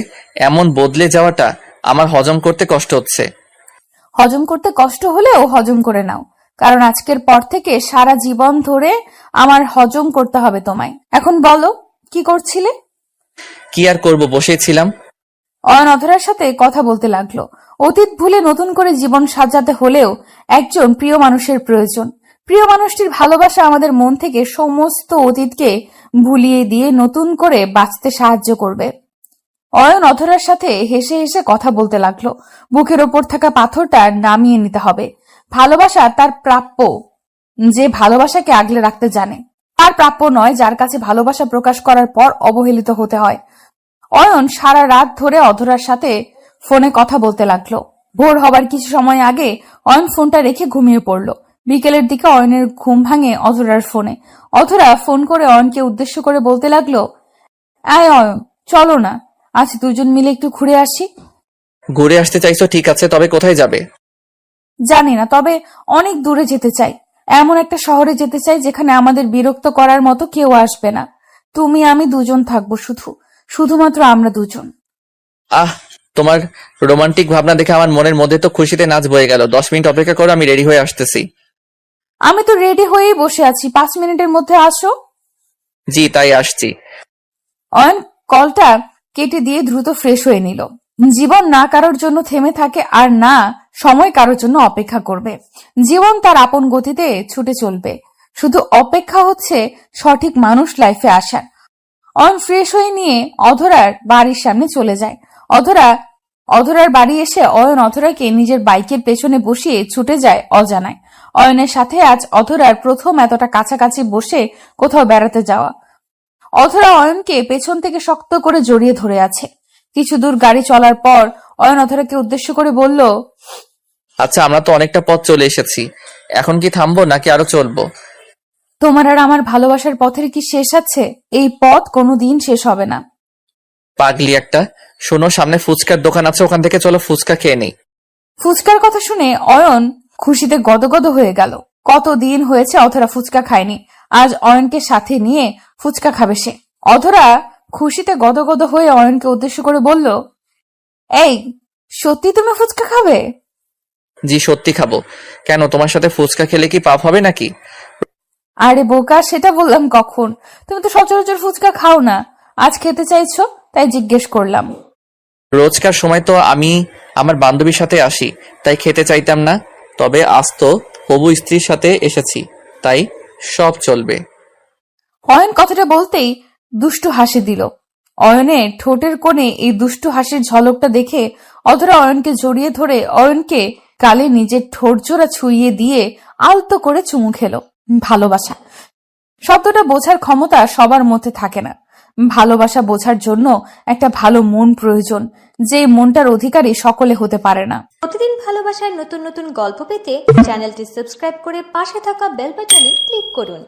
এমন বদলে যাওয়াটা আমার হজম করতে কষ্ট হচ্ছে। হজম করতে কষ্ট হলেও হজম করে নাও, কারণ আজকের পর থেকে সারা জীবন ধরে আমার হজম করতে হবে তোমায়। এখন বলো, কি করছিলে? কি আর করব, বসেছিলাম। অয়ন অধরার সাথে কথা বলতে লাগলো। অতীত ভুলে নতুন করে জীবন সাজাতে হলেও একজন প্রিয় মানুষের প্রয়োজন। প্রিয় মানুষটির ভালোবাসা আমাদের মন থেকে সমস্ত অতীতকে ভুলিয়ে দিয়ে নতুন করে বাঁচতে সাহায্য করবে। অয়ন অধরার সাথে হেসে হেসে কথা বলতে লাগলো। বুকের ওপর থাকা পাথরটা নামিয়ে নিতে হবে। ভালোবাসা তার প্রাপ্য, যে ভালোবাসাকে আগলে রাখতে জানে। আর প্রাপ্য নয় যার কাছে ভালোবাসা প্রকাশ করার পর অবহেলিত হতে হয়। অয়ন সারা রাত ধরে অধরার সাথে ফোনে কথা বলতে লাগলো। ভোর হবার কিছু সময় আগে অয়ন ফোনটা রেখে ঘুমিয়ে পড়ল। বিকেলের দিকে অয়নের ঘুম ভাঙে অধরার ফোনে। অধরা ফোন করে অয়নকে উদ্দেশ্য করে বলতে লাগলো, আয় অয়ন, চলো না, আজ দুজন মিলে একটু ঘুরে আসি। ঘুরে আসতে চাইছো ঠিক আছে, তবে কোথায় যাবে? জানি না, তবে অনেক দূরে যেতে চাই। এমন একটা শহরে যেতে চাই যেখানে আমাদের বিরক্ত করার মতো কেউ আসবে না। তুমি আমি দুজন থাকবো, শুধুমাত্র আমরা দুজন। আহ, তোমার রোমান্টিক ভাবনা দেখে আমার মনের মধ্যে তো খুশিতে নাচ বয়ে গেল। 10 মিনিট অপেক্ষা করো, আমি রেডি হয়ে আসতেছি। আমি তো রেডি হয়েই বসে আছি, 5 মিনিটের মধ্যে আসো। জি, তাই আসছি। অয়ন কলটা কেটে দিয়ে দ্রুত ফ্রেশ হয়ে নিল। জীবন না কারোর জন্য থেমে থাকে, আর না সময় কারোর জন্য অপেক্ষা করবে। জীবন তার আপন গতিতে ছুটে চলবে, শুধু অপেক্ষা হচ্ছে সঠিক মানুষ লাইফে আসার। অয়ন ফ্রেশ হয়ে নিয়ে অধরার বাড়ির সামনে চলে যায়। অধরার বাড়ি এসে অয়ন অধরাকে নিজের বাইকের পেছনে বসিয়ে ছুটে যায় অজানায়। অয়নের সাথে আজ অধরার প্রথম এতটা কাছাকাছি বসে কোথাও বেড়াতে যাওয়া। অধরা অয়নকে পেছন থেকে শক্ত করে জড়িয়ে ধরে আছে। কিছু দূর গাড়ি চলার পর অয়ন অধরাকে উদ্দেশ্য করে বলল, আচ্ছা, আমরা তো অনেকটা পথ চলে এসেছি, এখন কি থামবো নাকি আরো চলবো? তোমার আর আমার ভালোবাসার পথের কি শেষ আছে? এই পথ কোনোদিন শেষ হবে না। পাগলি একটা। শোনো, সামনে ফুচকার দোকান আছে, ওখান থেকে চলো ফুচকা খেয়ে নেই। ফুচকার কথা শুনে অয়ন খুশিতে গদগদ হয়ে গেল। কতদিন হয়েছে অধরা ফুচকা খায়নি, আজ অয়নকে সাথে নিয়ে ফুচকা খাবে সে। অধরা খুশিতে গদগদ হয়ে অয়নকে উদ্দেশ্য করে বলল, এই, সত্যি তুমি ফুচকা খাবে? জি, সত্যি খাবো। কেন, তোমার সাথে ফুচকা খেলে কি পাপ হবে নাকি? আরে বোকা, সেটা বললাম কখন? তুমি তো সচরাচর ফুচকা খাও না, আজ খেতে চাইছো তাই জিজ্ঞেস করলাম। রোজকার সময় তো আমি আমার বান্ধবীর সাথে আসি, তাই খেতে চাইতাম না। তবে আজ তো হবু স্ত্রীর সাথে এসেছি, তাই সব চলবে। অয়ন কথাটা বলতেই দুষ্টু হাসি দিল। অয়নের ঠোঁটের কোণে এই দুষ্টু হাসির ঝলকটা দেখে অধরা অয়নকে জড়িয়ে ধরে অয়নকে গালে নিজের ঠোঁট জোড়া ছুঁইয়ে দিয়ে আলতো করে চুমু খেলো। ভালোবাসা শব্দটা বোঝার ক্ষমতা সবার মধ্যে থাকে না। ভালোবাসা বোঝার জন্য একটা ভালো মন প্রয়োজন, যে মনটার অধিকারী সকলে হতে পারে না। প্রতিদিন ভালোবাসার নতুন নতুন গল্প পেতে চ্যানেলটি সাবস্ক্রাইব করে পাশে থাকা বেল বাটনে ক্লিক করুন।